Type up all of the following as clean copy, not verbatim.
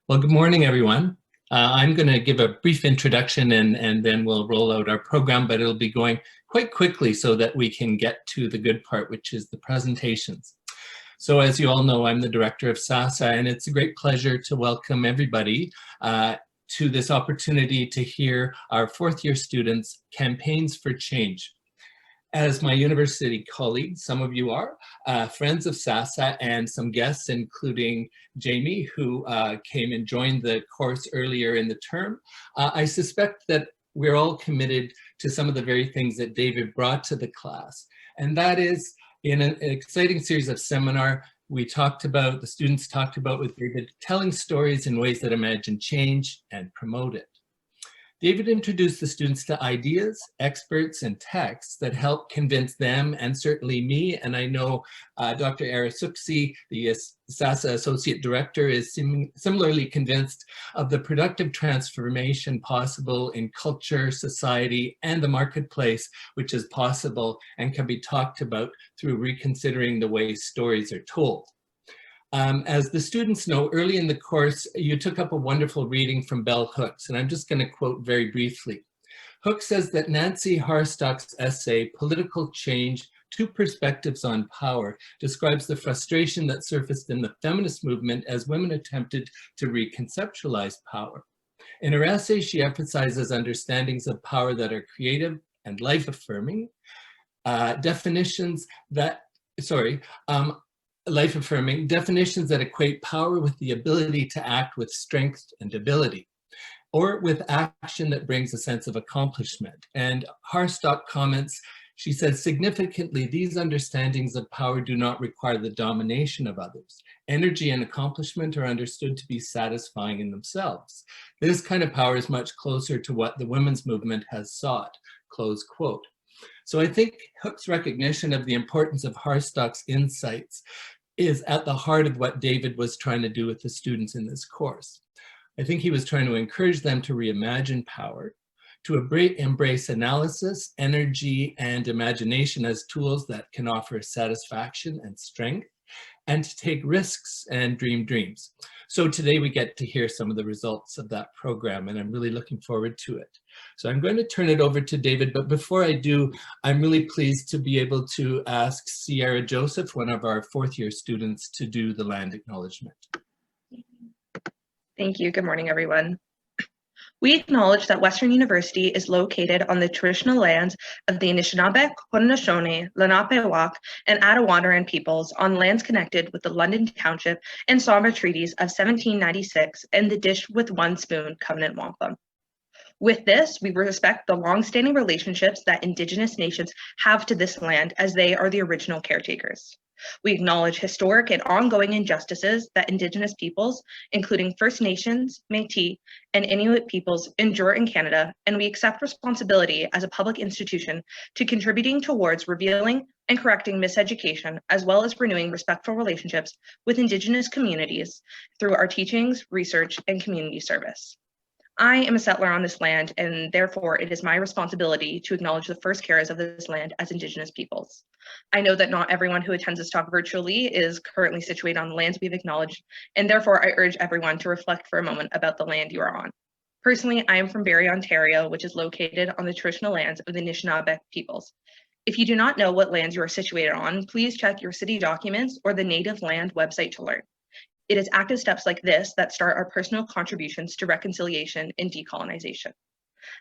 Well, good morning, everyone. I'm going to give a brief introduction and then we'll roll out our program, but it'll be going quite quickly so that we can get to the good part, which is the presentations. So as you all know, I'm the director of SASA, and it's a great pleasure to welcome everybody to this opportunity to hear our fourth year students' campaigns for change. As my university colleagues, some of you are, friends of SASA, and some guests, including Jamie, who came and joined the course earlier in the term, I suspect that we're all committed to some of the very things that David brought to the class. And that is, in an exciting series of seminar, the students talked about with David, telling stories in ways that imagine change and promote it. David introduced the students to ideas, experts, and texts that help convince them, and certainly me, and I know Dr. Arasuksi, the SASA Associate Director, is similarly convinced of the productive transformation possible in culture, society, and the marketplace, which is possible and can be talked about through reconsidering the way stories are told. As the students know, early in the course, you took up a wonderful reading from Bell Hooks, and I'm just going to quote very briefly. Hooks says that Nancy Harstock's essay, Political Change, Two Perspectives on Power, describes the frustration that surfaced in the feminist movement as women attempted to reconceptualize power. In her essay, she emphasizes understandings of power that are creative and life-affirming, definitions that equate power with the ability to act with strength and ability, or with action that brings a sense of accomplishment. And Harstock comments, she says, significantly, these understandings of power do not require the domination of others. Energy and accomplishment are understood to be satisfying in themselves. This kind of power is much closer to what the women's movement has sought, close quote. So I think Hooks' recognition of the importance of Harstock's insights is at the heart of what David was trying to do with the students in this course. I think he was trying to encourage them to reimagine power, to embrace analysis, energy, and imagination as tools that can offer satisfaction and strength, and to take risks and dream dreams. So today we get to hear some of the results of that program, and I'm really looking forward to it. So I'm going to turn it over to David, but before I do, I'm really pleased to be able to ask Sierra Joseph, one of our fourth year students, to do the land acknowledgement. Thank you. Good morning, everyone. We acknowledge that Western University is located on the traditional lands of the Anishinaabe, Haudenosaunee, Lenape-Wauk, and Attawandaron peoples on lands connected with the London Township and Sombra Treaties of 1796 and the Dish with One Spoon Covenant Wampum. With this, we respect the long-standing relationships that Indigenous nations have to this land as they are the original caretakers. We acknowledge historic and ongoing injustices that Indigenous peoples, including First Nations, Métis, and Inuit peoples, endure in Canada, and we accept responsibility as a public institution to contributing towards revealing and correcting miseducation, as well as renewing respectful relationships with Indigenous communities through our teachings, research, and community service. I am a settler on this land, and therefore it is my responsibility to acknowledge the first carers of this land as Indigenous peoples. I know that not everyone who attends this talk virtually is currently situated on the lands we've acknowledged, and therefore I urge everyone to reflect for a moment about the land you are on. Personally, I am from Barrie, Ontario, which is located on the traditional lands of the Anishinaabe peoples. If you do not know what lands you are situated on, please check your city documents or the Native Land website to learn. It is active steps like this that start our personal contributions to reconciliation and decolonization.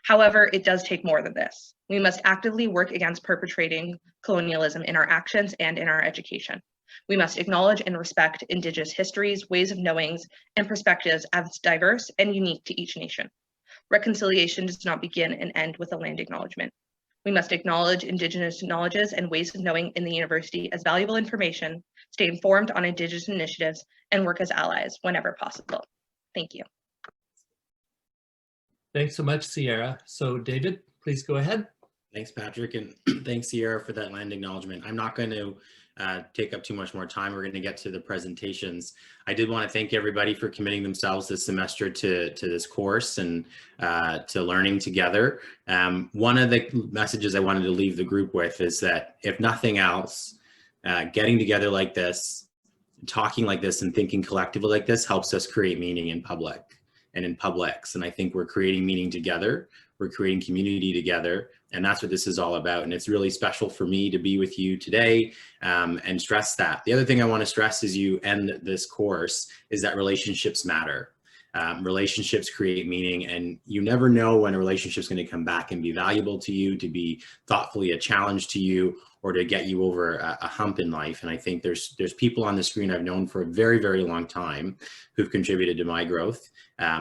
However, it does take more than this. We must actively work against perpetrating colonialism in our actions and in our education. We must acknowledge and respect Indigenous histories, ways of knowings, and perspectives as diverse and unique to each nation. Reconciliation does not begin and end with a land acknowledgement. We must acknowledge Indigenous knowledges and ways of knowing in the university as valuable information, stay informed on Indigenous initiatives, and work as allies whenever possible. Thank you. Thanks so much, Sierra. So David, please go ahead. Thanks, Patrick, and thanks, Sierra, for that land acknowledgement. I'm not going to take up too much more time. We're going to get to the presentations. I did want to thank everybody for committing themselves this semester to this course and to learning together. One of the messages I wanted to leave the group with is that if nothing else, getting together like this talking like this and thinking collectively like this helps us create meaning in public and in publics. And I think we're creating meaning together. We're creating community together. And that's what this is all about. And it's really special for me to be with you today and stress that. The other thing I want to stress as you end this course is that relationships matter. Relationships create meaning, and you never know when a relationship is going to come back and be valuable to you, to be thoughtfully a challenge to you, or to get you over a hump in life. And I think there's people on the screen I've known for a very, very long time who've contributed to my growth,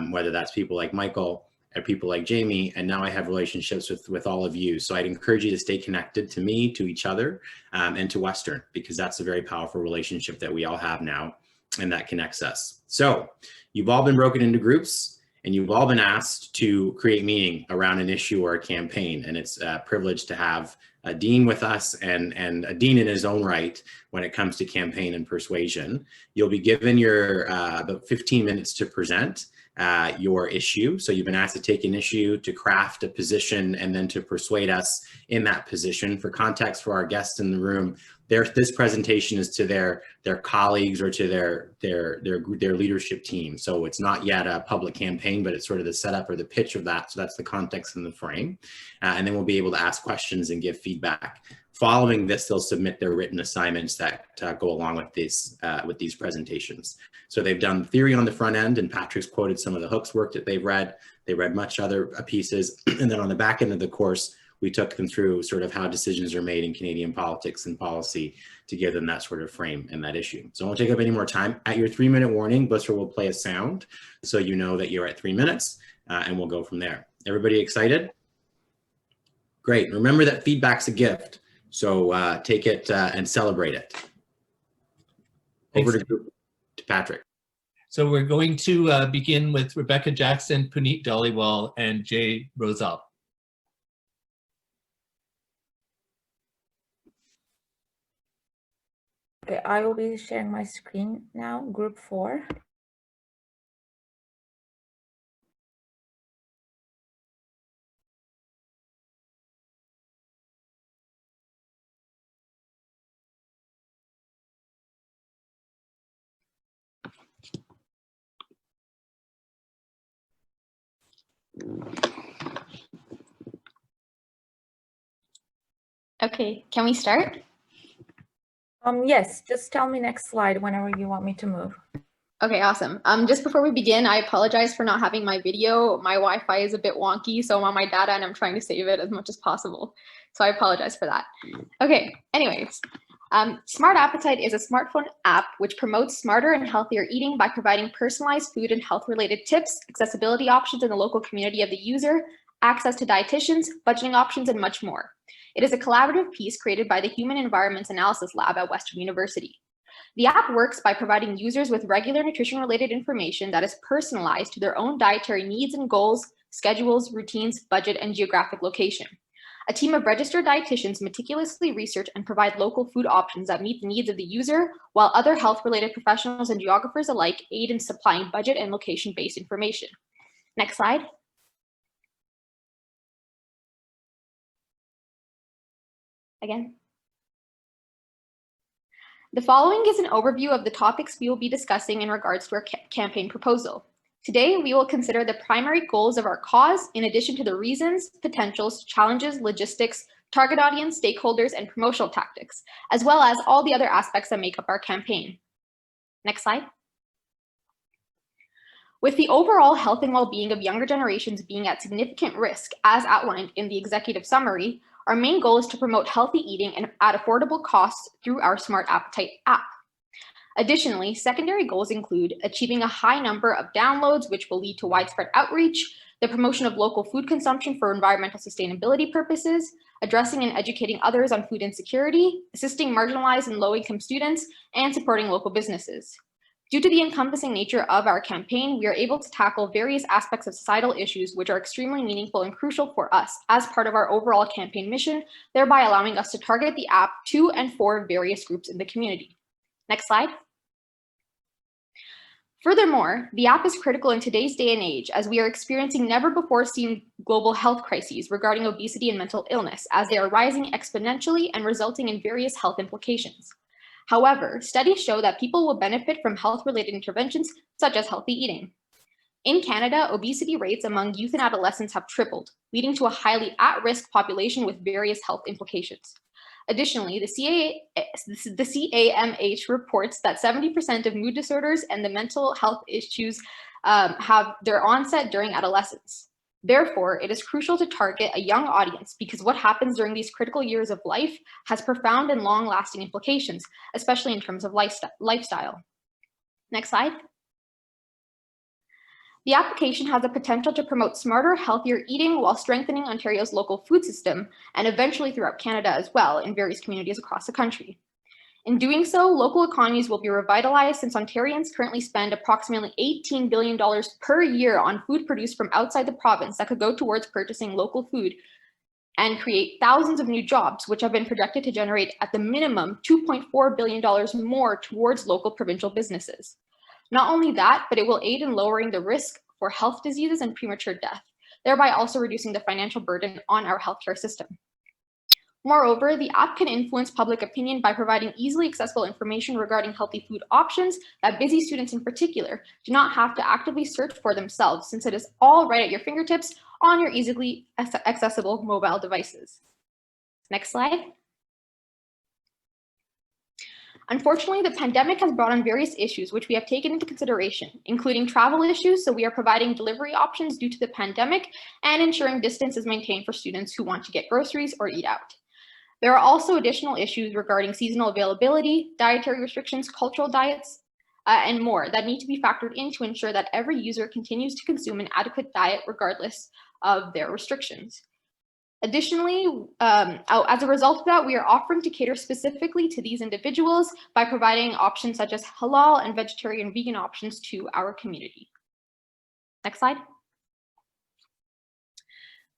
whether that's people like Michael or people like Jamie, and now I have relationships with all of you. So I'd encourage you to stay connected to me, to each other, and to Western, because that's a very powerful relationship that we all have now, and that connects us. So you've all been broken into groups, and you've all been asked to create meaning around an issue or a campaign. And it's a privilege to have a dean with us, and a dean in his own right when it comes to campaign and persuasion. You'll be given your about 15 minutes to present your issue. So you've been asked to take an issue, to craft a position, and then to persuade us in that position. For context for our guests in the room, this presentation is to their colleagues or to their leadership team. So it's not yet a public campaign, but it's sort of the setup or the pitch of that. So that's the context and the frame. And then we'll be able to ask questions and give feedback. Following this, they'll submit their written assignments that go along with these presentations. So they've done theory on the front end, and Patrick's quoted some of the Hooks work that they've read. They read much other pieces. And then on the back end of the course, we took them through sort of how decisions are made in Canadian politics and policy to give them that sort of frame and that issue. So I won't take up any more time. At your 3-minute warning, Blistler will play a sound so you know that you're at 3 minutes, and we'll go from there. Everybody excited? Great. Remember that feedback's a gift. So take it and celebrate it. Over to Patrick. So we're going to begin with Rebecca Jackson, Puneet Dhaliwal, and Jay Rosal. Okay, I will be sharing my screen now, group 4. Okay, can we start? Yes, just tell me next slide whenever you want me to move. Okay, awesome. Just before we begin, I apologize for not having my video. My Wi-Fi is a bit wonky, so I'm on my data and I'm trying to save it as much as possible. So I apologize for that. Okay, anyways, Smart Appetite is a smartphone app which promotes smarter and healthier eating by providing personalized food and health-related tips, accessibility options in the local community of the user, access to dietitians, budgeting options, and much more. It is a collaborative piece created by the Human Environments Analysis Lab at Western University. The app works by providing users with regular nutrition-related information that is personalized to their own dietary needs and goals, schedules, routines, budget, and geographic location. A team of registered dietitians meticulously research and provide local food options that meet the needs of the user, while other health-related professionals and geographers alike aid in supplying budget and location-based information. Next slide. Again. The following is an overview of the topics we will be discussing in regards to our campaign proposal. Today, we will consider the primary goals of our cause, in addition to the reasons, potentials, challenges, logistics, target audience, stakeholders, and promotional tactics, as well as all the other aspects that make up our campaign. Next slide. With the overall health and well-being of younger generations being at significant risk, as outlined in the executive summary, our main goal is to promote healthy eating and at affordable costs through our Smart Appetite app. Additionally, secondary goals include achieving a high number of downloads, which will lead to widespread outreach, the promotion of local food consumption for environmental sustainability purposes, addressing and educating others on food insecurity, assisting marginalized and low-income students, and supporting local businesses. Due to the encompassing nature of our campaign, we are able to tackle various aspects of societal issues which are extremely meaningful and crucial for us as part of our overall campaign mission, thereby allowing us to target the app to and for various groups in the community. Next slide. Furthermore, the app is critical in today's day and age as we are experiencing never-before-seen global health crises regarding obesity and mental illness, as they are rising exponentially and resulting in various health implications. However, studies show that people will benefit from health-related interventions such as healthy eating. In Canada, obesity rates among youth and adolescents have tripled, leading to a highly at-risk population with various health implications. Additionally, the CAMH reports that 70% of mood disorders and the mental health issues have their onset during adolescence. Therefore, it is crucial to target a young audience because what happens during these critical years of life has profound and long-lasting implications, especially in terms of lifestyle. Next slide. The application has the potential to promote smarter, healthier eating while strengthening Ontario's local food system and eventually throughout Canada as well in various communities across the country. In doing so, local economies will be revitalized since Ontarians currently spend approximately $18 billion per year on food produced from outside the province that could go towards purchasing local food and create thousands of new jobs, which have been projected to generate at the minimum $2.4 billion more towards local provincial businesses. Not only that, but it will aid in lowering the risk for health diseases and premature death, thereby also reducing the financial burden on our healthcare system. Moreover, the app can influence public opinion by providing easily accessible information regarding healthy food options that busy students in particular do not have to actively search for themselves, since it is all right at your fingertips on your easily accessible mobile devices. Next slide. Unfortunately, the pandemic has brought on various issues which we have taken into consideration, including travel issues, so we are providing delivery options due to the pandemic and ensuring distance is maintained for students who want to get groceries or eat out. There are also additional issues regarding seasonal availability, dietary restrictions, cultural diets, and more that need to be factored in to ensure that every user continues to consume an adequate diet regardless of their restrictions. Additionally, as a result of that, we are offering to cater specifically to these individuals by providing options such as halal and vegetarian and vegan options to our community. Next slide.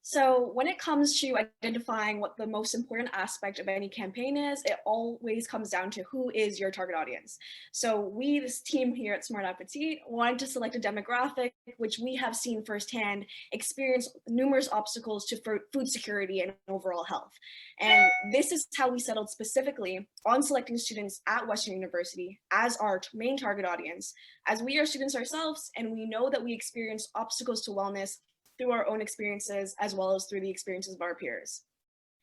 So when it comes to identifying what the most important aspect of any campaign is, it always comes down to who is your target audience. So we, this team here at Smart Appetit, wanted to select a demographic which we have seen firsthand experience numerous obstacles to food security and overall health. And this is how we settled specifically on selecting students at Western University as our main target audience, as we are students ourselves and we know that we experience obstacles to wellness through our own experiences as well as through the experiences of our peers.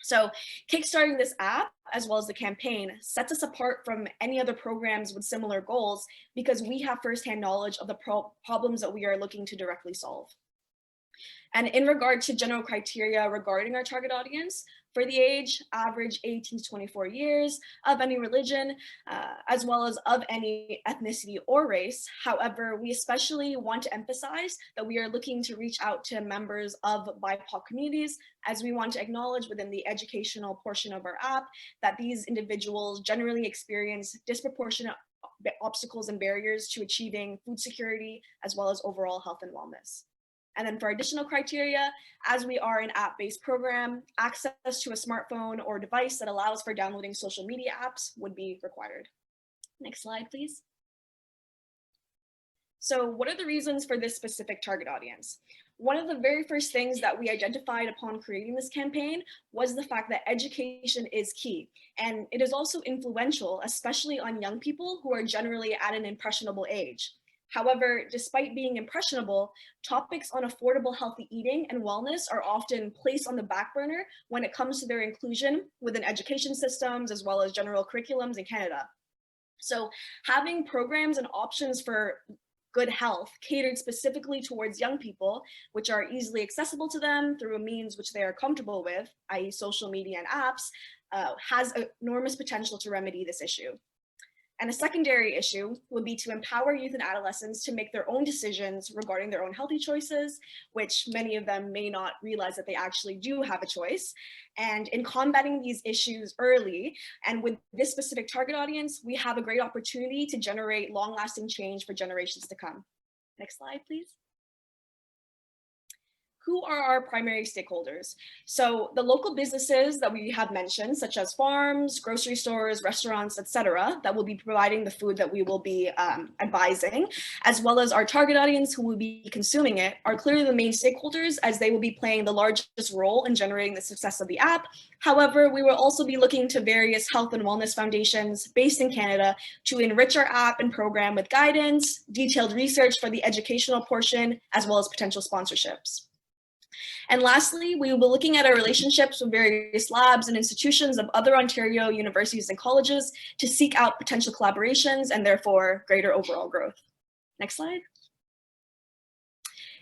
So kickstarting this app as well as the campaign sets us apart from any other programs with similar goals because we have firsthand knowledge of the problems that we are looking to directly solve. And in regard to general criteria regarding our target audience, for the age, average 18 to 24 years, of any religion, as well as of any ethnicity or race. However, we especially want to emphasize that we are looking to reach out to members of BIPOC communities, as we want to acknowledge within the educational portion of our app that these individuals generally experience disproportionate obstacles and barriers to achieving food security, as well as overall health and wellness. And then for additional criteria, as we are an app-based program, access to a smartphone or device that allows for downloading social media apps would be required. Next slide, please. So what are the reasons for this specific target audience? One of the very first things that we identified upon creating this campaign was the fact that education is key. And it is also influential, especially on young people who are generally at an impressionable age. However, despite being impressionable, topics on affordable healthy eating and wellness are often placed on the back burner when it comes to their inclusion within education systems as well as general curriculums in Canada. So having programs and options for good health catered specifically towards young people, which are easily accessible to them through a means which they are comfortable with, i.e. social media and apps, has enormous potential to remedy this issue. And a secondary issue would be to empower youth and adolescents to make their own decisions regarding their own healthy choices, which many of them may not realize that they actually do have a choice. And in combating these issues early, and with this specific target audience, we have a great opportunity to generate long-lasting change for generations to come. Next slide, please. who are our primary stakeholders? So the local businesses that we have mentioned, such as farms, grocery stores, restaurants, etc., that will be providing the food that we will be advising, as well as our target audience who will be consuming it, are clearly the main stakeholders, as they will be playing the largest role in generating the success of the app. However, we will also be looking to various health and wellness foundations based in Canada to enrich our app and program with guidance, detailed research for the educational portion, as well as potential sponsorships. And lastly, we will be looking at our relationships with various labs and institutions of other Ontario universities and colleges to seek out potential collaborations and therefore greater overall growth. Next slide.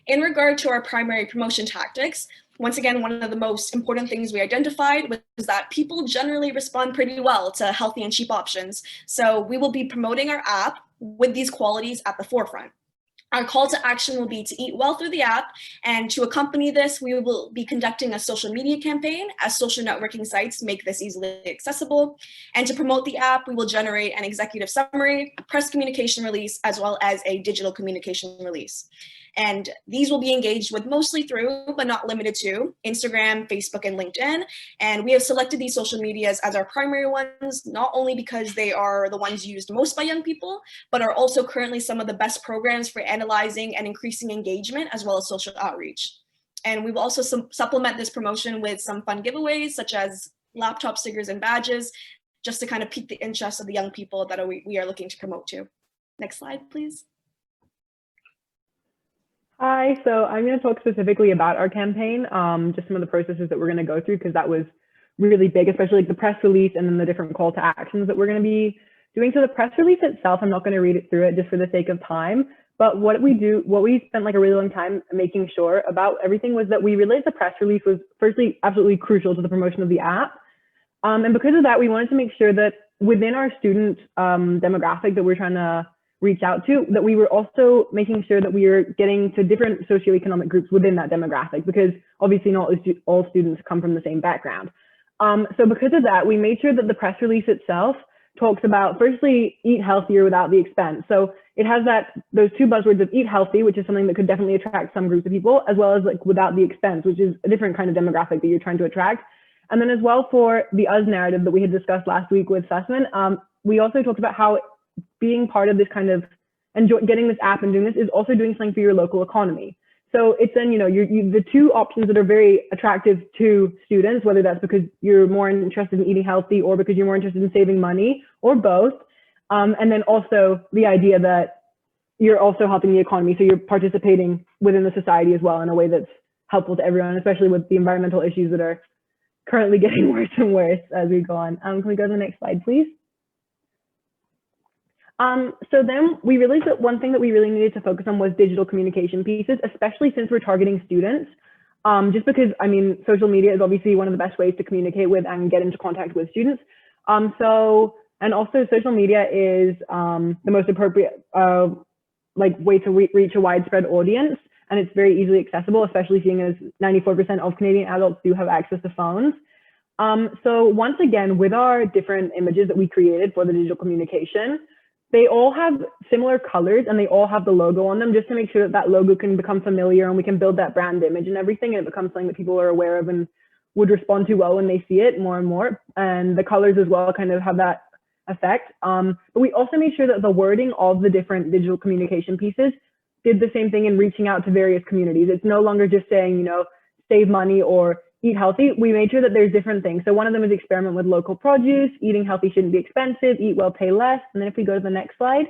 In regard to our primary promotion tactics, once again, one of the most important things we identified was that people generally respond pretty well to healthy and cheap options. So we will be promoting our app with these qualities at the forefront. Our call to action will be to eat well through the app, and to accompany this, we will be conducting a social media campaign as social networking sites make this easily accessible. And to promote the app, we will generate an executive summary, a press communication release, as well as a digital communication release. And these will be engaged with mostly through, but not limited to, Instagram, Facebook, and LinkedIn. And we have selected these social medias as our primary ones, not only because they are the ones used most by young people, but are also currently some of the best programs for analyzing and increasing engagement, as well as social outreach. And we will also supplement this promotion with some fun giveaways, such as laptop stickers and badges, just to kind of pique the interest of the young people that we are looking to promote to. Next slide, please. Hi, so I'm going to talk specifically about our campaign, just some of the processes that we're going to go through, because that was really big, especially like the press release and then the different call to actions that we're going to be doing. So the press release itself, I'm not going to read it through it just for the sake of time, but what we spent like a really long time making sure about everything was that we realized the press release was firstly absolutely crucial to the promotion of the app. And because of that, we wanted to make sure that within our student demographic that we're trying to reach out to, that we were also making sure that we are getting to different socioeconomic groups within that demographic, because obviously not all students come from the same background. So because of that, we made sure that the press release itself talks about, firstly, eat healthier without the expense. So it has those two buzzwords of eat healthy, which is something that could definitely attract some groups of people, as well as like without the expense, which is a different kind of demographic that you're trying to attract. And then as well, for the us narrative that we had discussed last week with Sussman, we also talked about how being part of this kind of getting this app and doing this is also doing something for your local economy. So it's then, the two options that are very attractive to students, whether that's because you're more interested in eating healthy or because you're more interested in saving money, or both. And then also the idea that you're also helping the economy. So you're participating within the society as well in a way that's helpful to everyone, especially with the environmental issues that are currently getting worse and worse as we go on. Can we go to the next slide, please? So then we realized that one thing that we really needed to focus on was digital communication pieces, especially since we're targeting students. Just because, social media is obviously one of the best ways to communicate with and get into contact with students. And also social media is the most appropriate way to reach a widespread audience. And it's very easily accessible, especially seeing as 94% of Canadian adults do have access to phones. So once again, with our different images that we created for the digital communication, they all have similar colors and they all have the logo on them, just to make sure that logo can become familiar and we can build that brand image and everything, and it becomes something that people are aware of and would respond to well when they see it more and more. And the colors as well kind of have that effect. But we also made sure that the wording of the different digital communication pieces did the same thing in reaching out to various communities. It's no longer just saying, save money or eat healthy. We made sure that there's different things. So one of them is experiment with local produce, eating healthy shouldn't be expensive, eat well, pay less. And then if we go to the next slide.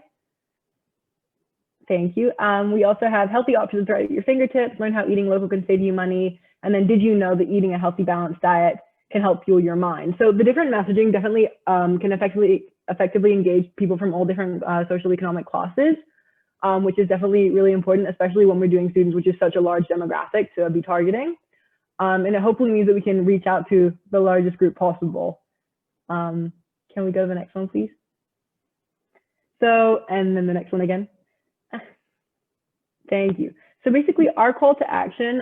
Thank you. We also have healthy options right at your fingertips, learn how eating local can save you money. And then did you know that eating a healthy balanced diet can help fuel your mind? So the different messaging definitely can effectively engage people from all different social economic classes, which is definitely really important, especially when we're doing students, which is such a large demographic to be targeting. And it hopefully means that we can reach out to the largest group possible. Can we go to the next one, please? So, and then the next one again. Thank you. So basically our call to action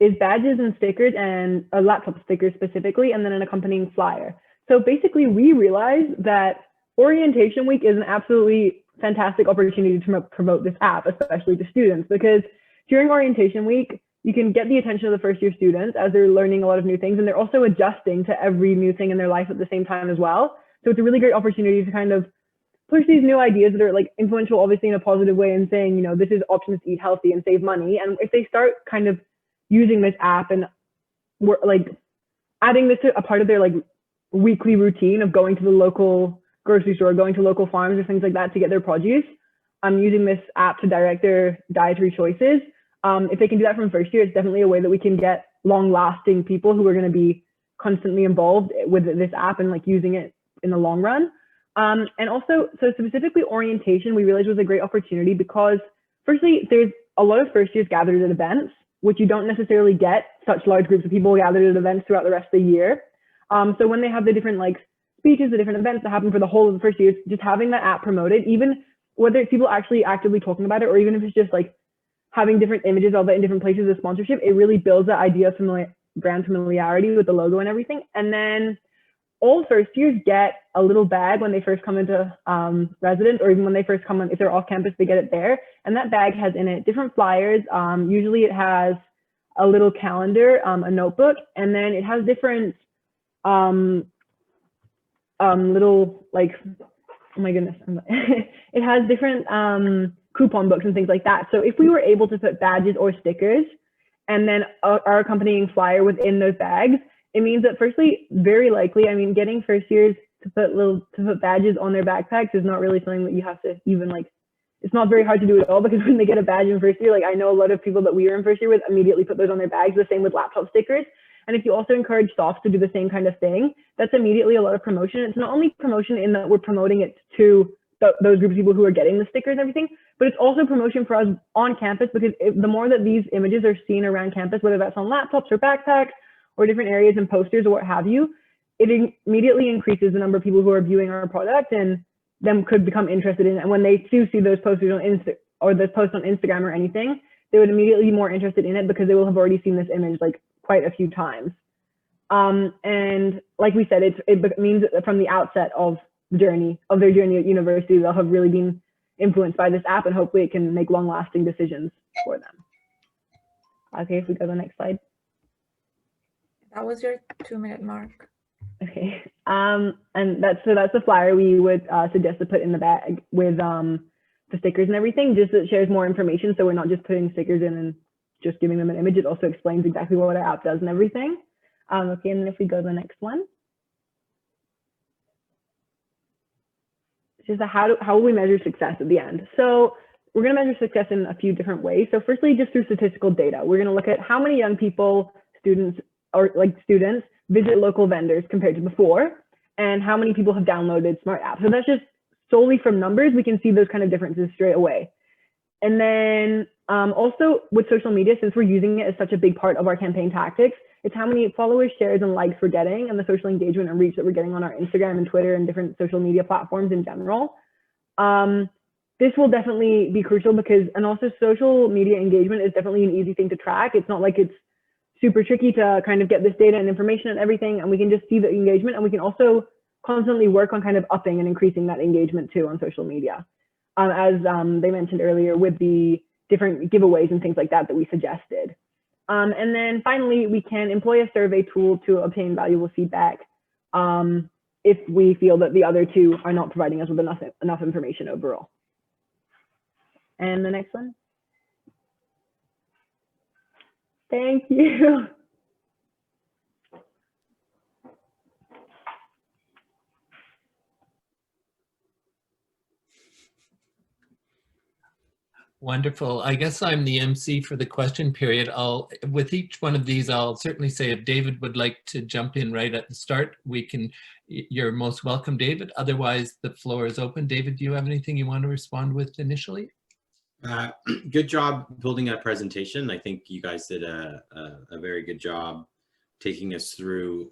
is badges and stickers, and laptop stickers specifically, and then an accompanying flyer. So basically we realized that orientation week is an absolutely fantastic opportunity to promote this app, especially to students, because during orientation week, you can get the attention of the first year students as they're learning a lot of new things, and they're also adjusting to every new thing in their life at the same time as well. So it's a really great opportunity to kind of push these new ideas that are like influential, obviously in a positive way, and saying, you know, this is options to eat healthy and save money. And if they start kind of using this app and like adding this to a part of their like weekly routine of going to the local grocery store, going to local farms or things like that to get their produce, using this app to direct their dietary choices. If they can do that from first year, it's definitely a way that we can get long-lasting people who are going to be constantly involved with this app and like using it in the long run. And also, so specifically orientation, we realized was a great opportunity because firstly, there's a lot of first years gathered at events, which you don't necessarily get such large groups of people gathered at events throughout the rest of the year. So when they have the different like speeches, the different events that happen for the whole of the first years, just having that app promoted, even whether it's people actually actively talking about it, or even if it's just like having different images of it in different places as sponsorship, it really builds that idea of brand familiarity with the logo and everything. And then all first years get a little bag when they first come into residence, or even when they first come in, if they're off campus, they get it there. And that bag has in it different flyers. Usually it has a little calendar, a notebook, and then it has different little like, oh my goodness, it has different coupon books and things like that. So if we were able to put badges or stickers and then our accompanying flyer within those bags, it means that firstly, very likely, I mean, getting first years to put badges on their backpacks is not really something that you have to even like, it's not very hard to do at all, because when they get a badge in first year, like I know a lot of people that we were in first year with immediately put those on their bags, the same with laptop stickers. And if you also encourage softs to do the same kind of thing, that's immediately a lot of promotion. It's not only promotion in that we're promoting it to those groups of people who are getting the stickers and everything, but it's also promotion for us on campus, because the more that these images are seen around campus, whether that's on laptops or backpacks or different areas and posters or what have you, it immediately increases the number of people who are viewing our product and them could become interested in it. And when they do see those posters on or those posts on Instagram or anything, they would immediately be more interested in it because they will have already seen this image like quite a few times. And like we said, it means that from the outset of their journey at university, they'll have really been influenced by this app, and hopefully it can make long-lasting decisions for them. Okay, if we go to the next slide. That was your 2-minute mark. Okay, and that's the flyer we would suggest to put in the bag with the stickers and everything, just so it shares more information. So we're not just putting stickers in and just giving them an image. It also explains exactly what our app does and everything. Okay, and then if we go to the next one. Just how will we measure success at the end? So we're going to measure success in a few different ways. So firstly, just through statistical data, we're going to look at how many young people, students visit local vendors compared to before, and how many people have downloaded smart apps. So that's just solely from numbers. We can see those kind of differences straight away. And then also with social media, since we're using it as such a big part of our campaign tactics, it's how many followers, shares, and likes we're getting, and the social engagement and reach that we're getting on our Instagram and Twitter and different social media platforms in general. This will definitely be crucial because, and also social media engagement is definitely an easy thing to track. It's not like it's super tricky to kind of get this data and information and everything, and we can just see the engagement, and we can also constantly work on kind of upping and increasing that engagement too on social media. As they mentioned earlier with the different giveaways and things like that we suggested. And then finally, we can employ a survey tool to obtain valuable feedback if we feel that the other two are not providing us with enough information overall. And the next one. Thank you. Wonderful. I guess I'm the MC for the question period. With each one of these, I'll certainly say if David would like to jump in right at the start, you're most welcome, David. Otherwise, the floor is open. David, do you have anything you want to respond with initially? Good job building that presentation. I think you guys did a very good job taking us through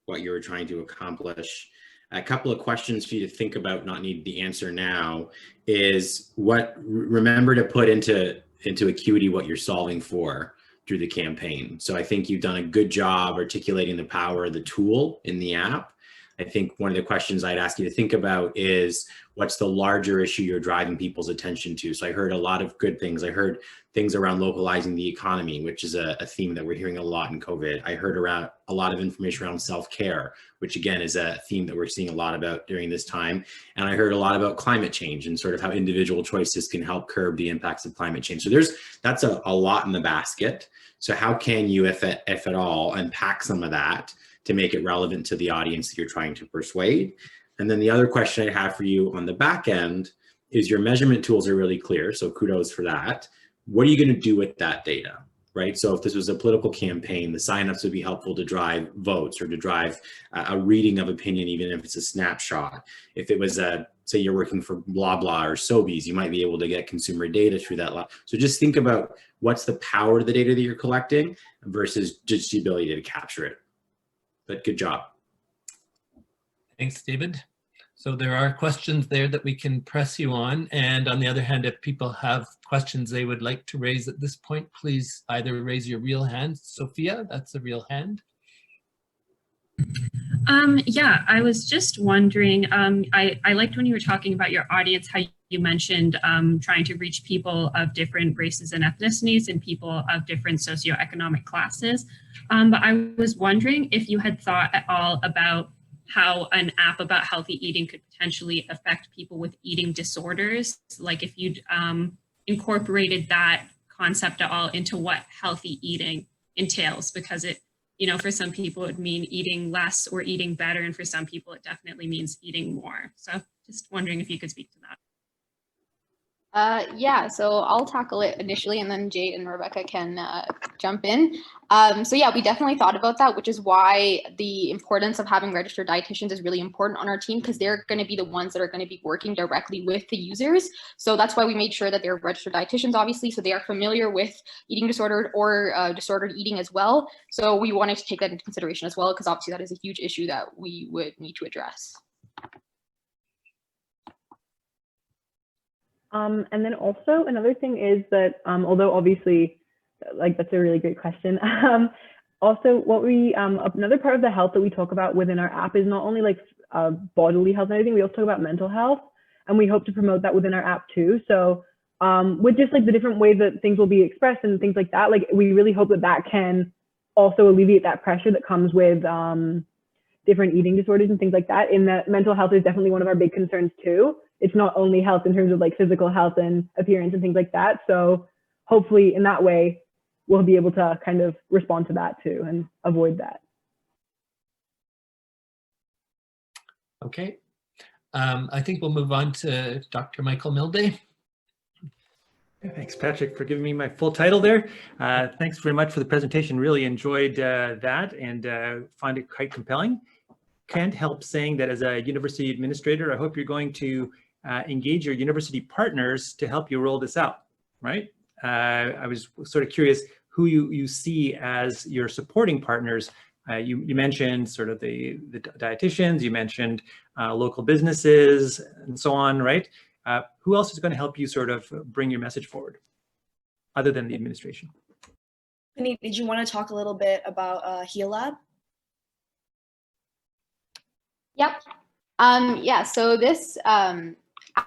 what you were trying to accomplish. A couple of questions for you to think about, not need the answer now, is remember to put into acuity what you're solving for through the campaign. So I think you've done a good job articulating the power of the tool in the app. I think one of the questions I'd ask you to think about is, what's the larger issue you're driving people's attention to? So I heard a lot of good things. I heard things around localizing the economy, which is a theme that we're hearing a lot in COVID. I heard around a lot of information around self-care, which again is a theme that we're seeing a lot about during this time. And I heard a lot about climate change and sort of how individual choices can help curb the impacts of climate change. So that's a lot in the basket. So how can you, if at all, unpack some of that to make it relevant to the audience that you're trying to persuade? And then the other question I have for you on the back end is, your measurement tools are really clear, so kudos for that. What are you going to do with that data, right? So if this was a political campaign, the signups would be helpful to drive votes or to drive a reading of opinion, even if it's a snapshot. If it was say you're working for blah blah or Sobeys, you might be able to get consumer data through that. So just think about what's the power of the data that you're collecting versus just the ability to capture it. But good job. Thanks, David. So there are questions there that we can press you on. And on the other hand, if people have questions they would like to raise at this point, please either raise your real hand. Sophia, that's a real hand. Yeah, I was just wondering, I liked when you were talking about your audience, how you mentioned trying to reach people of different races and ethnicities and people of different socioeconomic classes. But I was wondering if you had thought at all about how an app about healthy eating could potentially affect people with eating disorders, like if you'd incorporated that concept at all into what healthy eating entails, because it, you know, for some people it would mean eating less or eating better, and for some people it definitely means eating more. So just wondering if you could speak to that. Yeah, so I'll tackle it initially, and then Jade and Rebecca can jump in. So yeah, we definitely thought about that, which is why the importance of having registered dietitians is really important on our team, because they're going to be the ones that are going to be working directly with the users. So that's why we made sure that they're registered dietitians, obviously, so they are familiar with eating disordered or disordered eating as well. So we wanted to take that into consideration as well, because obviously that is a huge issue that we would need to address. And then also another thing is that, although obviously, like, that's a really great question. Also, what we, another part of the health that we talk about within our app is not only like bodily health and everything, we also talk about mental health, and we hope to promote that within our app too. So with just like the different ways that things will be expressed and things like that, like we really hope that that can also alleviate that pressure that comes with different eating disorders and things like that. In that mental health is definitely one of our big concerns too. It's not only health in terms of like physical health and appearance and things like that. So hopefully in that way, we'll be able to kind of respond to that too and avoid that. Okay. I think we'll move on to Dr. Michael Milday. Thanks, Patrick, for giving me my full title there. Thanks very much for the presentation. Really enjoyed that and find it quite compelling. Can't help saying that as a university administrator, I hope you're going to engage your university partners to help you roll this out, right? I was sort of curious who you see as your supporting partners. You mentioned sort of the dietitians, you mentioned local businesses and so on, right? Who else is going to help you sort of bring your message forward other than the administration? Penny, did you want to talk a little bit about Heal Lab? Yep. Yeah, so this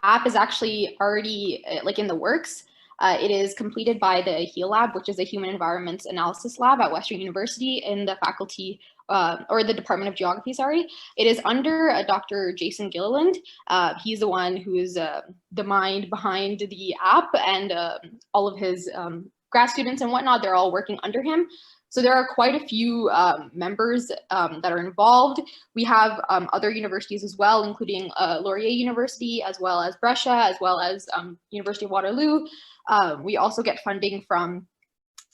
app is actually already like in the works. It is completed by the Heal Lab, which is a human environment analysis lab at Western University in the faculty or the Department of Geography, sorry. It is under Dr. Jason Gilliland. He's the one who is the mind behind the app, and all of his grad students and whatnot, they're all working under him. So there are quite a few members that are involved. We have other universities as well, including Laurier University, as well as Brescia, as well as University of Waterloo. We also get funding from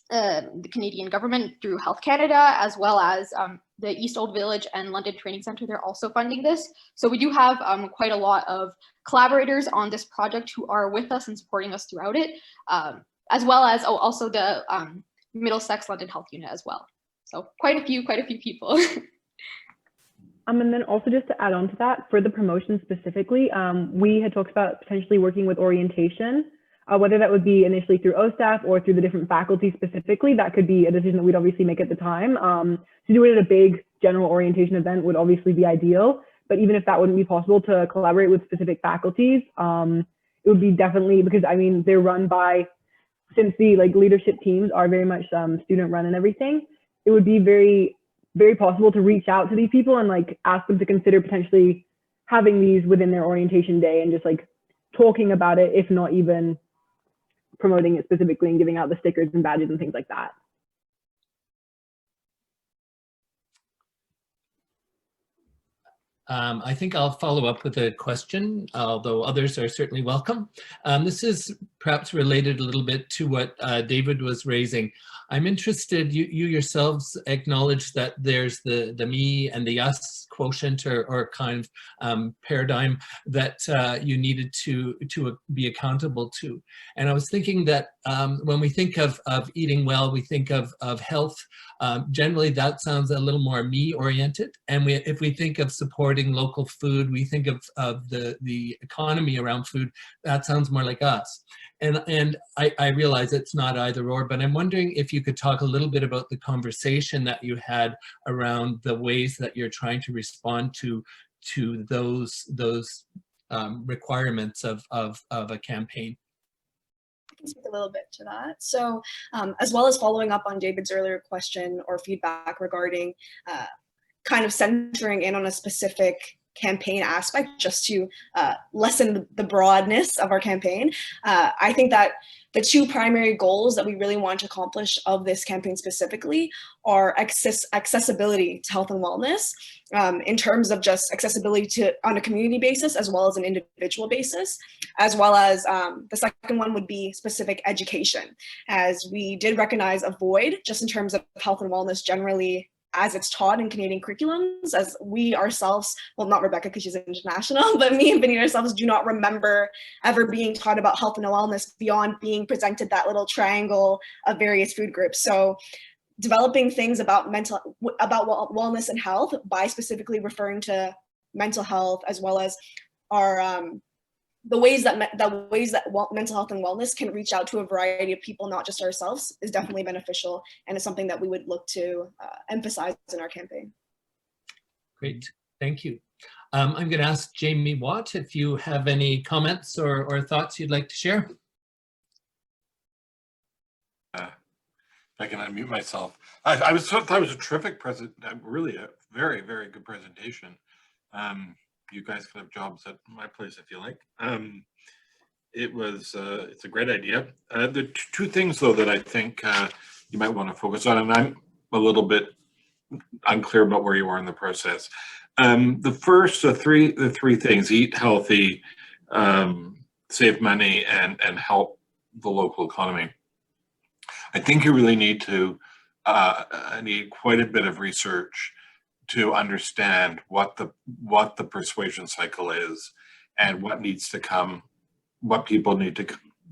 the Canadian government through Health Canada, as well as the East Old Village and London Training Center. They're also funding this. So we do have quite a lot of collaborators on this project who are with us and supporting us throughout it, as well as also the Middlesex London Health Unit as well. So quite a few people. And then also just to add on to that, for the promotion specifically, we had talked about potentially working with orientation, whether that would be initially through OSTAF or through the different faculty specifically. That could be a decision that we'd obviously make at the time. To do it at a big general orientation event would obviously be ideal. but even if that wouldn't be possible, to collaborate with specific faculties, it would be definitely, because I mean, they're run by, since the like leadership teams are very much student run and everything, it would be very, very possible to reach out to these people and like ask them to consider potentially having these within their orientation day and just like talking about it, if not even promoting it specifically and giving out the stickers and badges and things like that. I think I'll follow up with a question, although others are certainly welcome. This is perhaps related a little bit to what David was raising. I'm interested, you yourselves acknowledge that there's the me and the us quotient or kind of paradigm that you needed to be accountable to. And I was thinking that when we think of eating well, we think of health. Generally, that sounds a little more me oriented. And if we think of supporting local food, we think of the economy around food, that sounds more like us. And I realize it's not either or, but I'm wondering if you could talk a little bit about the conversation that you had around the ways that you're trying to respond to those requirements of a campaign. I can speak a little bit to that. So as well as following up on David's earlier question or feedback regarding kind of centering in on a specific campaign aspect just to lessen the broadness of our campaign. I think that the two primary goals that we really want to accomplish of this campaign specifically are accessibility to health and wellness, in terms of just accessibility to on a community basis as well as an individual basis, as well as the second one would be specific education, as we did recognize a void just in terms of health and wellness generally as it's taught in Canadian curriculums, as we ourselves, well, not Rebecca because she's international, but me and Vinny ourselves do not remember ever being taught about health and wellness beyond being presented that little triangle of various food groups. So developing things about wellness and health by specifically referring to mental health, as well as our the ways that mental health and wellness can reach out to a variety of people, not just ourselves, is definitely beneficial, and it's something that we would look to emphasize in our campaign. Great, thank you. I'm going to ask Jamie Watt if you have any comments or thoughts you'd like to share. I can unmute myself. I thought it was a terrific really a very, very good presentation. You guys could have jobs at my place if you like. It's a great idea. The two things though that I think you might want to focus on, and I'm a little bit unclear about where you are in the process. The three things: eat healthy, save money, and help the local economy. I think you really need to need quite a bit of research to understand what the persuasion cycle is and what needs to come, what people need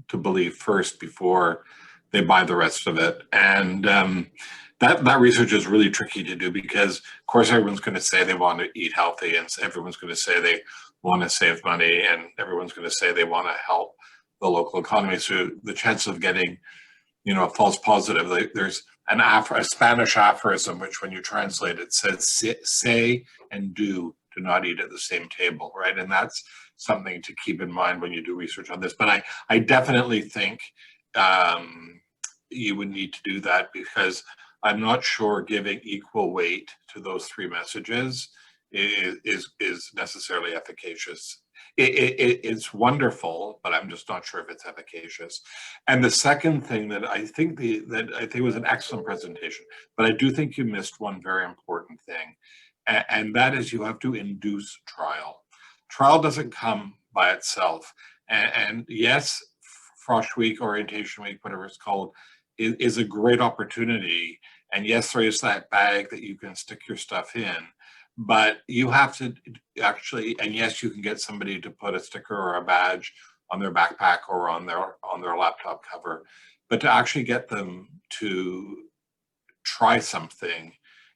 to believe first before they buy the rest of it. And that research is really tricky to do because, of course, everyone's going to say they want to eat healthy, and everyone's going to say they want to save money, and everyone's going to say they want to help the local economy. So the chance of getting, a false positive, there's a Spanish aphorism, which when you translate it says, say and do not eat at the same table, right? And that's something to keep in mind when you do research on this. But I definitely think you would need to do that, because I'm not sure giving equal weight to those three messages is necessarily efficacious. It's wonderful, but I'm just not sure if it's efficacious. And the second thing that I think was an excellent presentation, but I do think you missed one very important thing, and that is you have to induce trial. Trial doesn't come by itself. And yes, Frosh Week, Orientation Week, whatever it's called, is a great opportunity. And yes, there is that bag that you can stick your stuff in. But you have to actually, and yes, you can get somebody to put a sticker or a badge on their backpack or on their laptop cover, but to actually get them to try something,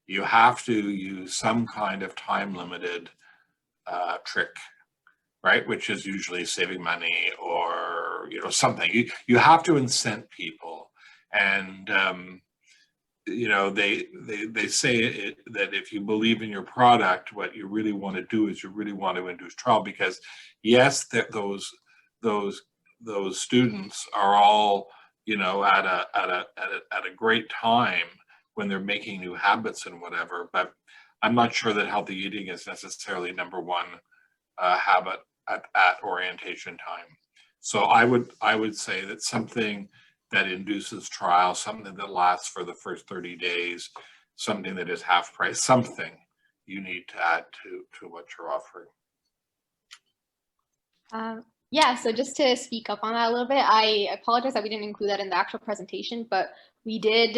you have to use some kind of time-limited trick, right? Which is usually saving money or something. You have to incent people, and they say that if you believe in your product, what you really want to do is you really want to induce trial, because yes, that those students are all, at a great time when they're making new habits and whatever, but I'm not sure that healthy eating is necessarily number one habit at orientation time. So I would say that something that induces trial, something that lasts for the first 30 days, something that is half price, something you need to add to what you're offering. Yeah, so just to speak up on that a little bit, I apologize that we didn't include that in the actual presentation, but we did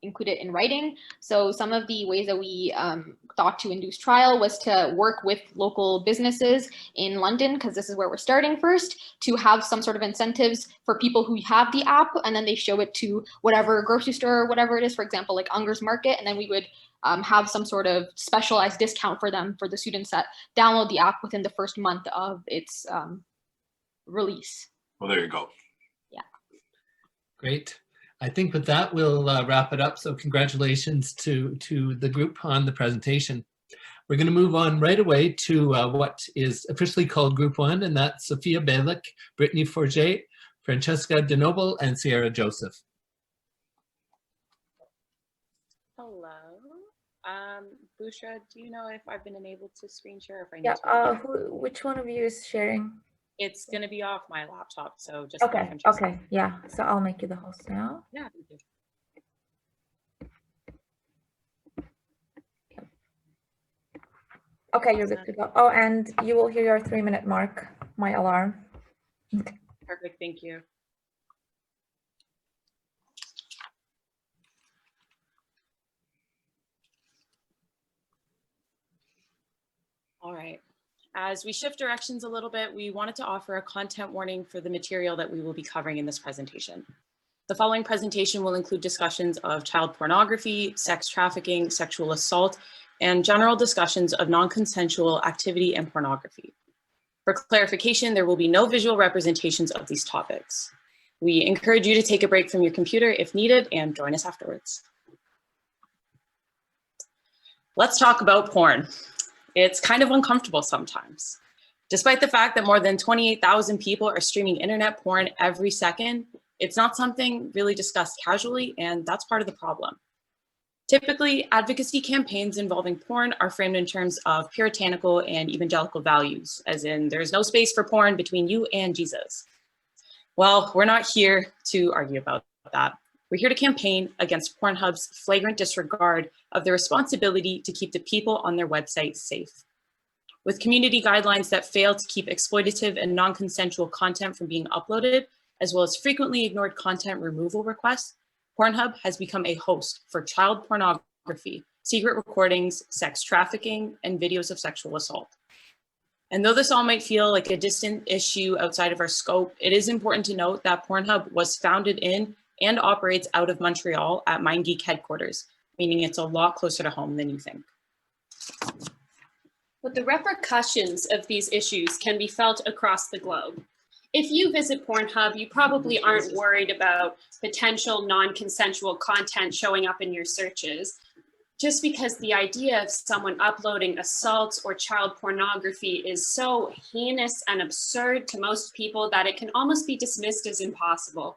include it in writing. So some of the ways that we thought to induce trial was to work with local businesses in London, because this is where we're starting first, to have some sort of incentives for people who have the app, and then they show it to whatever grocery store or whatever it is, for example, like Unger's Market, and then we would have some sort of specialized discount for them, for the students that download the app within the first month of its release. Well, there you go. Yeah. Great. I think with that, we'll wrap it up. So congratulations to the group on the presentation. We're going to move on right away to what is officially called Group 1, and that's Sophia Balick, Brittany Forget, Francesca DeNoble, and Sierra Joseph. Hello. Bushra, do you know if I've been enabled to screen share? If I need Yeah, to? which one of you is sharing? It's going to be off my laptop, so just Okay, okay, yeah. So I'll make you the host now. Yeah, thank you. Okay, you're good to go. Oh, and you will hear your 3-minute mark, my alarm. Perfect, thank you. All right. As we shift directions a little bit, we wanted to offer a content warning for the material that we will be covering in this presentation. The following presentation will include discussions of child pornography, sex trafficking, sexual assault, and general discussions of non-consensual activity and pornography. For clarification, there will be no visual representations of these topics. We encourage you to take a break from your computer if needed and join us afterwards. Let's talk about porn. It's kind of uncomfortable sometimes. Despite the fact that more than 28,000 people are streaming internet porn every second, it's not something really discussed casually, and that's part of the problem. Typically, advocacy campaigns involving porn are framed in terms of puritanical and evangelical values, as in there's no space for porn between you and Jesus. Well, we're not here to argue about that. We're here to campaign against Pornhub's flagrant disregard of their responsibility to keep the people on their website safe. With community guidelines that fail to keep exploitative and non-consensual content from being uploaded, as well as frequently ignored content removal requests, Pornhub has become a host for child pornography, secret recordings, sex trafficking, and videos of sexual assault. And though this all might feel like a distant issue outside of our scope, it is important to note that Pornhub was founded in and operates out of Montreal at MindGeek headquarters, meaning it's a lot closer to home than you think. But the repercussions of these issues can be felt across the globe. If you visit Pornhub, you probably aren't worried about potential non-consensual content showing up in your searches, just because the idea of someone uploading assault or child pornography is so heinous and absurd to most people that it can almost be dismissed as impossible.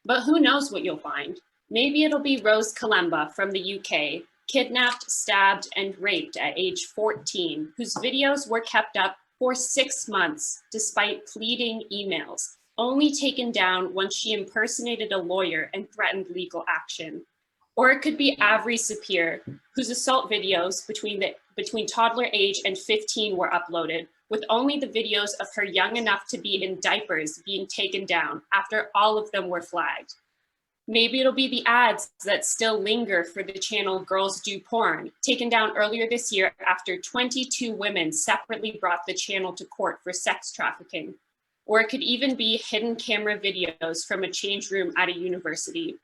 But who knows what you'll find? Maybe it'll be Rose Kalemba from the UK, kidnapped, stabbed, and raped at age 14, whose videos were kept up for 6 months despite pleading emails, only taken down once she impersonated a lawyer and threatened legal action. Or it could be Avery Sapir, whose assault videos between toddler age and 15 were uploaded, with only the videos of her young enough to be in diapers being taken down after all of them were flagged. Maybe it'll be the ads that still linger for the channel Girls Do Porn, taken down earlier this year after 22 women separately brought the channel to court for sex trafficking. Or it could even be hidden camera videos from a change room at a university.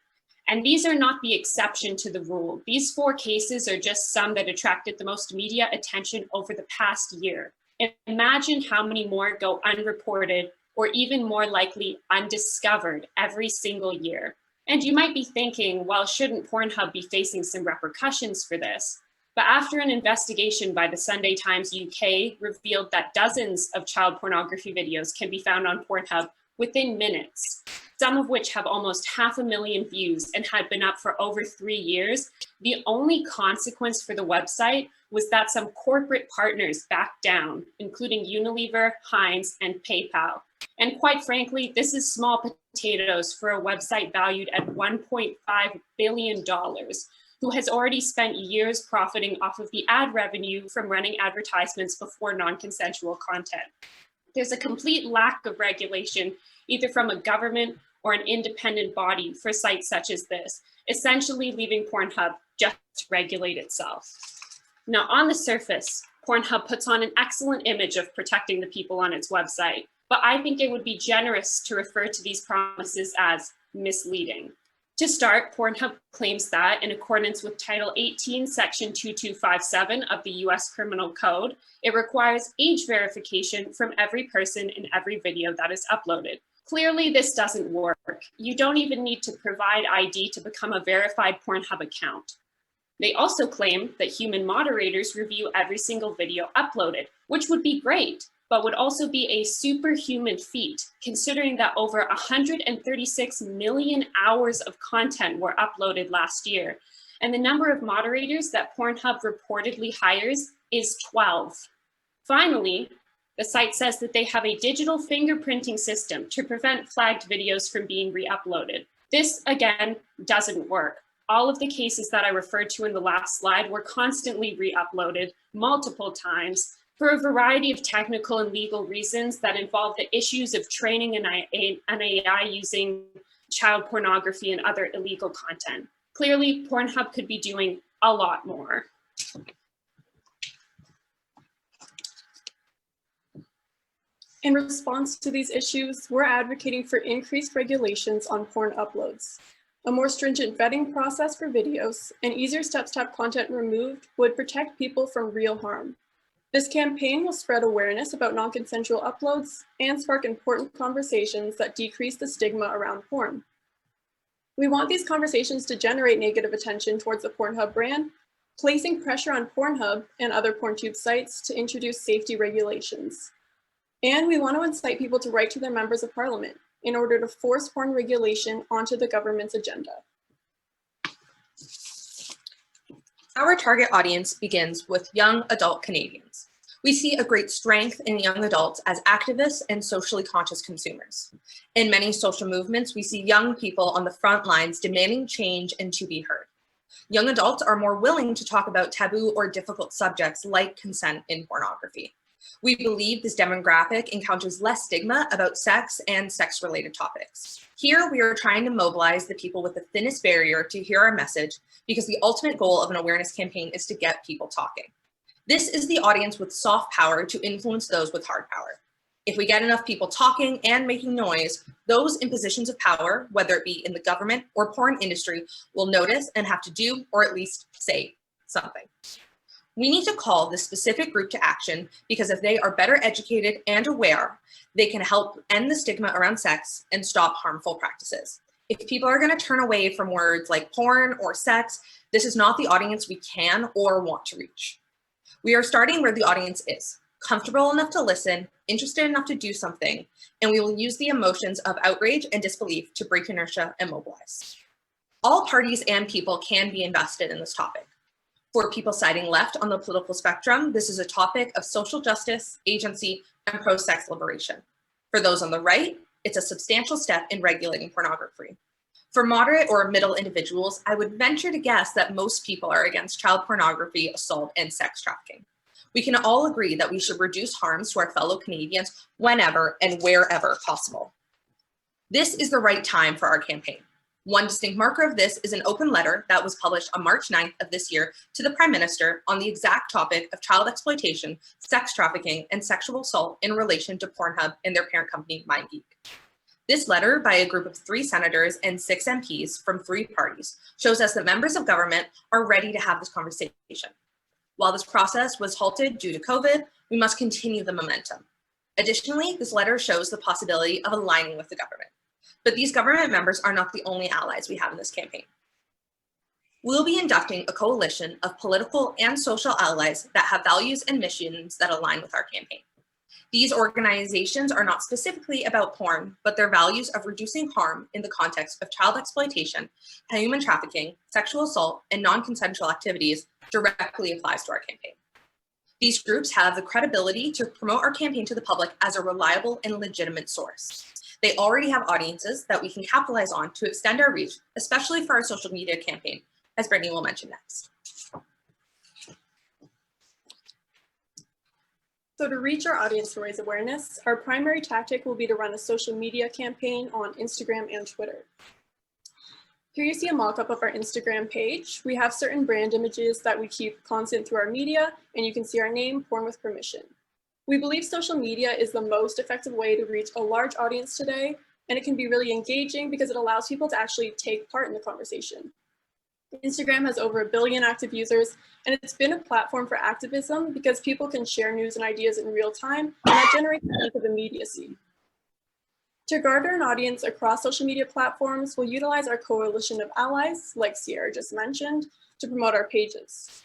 And these are not the exception to the rule. These 4 cases are just some that attracted the most media attention over the past year. Imagine how many more go unreported or even more likely undiscovered every single year. And you might be thinking, well, shouldn't Pornhub be facing some repercussions for this? But after an investigation by the Sunday Times UK revealed that dozens of child pornography videos can be found on Pornhub within minutes, some of which have almost 500,000 views and had been up for over 3 years, the only consequence for the website was that some corporate partners backed down, including Unilever, Heinz, and PayPal. And quite frankly, this is small potatoes for a website valued at $1.5 billion, who has already spent years profiting off of the ad revenue from running advertisements before non-consensual content. There's a complete lack of regulation, either from a government or an independent body for sites such as this, essentially leaving Pornhub just to regulate itself. Now, on the surface, Pornhub puts on an excellent image of protecting the people on its website, but I think it would be generous to refer to these promises as misleading. To start, Pornhub claims that, in accordance with Title 18, Section 2257 of the US Criminal Code, it requires age verification from every person in every video that is uploaded. Clearly, this doesn't work. You don't even need to provide ID to become a verified Pornhub account. They also claim that human moderators review every single video uploaded, which would be great, but would also be a superhuman feat, considering that over 136 million hours of content were uploaded last year. And the number of moderators that Pornhub reportedly hires is 12. Finally, the site says that they have a digital fingerprinting system to prevent flagged videos from being re-uploaded. This, again, doesn't work. All of the cases that I referred to in the last slide were constantly re-uploaded multiple times for a variety of technical and legal reasons that involve the issues of training an AI using child pornography and other illegal content. Clearly, Pornhub could be doing a lot more. In response to these issues, we're advocating for increased regulations on porn uploads. A more stringent vetting process for videos and easier steps to have content removed would protect people from real harm. This campaign will spread awareness about non-consensual uploads and spark important conversations that decrease the stigma around porn. We want these conversations to generate negative attention towards the Pornhub brand, placing pressure on Pornhub and other PornTube sites to introduce safety regulations. And we want to incite people to write to their members of parliament in order to force porn regulation onto the government's agenda. Our target audience begins with young adult Canadians. We see a great strength in young adults as activists and socially conscious consumers. In many social movements, we see young people on the front lines demanding change and to be heard. Young adults are more willing to talk about taboo or difficult subjects like consent in pornography. We believe this demographic encounters less stigma about sex and sex-related topics. Here, we are trying to mobilize the people with the thinnest barrier to hear our message, because the ultimate goal of an awareness campaign is to get people talking. This is the audience with soft power to influence those with hard power. If we get enough people talking and making noise, those in positions of power, whether it be in the government or porn industry, will notice and have to do, or at least say something. We need to call this specific group to action, because if they are better educated and aware, they can help end the stigma around sex and stop harmful practices. If people are going to turn away from words like porn or sex, this is not the audience we can or want to reach. We are starting where the audience is, comfortable enough to listen, interested enough to do something, and we will use the emotions of outrage and disbelief to break inertia and mobilize. All parties and people can be invested in this topic. For people siding left on the political spectrum, this is a topic of social justice, agency, and pro-sex liberation. For those on the right, it's a substantial step in regulating pornography. For moderate or middle individuals, I would venture to guess that most people are against child pornography, assault, and sex trafficking. We can all agree that we should reduce harms to our fellow Canadians whenever and wherever possible. This is the right time for our campaign. One distinct marker of this is an open letter that was published on March 9th of this year to the Prime Minister on the exact topic of child exploitation, sex trafficking, and sexual assault in relation to Pornhub and their parent company, MindGeek. This letter, by a group of 3 senators and 6 MPs from 3 parties, shows us that members of government are ready to have this conversation. While this process was halted due to COVID, we must continue the momentum. Additionally, this letter shows the possibility of aligning with the government. But these government members are not the only allies we have in this campaign. We'll be inducting a coalition of political and social allies that have values and missions that align with our campaign. These organizations are not specifically about porn, but their values of reducing harm in the context of child exploitation, human trafficking, sexual assault, and non-consensual activities directly applies to our campaign. These groups have the credibility to promote our campaign to the public as a reliable and legitimate source. They already have audiences that we can capitalize on to extend our reach, especially for our social media campaign, as Brittany will mention next. So to reach our audience to raise awareness, our primary tactic will be to run a social media campaign on Instagram and Twitter. Here you see a mock-up of our Instagram page. We have certain brand images that we keep constant through our media, and you can see our name, Porn with Permission. We believe social media is the most effective way to reach a large audience today, and it can be really engaging because it allows people to actually take part in the conversation. Instagram has over 1 billion active users, and it's been a platform for activism because people can share news and ideas in real time, and that generates a sense of immediacy. To garner an audience across social media platforms, we'll utilize our coalition of allies, like Sierra just mentioned, to promote our pages.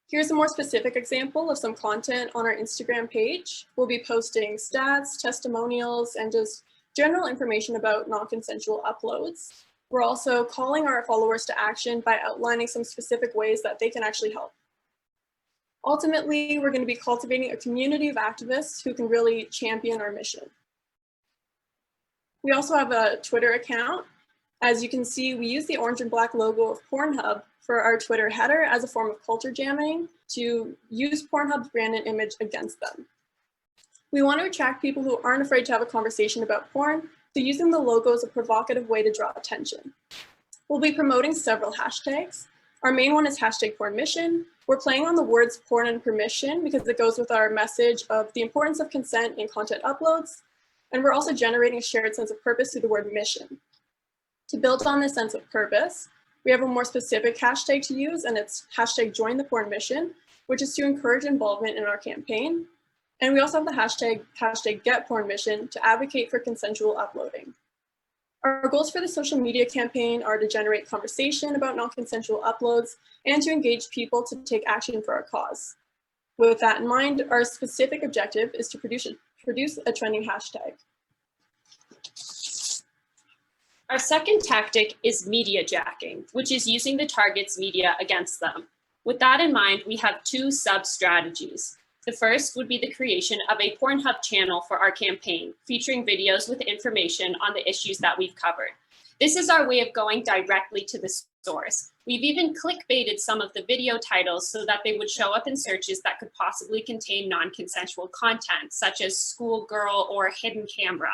Here's a more specific example of some content on our Instagram page. We'll be posting stats, testimonials, and just general information about non-consensual uploads. We're also calling our followers to action by outlining some specific ways that they can actually help. Ultimately, we're going to be cultivating a community of activists who can really champion our mission. We also have a Twitter account. As you can see, we use the orange and black logo of Pornhub for our Twitter header as a form of culture jamming to use Pornhub's brand and image against them. We want to attract people who aren't afraid to have a conversation about porn, so using the logo is a provocative way to draw attention. We'll be promoting several hashtags. Our main one is #PornMission. We're playing on the words porn and permission because it goes with our message of the importance of consent in content uploads. And we're also generating a shared sense of purpose through the word mission. To build on this sense of purpose, we have a more specific hashtag to use, and it's #JoinThePornMission, which is to encourage involvement in our campaign. And we also have the hashtag #GetPornMission to advocate for consensual uploading. Our goals for the social media campaign are to generate conversation about non-consensual uploads and to engage people to take action for our cause. With that in mind, our specific objective is to produce a trending hashtag. Our second tactic is media jacking, which is using the target's media against them. With that in mind, we have 2 sub-strategies. The first would be the creation of a Pornhub channel for our campaign, featuring videos with information on the issues that we've covered. This is our way of going directly to the source. We've even clickbaited some of the video titles so that they would show up in searches that could possibly contain non-consensual content, such as schoolgirl or hidden camera.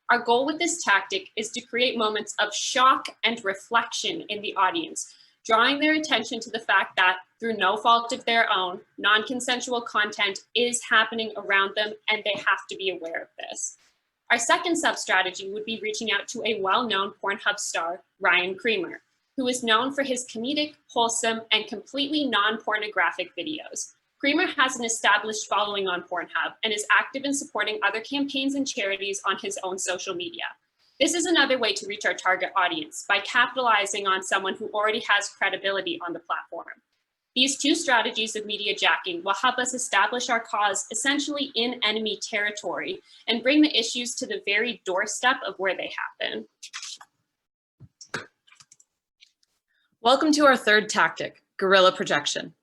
Our goal with this tactic is to create moments of shock and reflection in the audience, drawing their attention to the fact that through no fault of their own, non-consensual content is happening around them and they have to be aware of this. Our second sub-strategy would be reaching out to a well-known Pornhub star, Ryan Creamer, who is known for his comedic, wholesome, and completely non-pornographic videos. Creamer has an established following on Pornhub and is active in supporting other campaigns and charities on his own social media. This is another way to reach our target audience by capitalizing on someone who already has credibility on the platform. These 2 strategies of media jacking will help us establish our cause essentially in enemy territory and bring the issues to the very doorstep of where they happen. Welcome to our third tactic, guerrilla projection.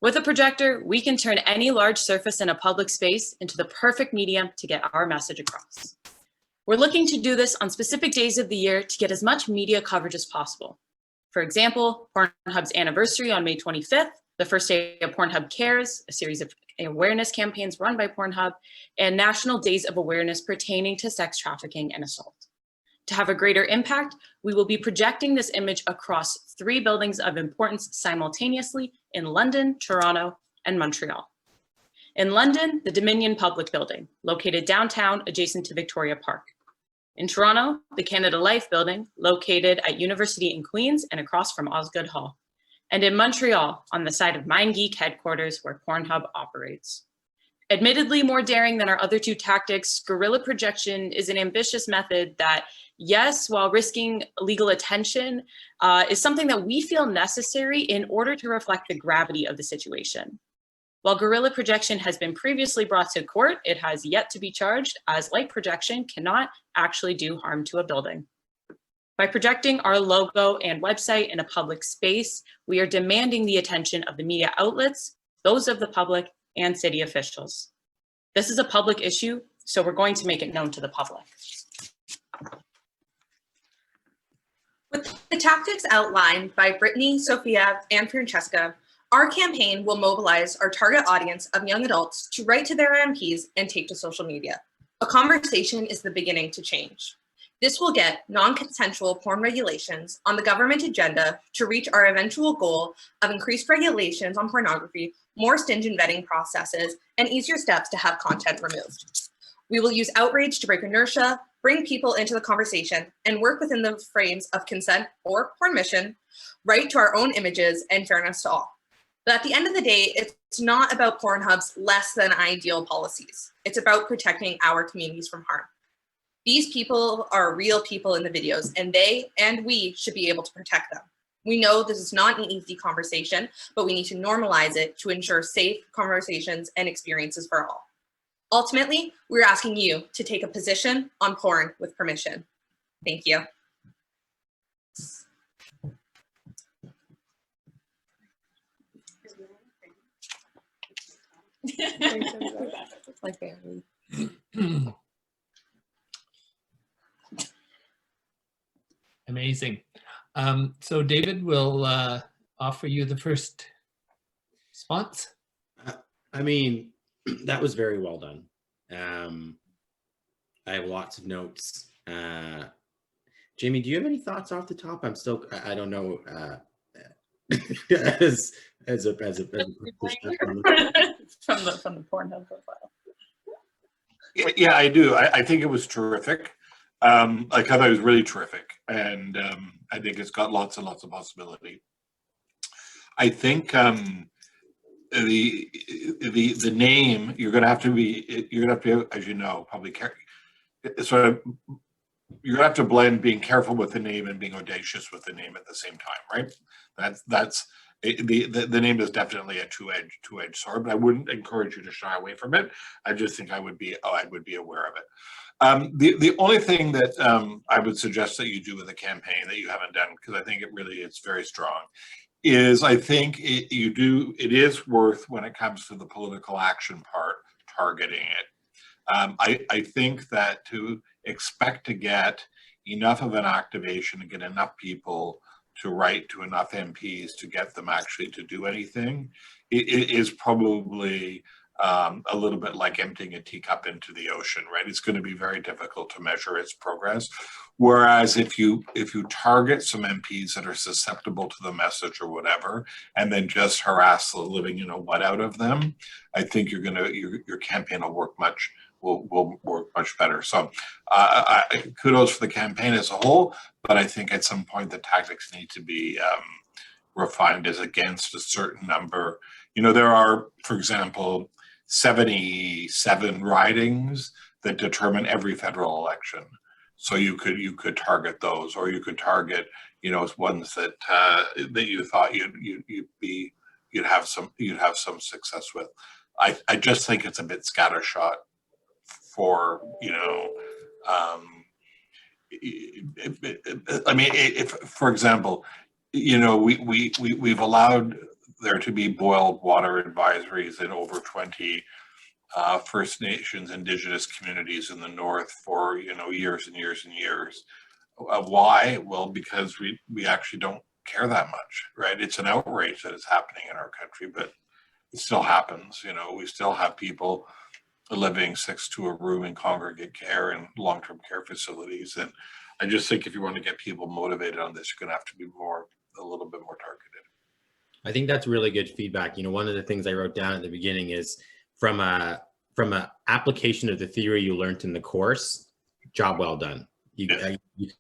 With a projector, we can turn any large surface in a public space into the perfect medium to get our message across. We're looking to do this on specific days of the year to get as much media coverage as possible. For example, Pornhub's anniversary on May 25th, the first day of Pornhub Cares, a series of awareness campaigns run by Pornhub, and National Days of Awareness pertaining to sex trafficking and assault. To have a greater impact, we will be projecting this image across 3 buildings of importance simultaneously in London, Toronto, and Montreal. In London, the Dominion Public Building, located downtown adjacent to Victoria Park. In Toronto, the Canada Life Building, located at University in Queens and across from Osgoode Hall. And in Montreal, on the site of MindGeek headquarters where Pornhub operates. Admittedly more daring than our other two tactics, guerrilla projection is an ambitious method that, yes, while risking legal attention, is something that we feel necessary in order to reflect the gravity of the situation. While guerrilla projection has been previously brought to court, it has yet to be charged, as light projection cannot actually do harm to a building. By projecting our logo and website in a public space, we are demanding the attention of the media outlets, those of the public, and city officials. This is a public issue, so we're going to make it known to the public. With the tactics outlined by Brittany, Sophia, and Francesca, our campaign will mobilize our target audience of young adults to write to their MPs and take to social media. A conversation is the beginning to change. This will get non-consensual porn regulations on the government agenda to reach our eventual goal of increased regulations on pornography, more stringent vetting processes, and easier steps to have content removed. We will use outrage to break inertia, bring people into the conversation, and work within the frames of consent or permission, right to our own images, and fairness to all. But at the end of the day, it's not about Pornhub's less than ideal policies. It's about protecting our communities from harm. These people are real people in the videos, and they and we should be able to protect them. We know this is not an easy conversation, but we need to normalize it to ensure safe conversations and experiences for all. Ultimately, we're asking you to take a position on porn with permission. Thank you. Like barely. Amazing. So David will offer you the first response. I mean, that was very well done. I have lots of notes. Jamie, do you have any thoughts off the top? I don't know. as a from the Pornhub profile. Yeah, I do. I think it was terrific. I thought it was really terrific, and I think it's got lots and lots of possibility. I think the name you're going to have to be, as you know, probably sort of, you're going to have to blend being careful with the name and being audacious with the name at the same time, right? That's the name is definitely a two-edged sword, but I wouldn't encourage you to shy away from it. I just think I would be aware of it. The only thing that I would suggest that you do with a campaign that you haven't done, because I think it's very strong, is I think it is worth, when it comes to the political action part, targeting it. I think that to expect to get enough of an activation and get enough people to write to enough MPs to get them actually to do anything, it is probably a little bit like emptying a teacup into the ocean, right? It's going to be very difficult to measure its progress. Whereas if you target some MPs that are susceptible to the message or whatever, and then just harass the living, what out of them, I think your campaign will work much better. So kudos for the campaign as a whole, but I think at some point the tactics need to be refined as against a certain number. There are, for example, 77 ridings that determine every federal election. So you could target those, or you could target, ones that that you thought you'd have some success with. I just think it's a bit scattershot for, I mean, if, for example, we've allowed there to be boiled water advisories in over 20 First Nations Indigenous communities in the North for, years and years and years. Why? Well, because we actually don't care that much, right? It's an outrage that is happening in our country, but it still happens. We still have people living 6 to a room in congregate care and long-term care facilities. And I just think if you want to get people motivated on this, you're going to have to be a little bit more targeted. I think that's really good feedback. One of the things I wrote down at the beginning is from a application of the theory you learned in the course, job well done. You could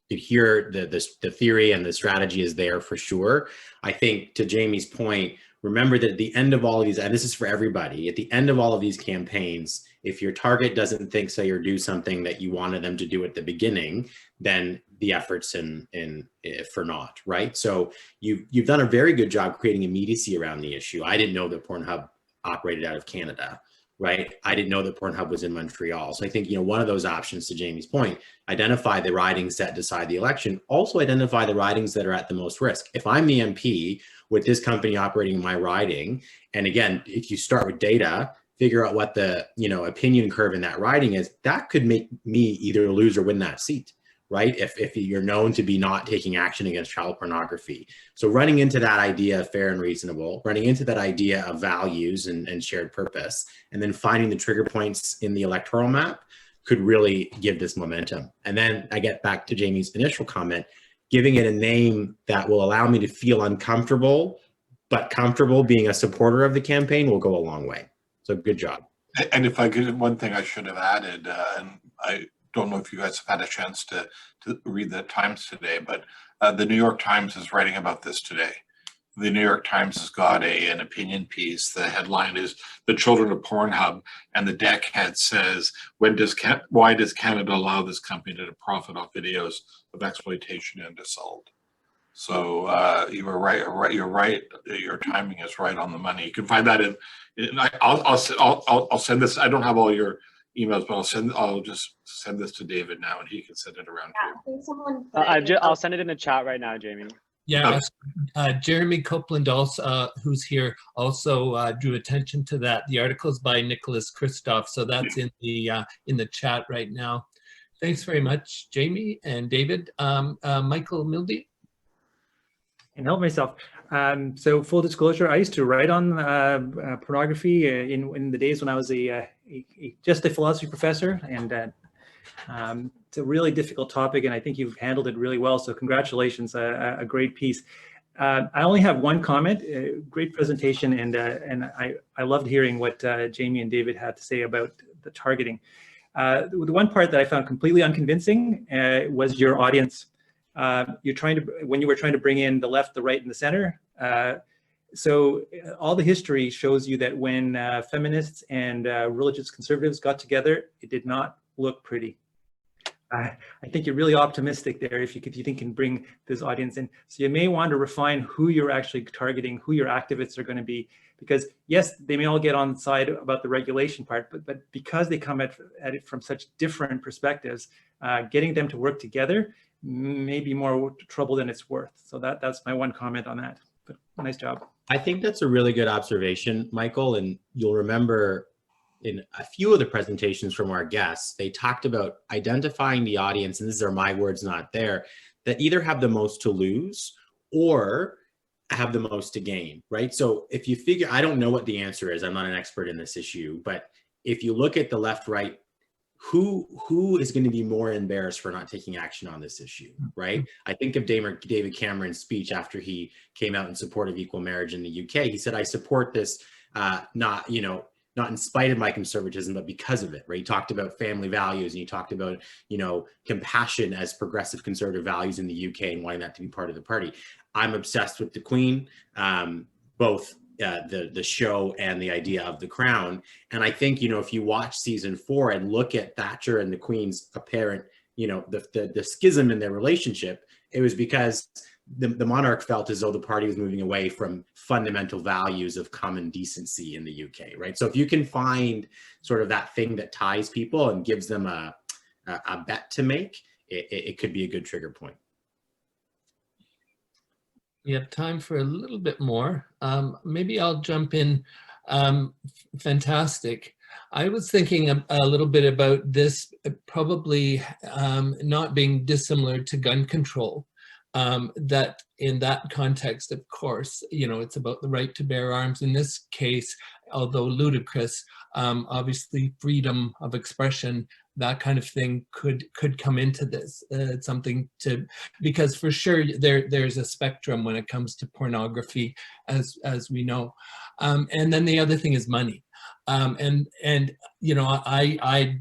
hear the theory and the strategy is there for sure. I think to Jamie's point, remember that at the end of all of these, and this is for everybody, at the end of all of these campaigns, if your target doesn't think, say, or do something that you wanted them to do at the beginning, then the effort's in for naught, right? So you've done a very good job creating immediacy around the issue. I didn't know that Pornhub operated out of Canada, right? I didn't know that Pornhub was in Montreal. So I think, one of those options, to Jamie's point, identify the ridings that decide the election, also identify the ridings that are at the most risk. If I'm the MP with this company operating my riding, and again, if you start with data, figure out what the, opinion curve in that riding is, that could make me either lose or win that seat, right? If you're known to be not taking action against child pornography. So running into that idea of fair and reasonable, running into that idea of values and shared purpose, and then finding the trigger points in the electoral map could really give this momentum. And then I get back to Jamie's initial comment, giving it a name that will allow me to feel uncomfortable, but comfortable being a supporter of the campaign will go a long way. So good job. And if I could, one thing I should have added, and I don't know if you guys have had a chance to read the Times today, but the New York Times is writing about this today. The New York Times has got an opinion piece. The headline is "The Children of Pornhub," and the deck head says, "Why does Canada allow this company to profit off videos of exploitation and assault?" So you were right. You're right. Your timing is right on the money. You can find that I'll send this. I don't have all your emails, but I'll just send this to David now, and he can send it around to you. I'll send it in the chat right now, Jamie. Yeah, Jeremy Copeland also, who's here, also drew attention to that. The article is by Nicholas Kristoff, so that's in the chat right now. Thanks very much, Jamie and David. Michael Mildy. And help myself. So full disclosure, I used to write on pornography in the days when I was just a philosophy professor, and it's a really difficult topic, and I think you've handled it really well. So congratulations, a great piece. I only have one comment. Great presentation, and I loved hearing what Jamie and David had to say about the targeting. The one part that I found completely unconvincing was your audience. When you were trying to bring in the left, the right, and the center. So all the history shows you that when feminists and religious conservatives got together, it did not look pretty. I think you're really optimistic there if you think you can bring this audience in. So you may want to refine who you're actually targeting, who your activists are going to be, because yes, they may all get on side about the regulation part, but because they come at it from such different perspectives, getting them to work together may be more trouble than it's worth. So that's my one comment on that. But nice job. I think that's a really good observation, Michael. And you'll remember in a few of the presentations from our guests, they talked about identifying the audience, and these are my words, not there, that either have the most to lose or have the most to gain, right? So if you figure, I don't know what the answer is, I'm not an expert in this issue, but if you look at the left, right, who is going to be more embarrassed for not taking action on this issue, right? I think of David Cameron's speech after he came out in support of equal marriage in the UK. He said, I support this, not in spite of my conservatism, but because of it, right? He talked about family values, and he talked about, compassion as progressive conservative values in the UK and wanting that to be part of the party. I'm obsessed with the Queen, both the show and the idea of the crown. And I think, if you watch season 4 and look at Thatcher and the Queen's apparent, the schism in their relationship, it was because the monarch felt as though the party was moving away from fundamental values of common decency in the UK, right? So if you can find sort of that thing that ties people and gives them a bet to make, it could be a good trigger point. We have time for a little bit more. Maybe I'll jump in. Fantastic. I was thinking a little bit about this probably not being dissimilar to gun control. That in that context, of course, it's about the right to bear arms. In this case, although ludicrous, obviously freedom of expression, that kind of thing could come into this. It's something because for sure there's a spectrum when it comes to pornography, as we know. And then the other thing is money. I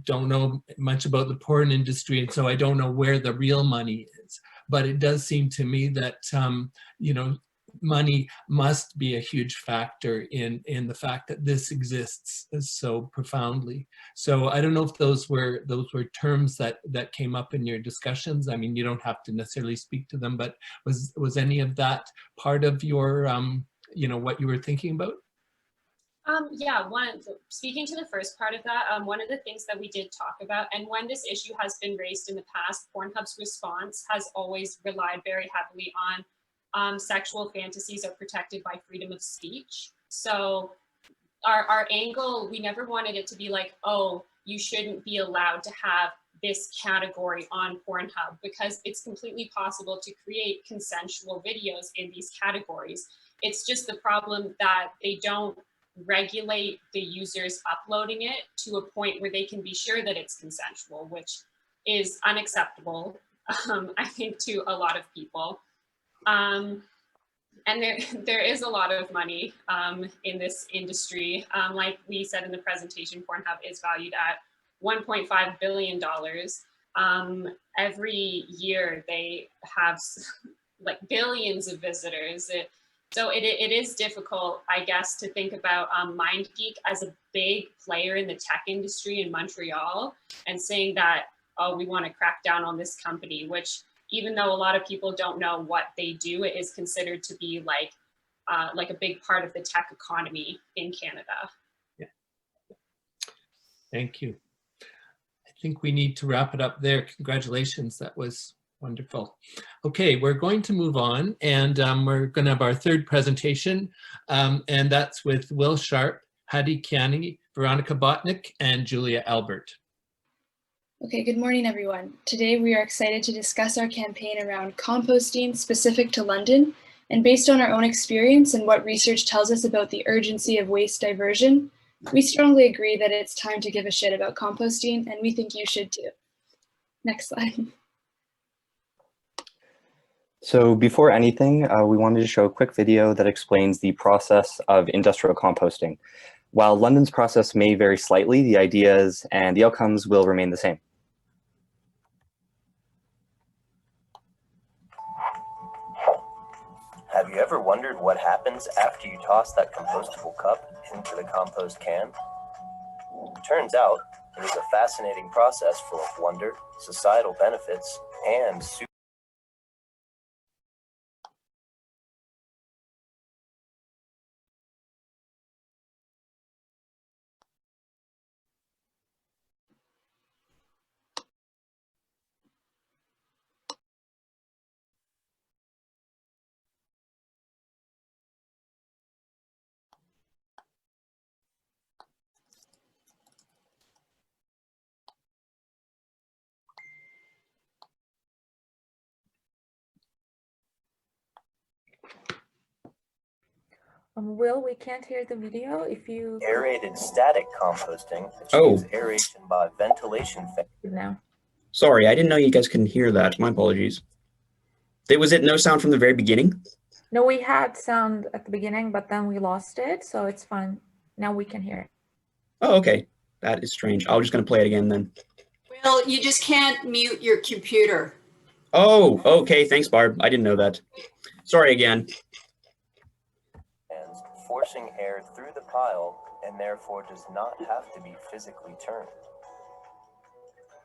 don't know much about the porn industry, and so I don't know where the real money is. But it does seem to me that, money must be a huge factor in the fact that this exists so profoundly. So I don't know if those were terms that came up in your discussions. I mean, you don't have to necessarily speak to them, but was any of that part of your what you were thinking about? Yeah, speaking to the first part of that, one of the things that we did talk about, and when this issue has been raised in the past, Pornhub's response has always relied very heavily on sexual fantasies are protected by freedom of speech. So our angle, we never wanted it to be like, oh, you shouldn't be allowed to have this category on Pornhub, because it's completely possible to create consensual videos in these categories. It's just the problem that they don't regulate the users uploading it to a point where they can be sure that it's consensual, which is unacceptable, I think, to a lot of people. And there is a lot of money in this industry. Like we said in the presentation, Pornhub is valued at $1.5 billion. Every year they have like billions of visitors. So it is difficult, I guess, to think about MindGeek as a big player in the tech industry in Montreal and saying that, oh, we want to crack down on this company, which even though a lot of people don't know what they do, it is considered to be like a big part of the tech economy in Canada. Yeah. Thank you. I think we need to wrap it up there. Congratulations, that was wonderful. Okay, we're going to move on, and we're going to have our third presentation, and that's with Will Sharp, Hadi Kiani, Veronica Botnick, and Julia Albert. Okay, good morning, everyone. Today we are excited to discuss our campaign around composting specific to London, and based on our own experience and what research tells us about the urgency of waste diversion, we strongly agree that it's time to give a shit about composting, and we think you should too. Next slide. So before anything, we wanted to show a quick video that explains the process of industrial composting. While London's process may vary slightly, the ideas and the outcomes will remain the same. Have you ever wondered what happens after you toss that compostable cup into the compost can? Turns out, it is a fascinating process full of wonder, societal benefits, and Will, we can't hear the video. If you aerated static composting achieves aeration by ventilation. Now. Sorry, I didn't know you guys couldn't hear that. My apologies. Was it no sound from the very beginning? No, we had sound at the beginning, but then we lost it, so it's fine. Now we can hear it. Oh, okay. That is strange. I'm just going to play it again then. Well, you just can't mute your computer. Oh, okay. Thanks, Barb. I didn't know that. Sorry again. And forcing air through the pile and therefore does not have to be physically turned.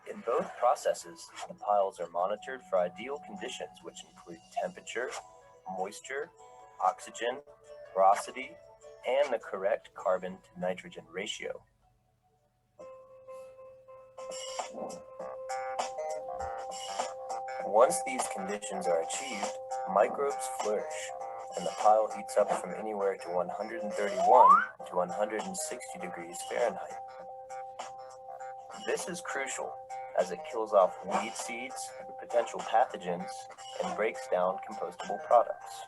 In both processes, the piles are monitored for ideal conditions, which include temperature, moisture, oxygen, porosity, and the correct carbon to nitrogen ratio. Once these conditions are achieved, microbes flourish, and the pile heats up from anywhere to 131 to 160 degrees Fahrenheit. This is crucial, as it kills off weed seeds, potential pathogens, and breaks down compostable products.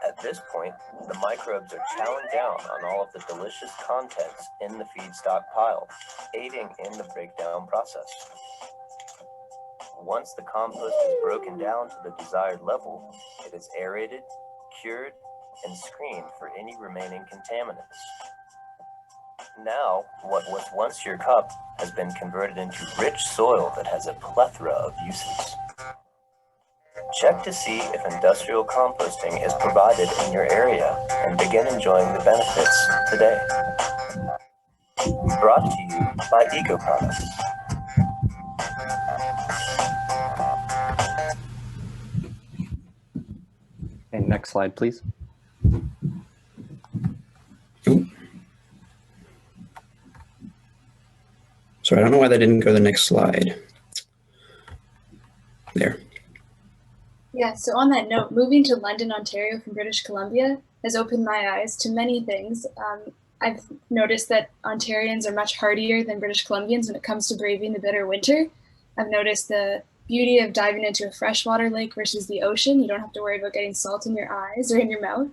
At this point, the microbes are chowing down on all of the delicious contents in the feedstock pile, aiding in the breakdown process. Once the compost is broken down to the desired level, it is aerated, cured, and screened for any remaining contaminants. Now, what was once your cup has been converted into rich soil that has a plethora of uses. Check to see if industrial composting is provided in your area and begin enjoying the benefits today. Brought to you by Eco Products. And next slide, please. Sorry, I don't know why that didn't go to the next slide. There. Yeah, so on that note, moving to London, Ontario from British Columbia has opened my eyes to many things. I've noticed that Ontarians are much hardier than British Columbians when it comes to braving the bitter winter. I've noticed the beauty of diving into a freshwater lake versus the ocean. You don't have to worry about getting salt in your eyes or in your mouth.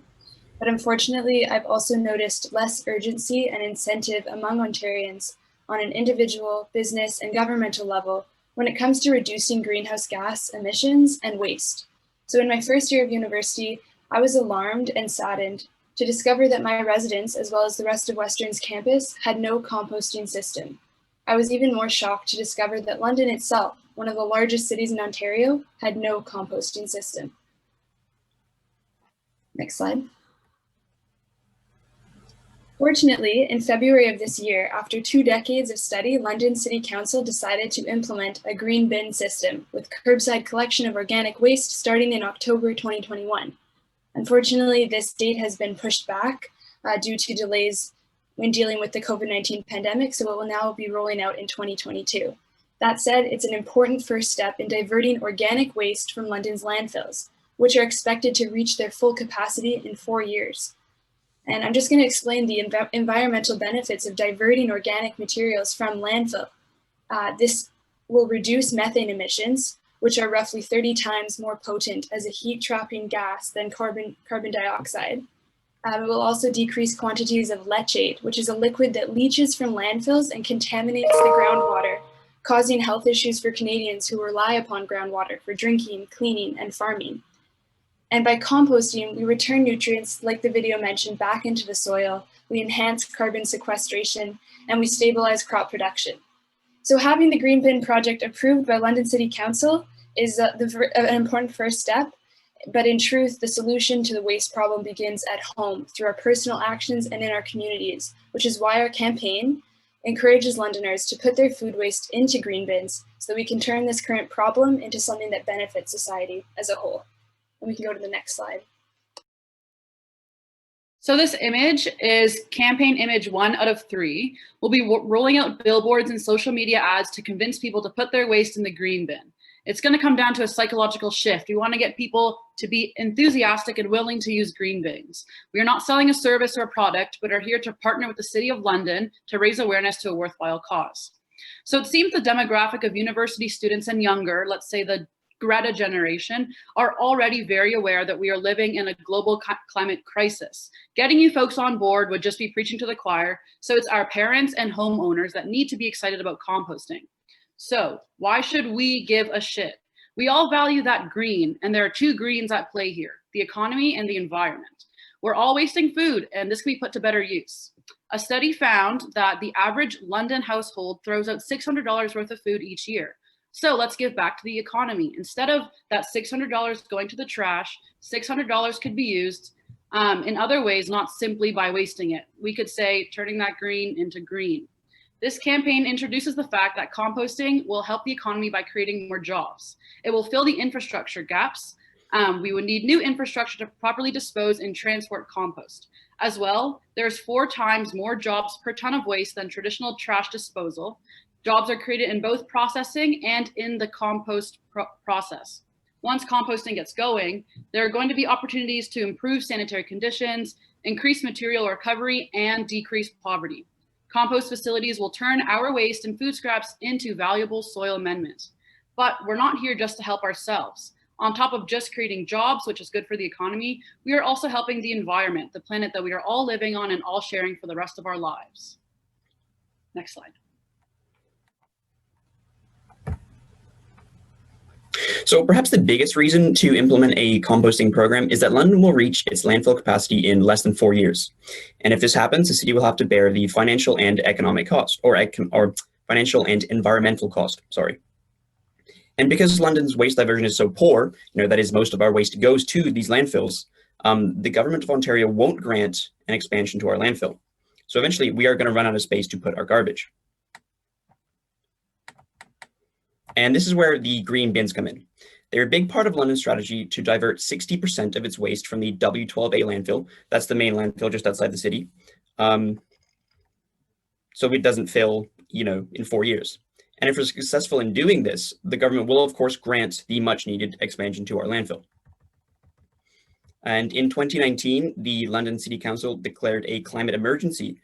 But unfortunately, I've also noticed less urgency and incentive among Ontarians on an individual, business, and governmental level when it comes to reducing greenhouse gas emissions and waste. So in my first year of university, I was alarmed and saddened to discover that my residents, as well as the rest of Western's campus, had no composting system. I was even more shocked to discover that London itself, one of the largest cities in Ontario, had no composting system. Next slide. Fortunately, in February of this year, after 2 decades of study, London City Council decided to implement a green bin system with curbside collection of organic waste starting in October 2021. Unfortunately, this date has been pushed back due to delays when dealing with the COVID-19 pandemic, so it will now be rolling out in 2022. That said, it's an important first step in diverting organic waste from London's landfills, which are expected to reach their full capacity in 4 years. And I'm just going to explain the environmental benefits of diverting organic materials from landfill. This will reduce methane emissions, which are roughly 30 times more potent as a heat-trapping gas than carbon dioxide. It will also decrease quantities of leachate, which is a liquid that leaches from landfills and contaminates the groundwater, causing health issues for Canadians who rely upon groundwater for drinking, cleaning, and farming. And by composting, we return nutrients, like the video mentioned, back into the soil, we enhance carbon sequestration, and we stabilize crop production. So having the Green Bin project approved by London City Council is an important first step, but in truth, the solution to the waste problem begins at home through our personal actions and in our communities, which is why our campaign encourages Londoners to put their food waste into green bins so that we can turn this current problem into something that benefits society as a whole. And we can go to the next slide. So this image is campaign image 1 out of 3. We'll be rolling out billboards and social media ads to convince people to put their waste in the green bin. It's going to come down to a psychological shift. We want to get people to be enthusiastic and willing to use green bins. We are not selling a service or a product, but are here to partner with the City of London to raise awareness to a worthwhile cause. So it seems the demographic of university students and younger, let's say the Greta generation, are already very aware that we are living in a global climate crisis. Getting you folks on board would just be preaching to the choir, so it's our parents and homeowners that need to be excited about composting. So why should we give a shit? We all value that green, and there are 2 greens at play here, the economy and the environment. We're all wasting food, and this can be put to better use. A study found that the average London household throws out $600 worth of food each year. So let's give back to the economy. Instead of that $600 going to the trash, $600 could be used in other ways, not simply by wasting it. We could say turning that green into green. This campaign introduces the fact that composting will help the economy by creating more jobs. It will fill the infrastructure gaps. We would need new infrastructure to properly dispose and transport compost. As well, there's 4 times more jobs per ton of waste than traditional trash disposal. Jobs are created in both processing and in the compost process. Once composting gets going, there are going to be opportunities to improve sanitary conditions, increase material recovery, and decrease poverty. Compost facilities will turn our waste and food scraps into valuable soil amendment. But we're not here just to help ourselves. On top of just creating jobs, which is good for the economy, we are also helping the environment, the planet that we are all living on and all sharing for the rest of our lives. Next slide. So perhaps the biggest reason to implement a composting program is that London will reach its landfill capacity in less than 4 years. And if this happens, the city will have to bear the financial and economic cost, or financial and environmental cost, sorry. And because London's waste diversion is so poor, that is, most of our waste goes to these landfills, the government of Ontario won't grant an expansion to our landfill. So eventually we are going to run out of space to put our garbage. And this is where the green bins come in. They're a big part of London's strategy to divert 60% of its waste from the W12A landfill. That's the main landfill just outside the city. So it doesn't fill, in 4 years. And if we're successful in doing this, the government will, of course, grant the much needed expansion to our landfill. And in 2019, the London City Council declared a climate emergency,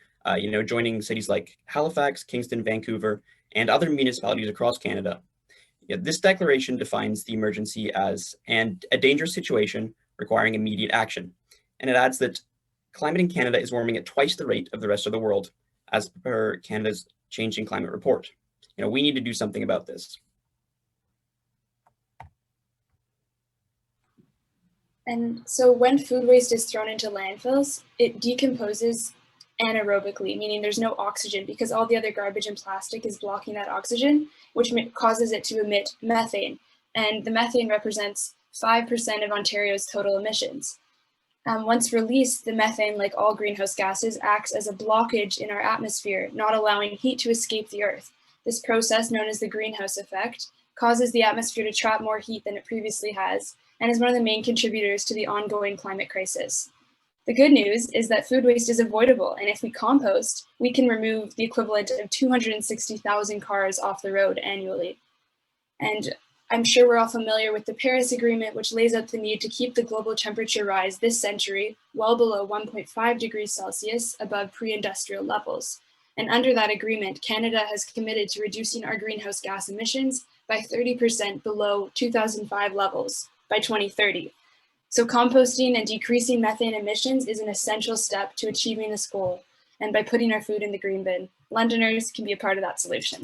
joining cities like Halifax, Kingston, Vancouver, and other municipalities across Canada. This declaration defines the emergency as a dangerous situation requiring immediate action. And it adds that climate in Canada is warming at twice the rate of the rest of the world, as per Canada's Changing Climate Report. We need to do something about this. And so when food waste is thrown into landfills, it decomposes anaerobically, meaning there's no oxygen because all the other garbage and plastic is blocking that oxygen, which causes it to emit methane. And the methane represents 5% of Ontario's total emissions. Once released, the methane, like all greenhouse gases, acts as a blockage in our atmosphere, not allowing heat to escape the earth. This process, known as the greenhouse effect, causes the atmosphere to trap more heat than it previously has, and is one of the main contributors to the ongoing climate crisis. The good news is that food waste is avoidable, and if we compost, we can remove the equivalent of 260,000 cars off the road annually. And I'm sure we're all familiar with the Paris Agreement, which lays out the need to keep the global temperature rise this century well below 1.5 degrees Celsius above pre-industrial levels. And under that agreement, Canada has committed to reducing our greenhouse gas emissions by 30% below 2005 levels by 2030. So composting and decreasing methane emissions is an essential step to achieving this goal. And by putting our food in the green bin, Londoners can be a part of that solution.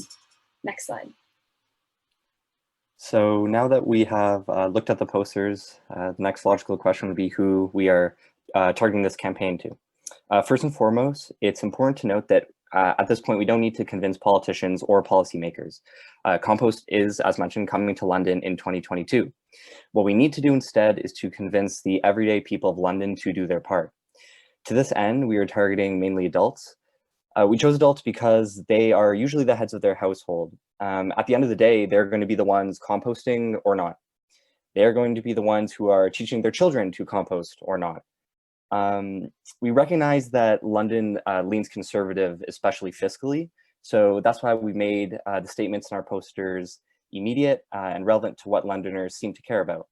Next slide. So now that we have looked at the posters, the next logical question would be who we are targeting this campaign to. First and foremost, it's important to note that at this point, we don't need to convince politicians or policymakers. Compost is, as mentioned, coming to London in 2022. What we need to do instead is to convince the everyday people of London to do their part. To this end, we are targeting mainly adults. We chose adults because they are usually the heads of their household. At the end of the day, they're going to be the ones composting or not. They're going to be the ones who are teaching their children to compost or not. We recognize that London leans conservative, especially fiscally. So that's why we made the statements in our posters immediate and relevant to what Londoners seem to care about.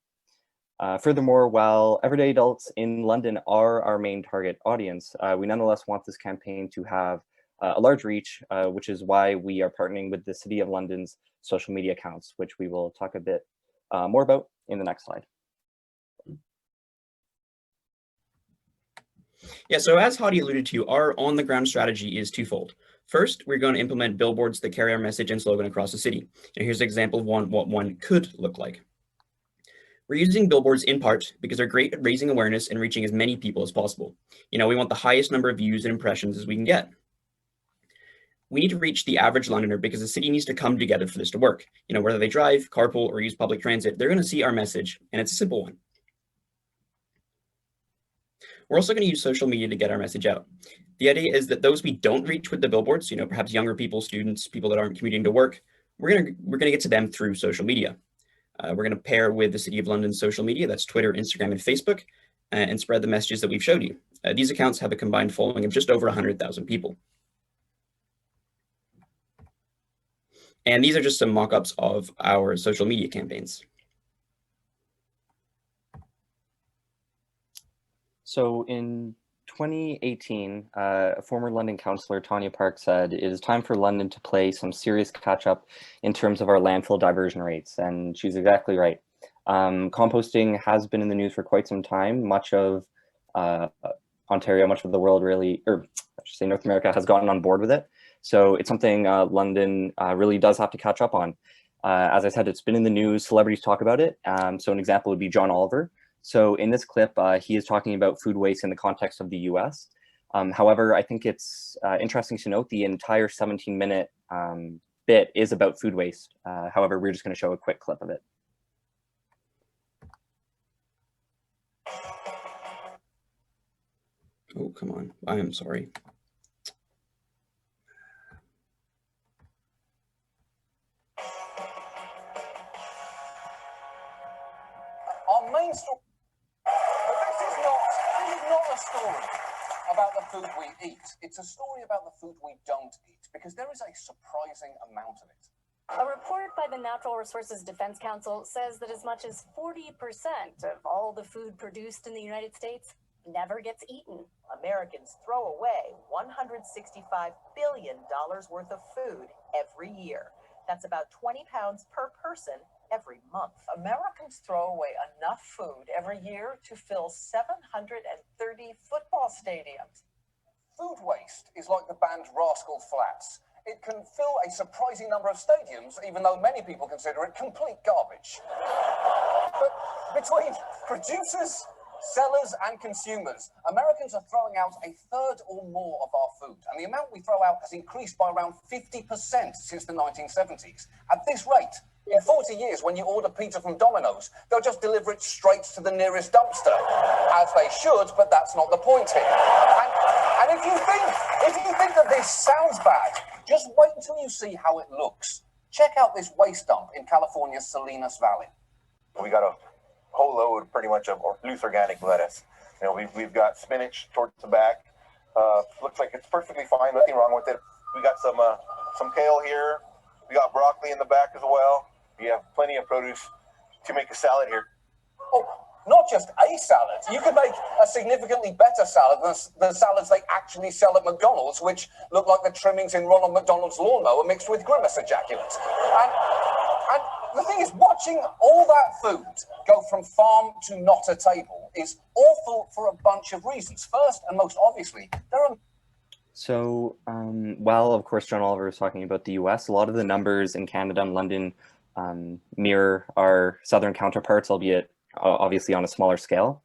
Furthermore, while everyday adults in London are our main target audience, we nonetheless want this campaign to have a large reach, which is why we are partnering with the City of London's social media accounts, which we will talk a bit more about in the next slide. Yeah, so as Hadi alluded to, our on-the-ground strategy is twofold. First, we're going to implement billboards that carry our message and slogan across the city. And here's an example of what one could look like. We're using billboards in part because they're great at raising awareness and reaching as many people as possible. We want the highest number of views and impressions as we can get. We need to reach the average Londoner because the city needs to come together for this to work. Whether they drive, carpool, or use public transit, they're going to see our message, and it's a simple one. We're also going to use social media to get our message out. The idea is that those we don't reach with the billboards, perhaps younger people, students, people that aren't commuting to work, we're going to get to them through social media. We're going to pair with the City of London's social media, that's Twitter, Instagram, and Facebook, and spread the messages that we've showed you. These accounts have a combined following of just over 100,000 people. And these are just some mock-ups of our social media campaigns. So in 2018, a former London councillor, Tanya Park, said, "It is time for London to play some serious catch-up in terms of our landfill diversion rates." And she's exactly right. Composting has been in the news for quite some time. Much of Ontario, much of the world really, or I should say North America, has gotten on board with it. So it's something London really does have to catch up on. As I said, it's been in the news, celebrities talk about it. So an example would be John Oliver. So in this clip, he is talking about food waste in the context of the US. However, I think it's interesting to note the entire 17-minute bit is about food waste. However, we're just going to show a quick clip of it. Oh, come on. I am sorry. Our main story, but this is not a story about the food we eat. It's a story about the food we don't eat, because there is a surprising amount of it. A report by the Natural Resources Defense Council says that as much as 40% of all the food produced in the United States never gets eaten. Americans throw away $165 billion worth of food every year. That's about 20 pounds per person every month. Americans throw away enough food every year to fill 730 football stadiums. Food waste is like the band Rascal Flatts. It can fill a surprising number of stadiums, even though many people consider it complete garbage. But between producers, sellers and consumers, Americans are throwing out a third or more of our food, and the amount we throw out has increased by around 50% since the 1970s. At this rate, in 40 years, when you order pizza from Domino's, they'll just deliver it straight to the nearest dumpster, as they should, but that's not the point here. And if you think that this sounds bad, just wait until you see how it looks. Check out this waste dump in California's Salinas Valley. We got a whole load pretty much of loose organic lettuce. You know, we've got spinach towards the back. Looks like it's perfectly fine, nothing wrong with it. We got some kale here. We got broccoli in the back as well. We have plenty of produce to make a salad here. Oh, not just a salad. You could make a significantly better salad than the salads they actually sell at McDonald's, which look like the trimmings in Ronald McDonald's lawnmower mixed with grimace ejaculate. And the thing is, watching all that food go from farm to not a table is awful for a bunch of reasons. First, and most obviously, there are... So while, of course, John Oliver was talking about the US, a lot of the numbers in Canada and London mirror our southern counterparts, albeit obviously on a smaller scale.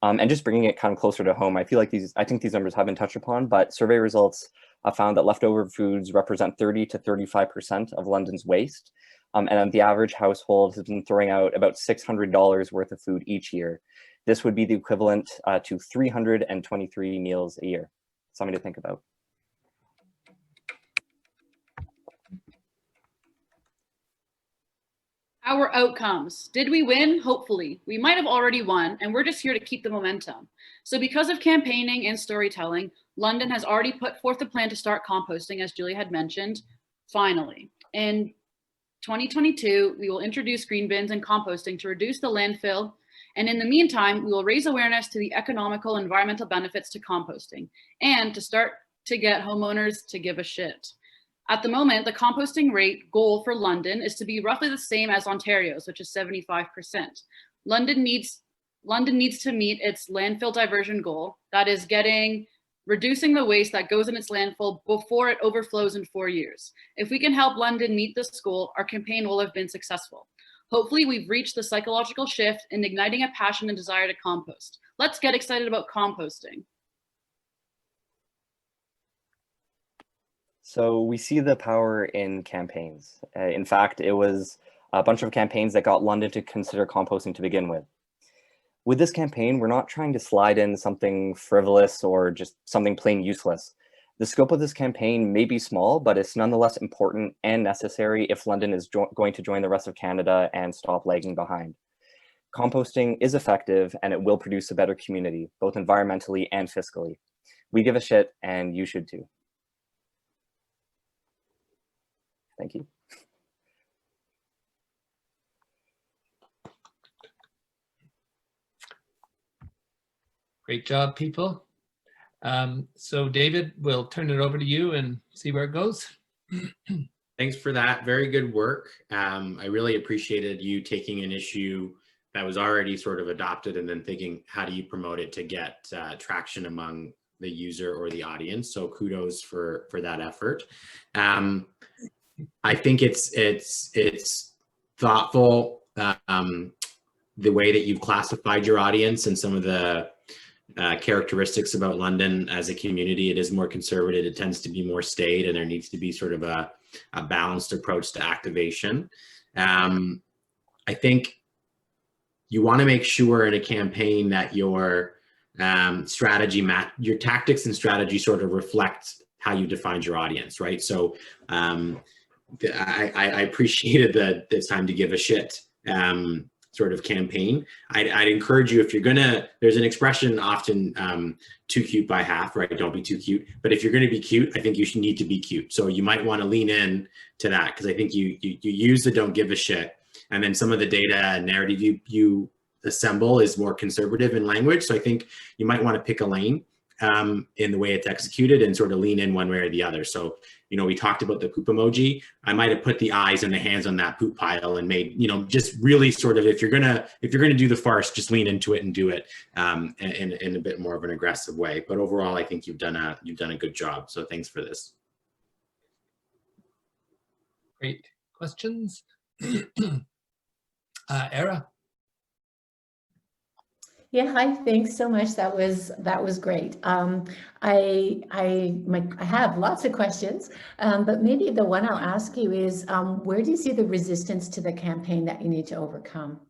And just bringing it kind of closer to home, I think these numbers have been touched upon, but survey results found that leftover foods represent 30 to 35% of London's waste. And the average household has been throwing out about $600 worth of food each year. This would be the equivalent to 323 meals a year. Something to think about. Our outcomes. Did we win? Hopefully. We might have already won, and we're just here to keep the momentum. So because of campaigning and storytelling, London has already put forth a plan to start composting, as Julie had mentioned, finally. In 2022, we will introduce green bins and composting to reduce the landfill. And in the meantime, we will raise awareness to the economical and environmental benefits to composting and to start to get homeowners to give a shit. At the moment, the composting rate goal for London is to be roughly the same as Ontario's, which is 75%. London needs to meet its landfill diversion goal, that is reducing the waste that goes in its landfill before it overflows in 4 years. If we can help London meet this goal, our campaign will have been successful. Hopefully we've reached the psychological shift in igniting a passion and desire to compost. Let's get excited about composting. So we see the power in campaigns. In fact, it was a bunch of campaigns that got London to consider composting to begin with. With this campaign, we're not trying to slide in something frivolous or just something plain useless. The scope of this campaign may be small, but it's nonetheless important and necessary if London is going to join the rest of Canada and stop lagging behind. Composting is effective and it will produce a better community, both environmentally and fiscally. We give a shit and you should too. Thank you. Great job, people. So David, we'll turn it over to you and see where it goes. Thanks for that. Very good work. I really appreciated you taking an issue that was already sort of adopted and then thinking, how do you promote it to get traction among the user or the audience? So kudos for that effort. I think it's thoughtful, the way that you've classified your audience and some of the characteristics about London as a community. It is more conservative. It tends to be more staid, and there needs to be sort of a balanced approach to activation. I think you want to make sure in a campaign that your strategy, your tactics and strategy sort of reflect how you defined your audience, right? So I appreciated that it's time to give a shit sort of campaign. I'd encourage you, if you're gonna, there's an expression often, too cute by half, right? Don't be too cute. But if you're gonna be cute, I think you should need to be cute. So you might wanna lean in to that, because I think you use the don't give a shit, and then some of the data and narrative you assemble is more conservative in language. So I think you might wanna pick a lane in the way it's executed and sort of lean in one way or the other. So, you know, we talked about the poop emoji. I might have put the eyes and the hands on that poop pile and made, you know, just really sort of, if you're gonna do the farce, just lean into it and do it in a bit more of an aggressive way. But overall, I think you've done a good job. So thanks for this. Great questions. Era. Yeah, hi, thanks so much. That was great. I have lots of questions, but maybe the one I'll ask you is, where do you see the resistance to the campaign that you need to overcome?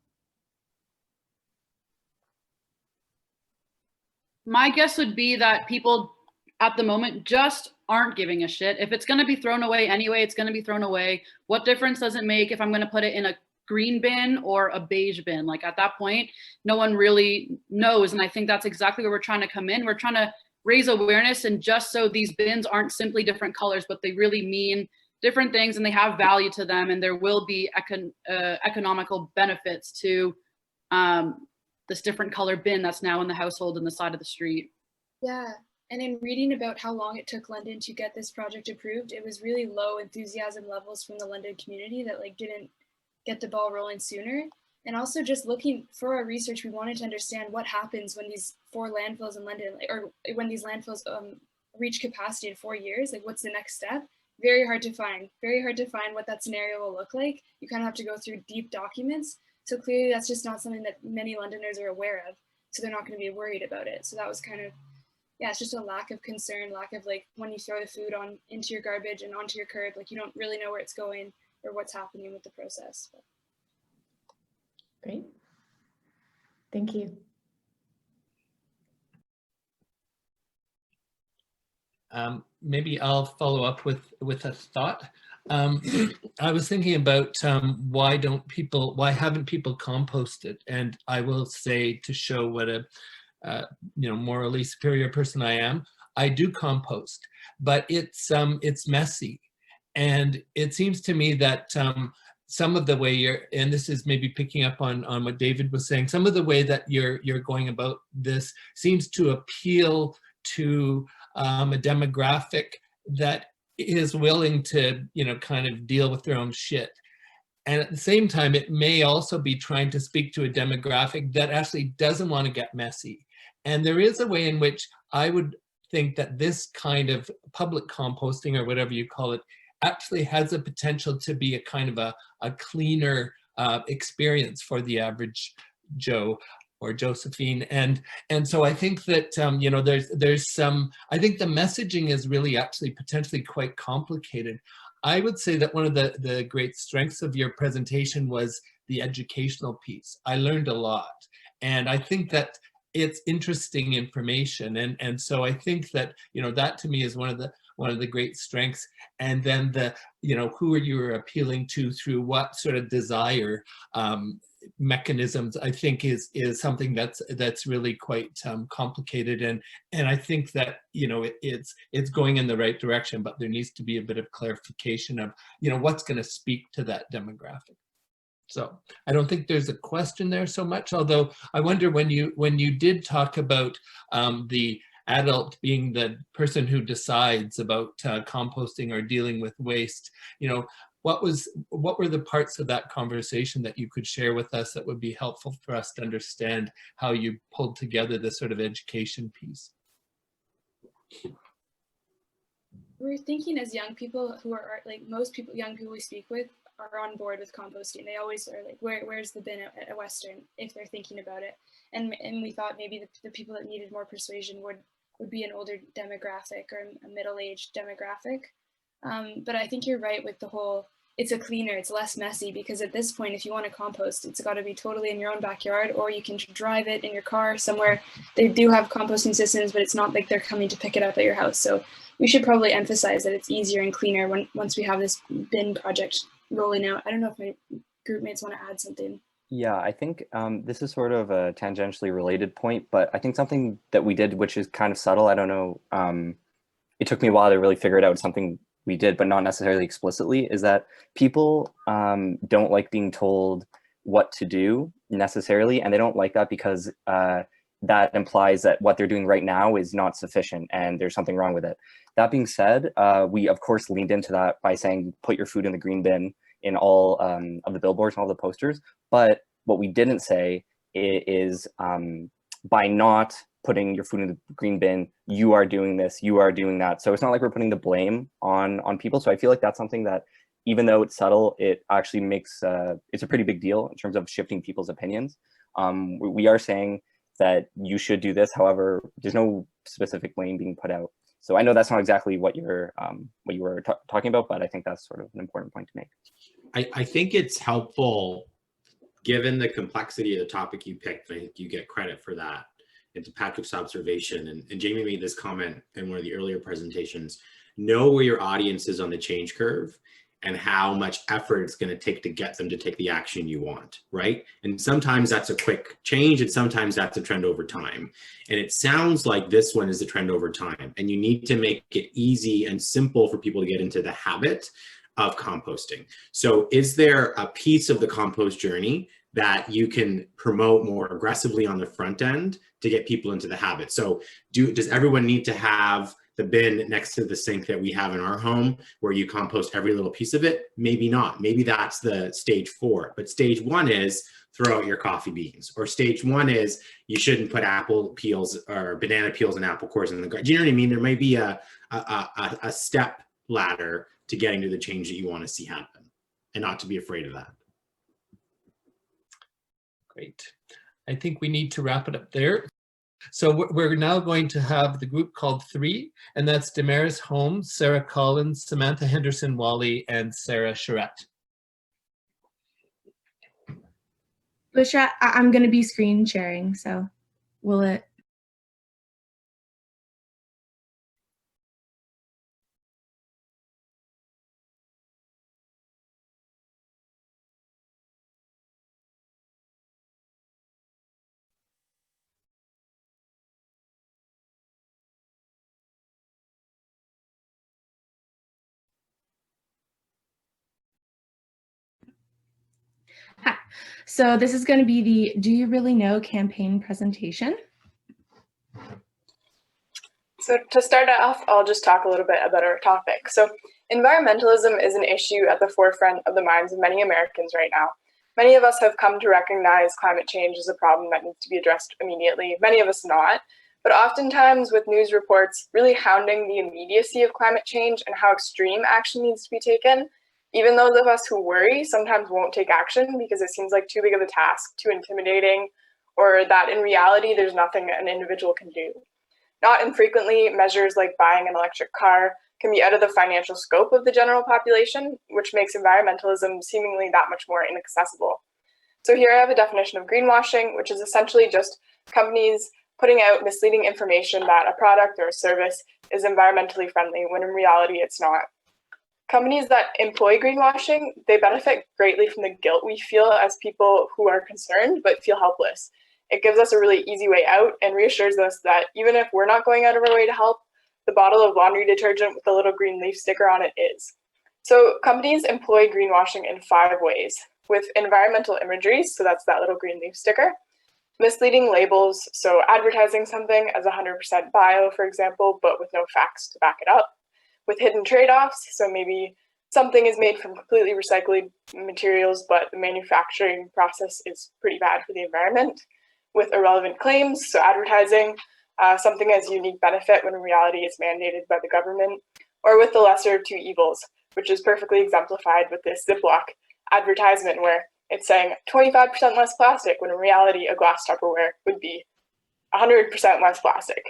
My guess would be that people at the moment just aren't giving a shit. If it's going to be thrown away anyway, it's going to be thrown away. What difference does it make if I'm going to put it in a green bin or a beige bin? Like, at that point, no one really knows. And I think that's exactly where we're trying to come in. We're trying to raise awareness, and just so these bins aren't simply different colors, but they really mean different things and they have value to them, and there will be economical benefits to this different color bin that's now in the household on the side of the street. Yeah, and in reading about how long it took London to get this project approved, it was really low enthusiasm levels from the London community that didn't get the ball rolling sooner. And also, just looking for our research, we wanted to understand what happens when these 4 landfills in London, or when these landfills reach capacity in 4 years. Like, what's the next step? Very hard to find what that scenario will look like. You kind of have to go through deep documents. So clearly that's just not something that many Londoners are aware of. So they're not going to be worried about it. So that was kind of, yeah, it's just a lack of concern, lack of, like, when you throw the food into your garbage and onto your curb, like, you don't really know where it's going or what's happening with the process. But. Great. Thank you. Maybe I'll follow up with a thought. I was thinking about why haven't people composted? And I will say, to show what a morally superior person I am, I do compost, but it's messy, and it seems to me that some of the way and this is maybe picking up on what David was saying, some of the way that you're going about this seems to appeal to a demographic that is willing to, kind of deal with their own shit. And at the same time, it may also be trying to speak to a demographic that actually doesn't want to get messy. And there is a way in which I would think that this kind of public composting, or whatever you call it, actually has a potential to be a kind of a cleaner experience for the average Joe or Josephine. And so I think that, there's some, I think the messaging is really actually potentially quite complicated. I would say that one of the great strengths of your presentation was the educational piece. I learned a lot, and I think that it's interesting information. And so I think that, that to me is one of the great strengths. And then who are you appealing to through what sort of desire mechanisms, I think is something that's really quite complicated. And I think that, it's going in the right direction, but there needs to be a bit of clarification of, what's going to speak to that demographic. So I don't think there's a question there so much, although I wonder when you did talk about the adult being the person who decides about composting or dealing with waste, what were the parts of that conversation that you could share with us that would be helpful for us to understand how you pulled together this sort of education piece? We're thinking, as young people who are, like, most people, young people we speak with are on board with composting. They always are like, where's the bin at Western, if they're thinking about it. And we thought maybe the people that needed more persuasion would be an older demographic or a middle-aged demographic. But I think you're right with the whole, it's a cleaner, it's less messy, because at this point, if you want to compost, it's got to be totally in your own backyard, or you can drive it in your car somewhere. They do have composting systems, but it's not like they're coming to pick it up at your house. So we should probably emphasize that it's easier and cleaner once we have this bin project rolling out. I don't know if my group mates want to add something. Yeah, I think this is sort of a tangentially related point, but I think something that we did, which is kind of subtle, I don't know, it took me a while to really figure it out, something we did, but not necessarily explicitly, is that people don't like being told what to do necessarily, and they don't like that because that implies that what they're doing right now is not sufficient and there's something wrong with it. That being said, we of course leaned into that by saying, put your food in the green bin in all of the billboards and all the posters. But what we didn't say is by not putting your food in the green bin, you are doing this, you are doing that. So it's not like we're putting the blame on people. So I feel like that's something that, even though it's subtle, it actually makes, it's a pretty big deal in terms of shifting people's opinions. We are saying that you should do this. However, there's no specific blame being put out. So I know that's not exactly what you were talking about, but I think that's sort of an important point to make. I think it's helpful, given the complexity of the topic you picked. I think you get credit for that. And to Patrick's observation, and Jamie made this comment in one of the earlier presentations, know where your audience is on the change curve and how much effort it's going to take to get them to take the action you want, right? And sometimes that's a quick change, and sometimes that's a trend over time. And it sounds like this one is a trend over time, and you need to make it easy and simple for people to get into the habit of composting. So is there a piece of the compost journey that you can promote more aggressively on the front end to get people into the habit? So does everyone need to have the bin next to the sink that we have in our home where you compost every little piece of it? Maybe not. Maybe that's the stage 4. But stage 1 is throw out your coffee beans. Or stage 1 is you shouldn't put apple peels or banana peels and apple cores in the garden. Do you know what I mean? There may be a step ladder to getting to the change that you want to see happen, and not to be afraid of that. Great. I think we need to wrap it up there. So we're now going to have the group called 3, and that's Damaris Holmes, Sarah Collins, Samantha Henderson-Wally, and Sarah Charette. Lucia, I'm going to be screen sharing, so will it? Hi. So this is going to be the Do You Really Know campaign presentation. So to start off, I'll just talk a little bit about our topic. So environmentalism is an issue at the forefront of the minds of many Americans right now. Many of us have come to recognize climate change as a problem that needs to be addressed immediately, many of us not. But oftentimes with news reports really hounding the immediacy of climate change and how extreme action needs to be taken, even those of us who worry sometimes won't take action because it seems like too big of a task, too intimidating, or that in reality there's nothing an individual can do. Not infrequently, measures like buying an electric car can be out of the financial scope of the general population, which makes environmentalism seemingly that much more inaccessible. So here I have a definition of greenwashing, which is essentially just companies putting out misleading information that a product or a service is environmentally friendly when in reality it's not. Companies that employ greenwashing, they benefit greatly from the guilt we feel as people who are concerned but feel helpless. It gives us a really easy way out and reassures us that even if we're not going out of our way to help, the bottle of laundry detergent with the little green leaf sticker on it is. So companies employ greenwashing in 5 ways: with environmental imagery, so that's that little green leaf sticker; misleading labels, so advertising something as 100% bio, for example, but with no facts to back it up; with hidden trade-offs, so maybe something is made from completely recycled materials, but the manufacturing process is pretty bad for the environment; with irrelevant claims, so advertising something as a unique benefit when in reality it's mandated by the government; or with the lesser of 2 evils, which is perfectly exemplified with this Ziploc advertisement where it's saying 25% less plastic, when in reality, a glass Tupperware would be 100% less plastic.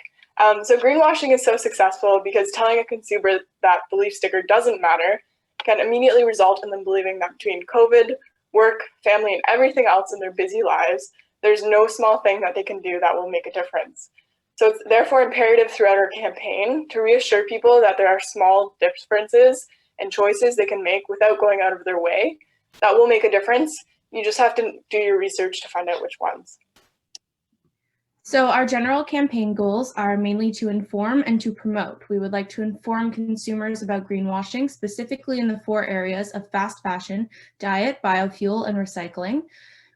So greenwashing is so successful because telling a consumer that the leaf sticker doesn't matter can immediately result in them believing that between COVID, work, family, and everything else in their busy lives, there's no small thing that they can do that will make a difference. So it's therefore imperative throughout our campaign to reassure people that there are small differences and choices they can make without going out of their way that will make a difference. You just have to do your research to find out which ones. So our general campaign goals are mainly to inform and to promote. We would like to inform consumers about greenwashing, specifically in the 4 areas of fast fashion, diet, biofuel, and recycling.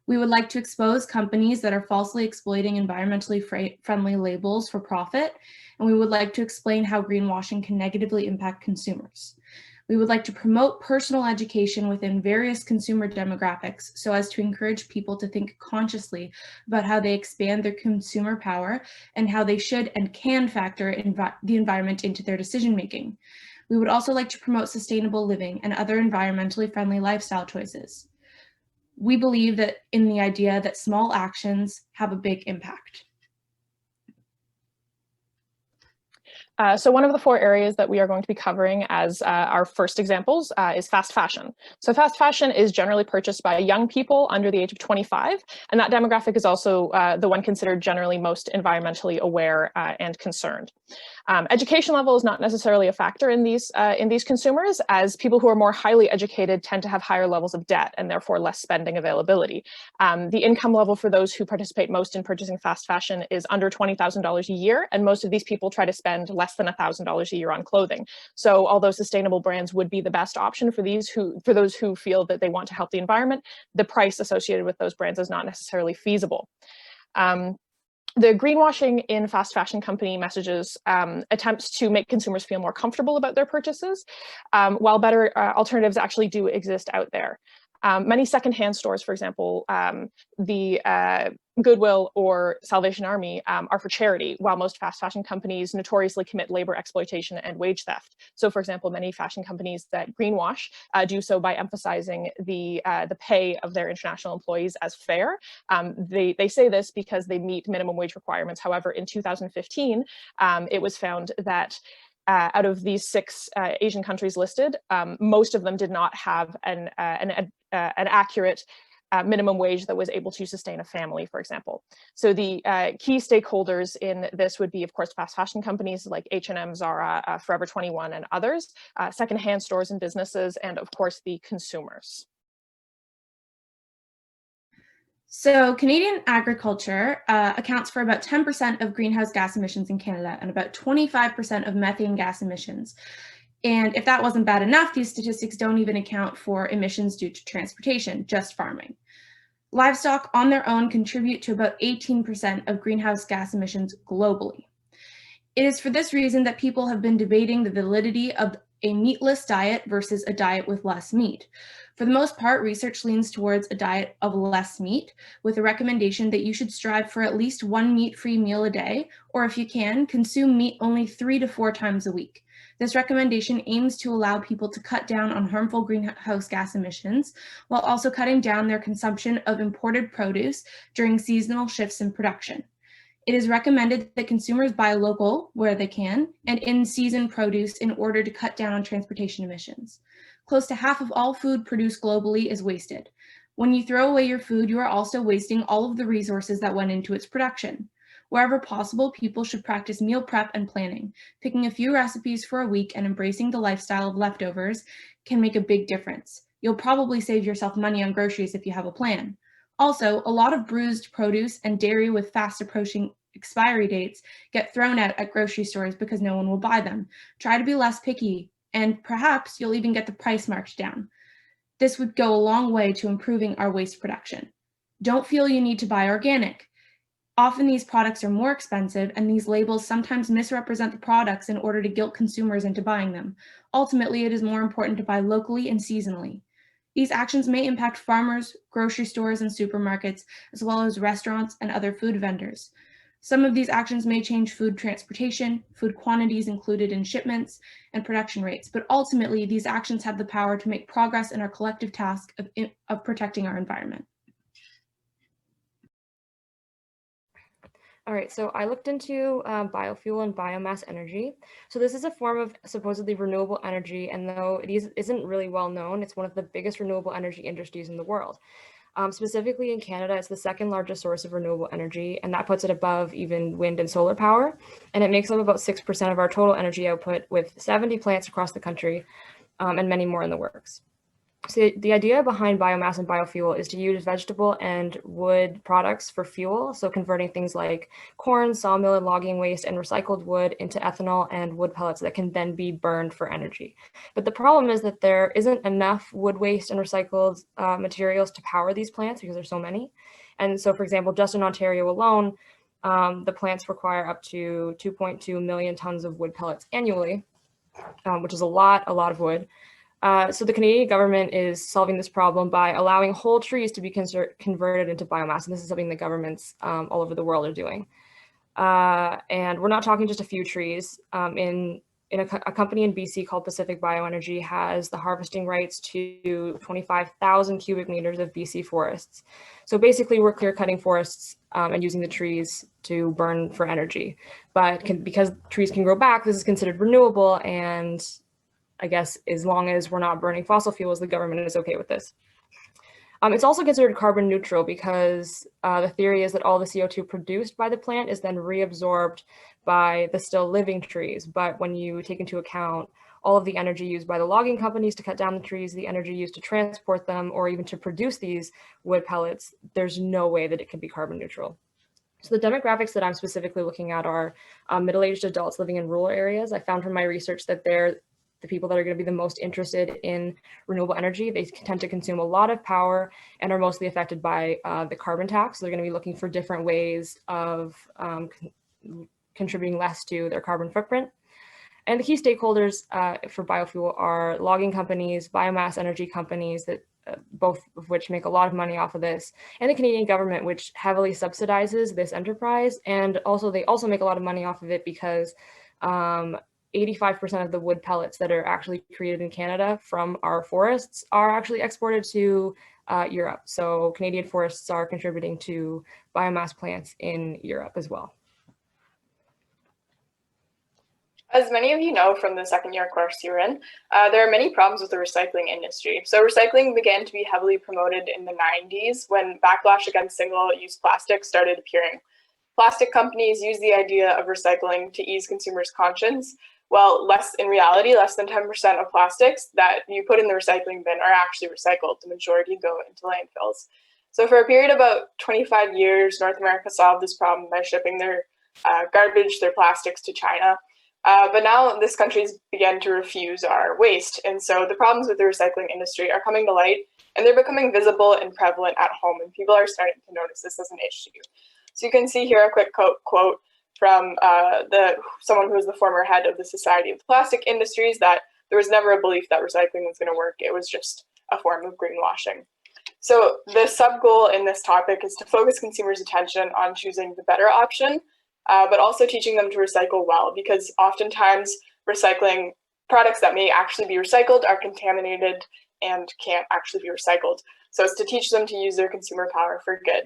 We would like to expose companies that are falsely exploiting environmentally friendly labels for profit, and we would like to explain how greenwashing can negatively impact consumers. We would like to promote personal education within various consumer demographics so as to encourage people to think consciously about how they expand their consumer power and how they should and can factor the environment into their decision making. We would also like to promote sustainable living and other environmentally friendly lifestyle choices. We believe that in the idea that small actions have a big impact. So one of the 4 areas that we are going to be covering as our first examples is fast fashion. So fast fashion is generally purchased by young people under the age of 25, and that demographic is also the one considered generally most environmentally aware and concerned. Education level is not necessarily a factor in these consumers, as people who are more highly educated tend to have higher levels of debt and therefore less spending availability. The income level for those who participate most in purchasing fast fashion is under $20,000 a year, and most of these people try to spend less than $1,000 a year on clothing. So although sustainable brands would be the best option for those who feel that they want to help the environment, the price associated with those brands is not necessarily feasible. The greenwashing in fast fashion company messages attempts to make consumers feel more comfortable about their purchases, while better alternatives actually do exist out there. Many secondhand stores, for example, the Goodwill or Salvation Army are for charity, while most fast fashion companies notoriously commit labor exploitation and wage theft. So, for example, many fashion companies that greenwash do so by emphasizing the pay of their international employees as fair. They say this because they meet minimum wage requirements. However, in 2015, it was found that out of these 6 Asian countries listed, most of them did not have an accurate minimum wage that was able to sustain a family, for example. So the key stakeholders in this would be, of course, fast fashion companies like H&M, Zara, Forever 21, and others, secondhand stores and businesses, and of course the consumers. So Canadian agriculture accounts for about 10% of greenhouse gas emissions in Canada and about 25% of methane gas emissions. And if that wasn't bad enough, these statistics don't even account for emissions due to transportation, just farming. Livestock on their own contribute to about 18% of greenhouse gas emissions globally. It is for this reason that people have been debating the validity of a meatless diet versus a diet with less meat. For the most part, research leans towards a diet of less meat, with a recommendation that you should strive for at least 1 meat-free meal a day, or if you can, consume meat only 3 to 4 times a week. This recommendation aims to allow people to cut down on harmful greenhouse gas emissions, while also cutting down their consumption of imported produce during seasonal shifts in production. It is recommended that consumers buy local where they can and in-season produce in order to cut down on transportation emissions. Close to half of all food produced globally is wasted. When you throw away your food, you are also wasting all of the resources that went into its production. Wherever possible, people should practice meal prep and planning. Picking a few recipes for a week and embracing the lifestyle of leftovers can make a big difference. You'll probably save yourself money on groceries if you have a plan. Also, a lot of bruised produce and dairy with fast approaching expiry dates get thrown out at grocery stores because no one will buy them. Try to be less picky, and perhaps you'll even get the price marked down. This would go a long way to improving our waste production. Don't feel you need to buy organic. Often these products are more expensive, and these labels sometimes misrepresent the products in order to guilt consumers into buying them. Ultimately, it is more important to buy locally and seasonally. These actions may impact farmers, grocery stores, and supermarkets, as well as restaurants and other food vendors. Some of these actions may change food transportation, food quantities included in shipments, and production rates, but ultimately these actions have the power to make progress in our collective task of protecting our environment. All right, so I looked into biofuel and biomass energy. So this is a form of supposedly renewable energy, and though it isn't really well known, it's one of the biggest renewable energy industries in the world. Specifically in Canada, it's the second largest source of renewable energy, and that puts it above even wind and solar power. And it makes up about 6% of our total energy output, with 70 plants across the country and many more in the works. So the idea behind biomass and biofuel is to use vegetable and wood products for fuel. So converting things like corn, sawmill and logging waste and recycled wood into ethanol and wood pellets that can then be burned for energy. But the problem is that there isn't enough wood waste and recycled materials to power these plants because there's so many. And so, for example, just in Ontario alone, the plants require up to 2.2 million tons of wood pellets annually, which is a lot of wood. So the Canadian government is solving this problem by allowing whole trees to be converted into biomass. And this is something the governments all over the world are doing. And we're not talking just a few trees. A company in BC called Pacific Bioenergy has the harvesting rights to 25,000 cubic meters of BC forests. So basically we're clear cutting forests and using the trees to burn for energy. But because trees can grow back, this is considered renewable, and I guess as long as we're not burning fossil fuels, the government is okay with this. It's also considered carbon neutral because the theory is that all the CO2 produced by the plant is then reabsorbed by the still living trees. But when you take into account all of the energy used by the logging companies to cut down the trees, the energy used to transport them, or even to produce these wood pellets, there's no way that it can be carbon neutral. So the demographics that I'm specifically looking at are middle-aged adults living in rural areas. I found from my research that they're the people that are going to be the most interested in renewable energy. They tend to consume a lot of power and are mostly affected by the carbon tax. So they're going to be looking for different ways of contributing less to their carbon footprint. And the key stakeholders for biofuel are logging companies, biomass energy companies, that both of which make a lot of money off of this, and the Canadian government, which heavily subsidizes this enterprise. And also they also make a lot of money off of it because 85% of the wood pellets that are actually created in Canada from our forests are actually exported to Europe. So Canadian forests are contributing to biomass plants in Europe as well. As many of you know from the second year course you're in, there are many problems with the recycling industry. So recycling began to be heavily promoted in the 90s when backlash against single-use plastic started appearing. Plastic companies use the idea of recycling to ease consumers' conscience. Well, in reality, less than 10% of plastics that you put in the recycling bin are actually recycled. The majority go into landfills. So for a period of about 25 years, North America solved this problem by shipping their garbage, their plastics to China. But now this country's began to refuse our waste. And so the problems with the recycling industry are coming to light, and they're becoming visible and prevalent at home, and people are starting to notice this as an issue. So you can see here a quick quote from someone who was the former head of the Society of the Plastic Industries, that there was never a belief that recycling was going to work. It was just a form of greenwashing. So the sub-goal in this topic is to focus consumers' attention on choosing the better option, but also teaching them to recycle well, because oftentimes recycling products that may actually be recycled are contaminated and can't actually be recycled. So it's to teach them to use their consumer power for good.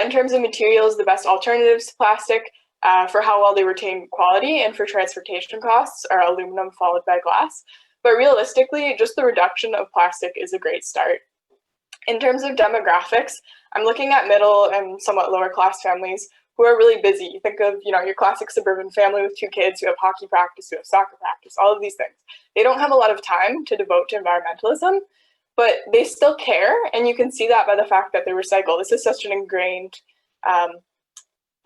In terms of materials, the best alternatives to plastic for how well they retain quality and for transportation costs are aluminum followed by glass. But realistically, just the reduction of plastic is a great start. In terms of demographics, I'm looking at middle and somewhat lower class families who are really busy. You think of, your classic suburban family with 2 kids who have hockey practice, who have soccer practice, all of these things. They don't have a lot of time to devote to environmentalism, but they still care, and you can see that by the fact that they recycle. This is such an ingrained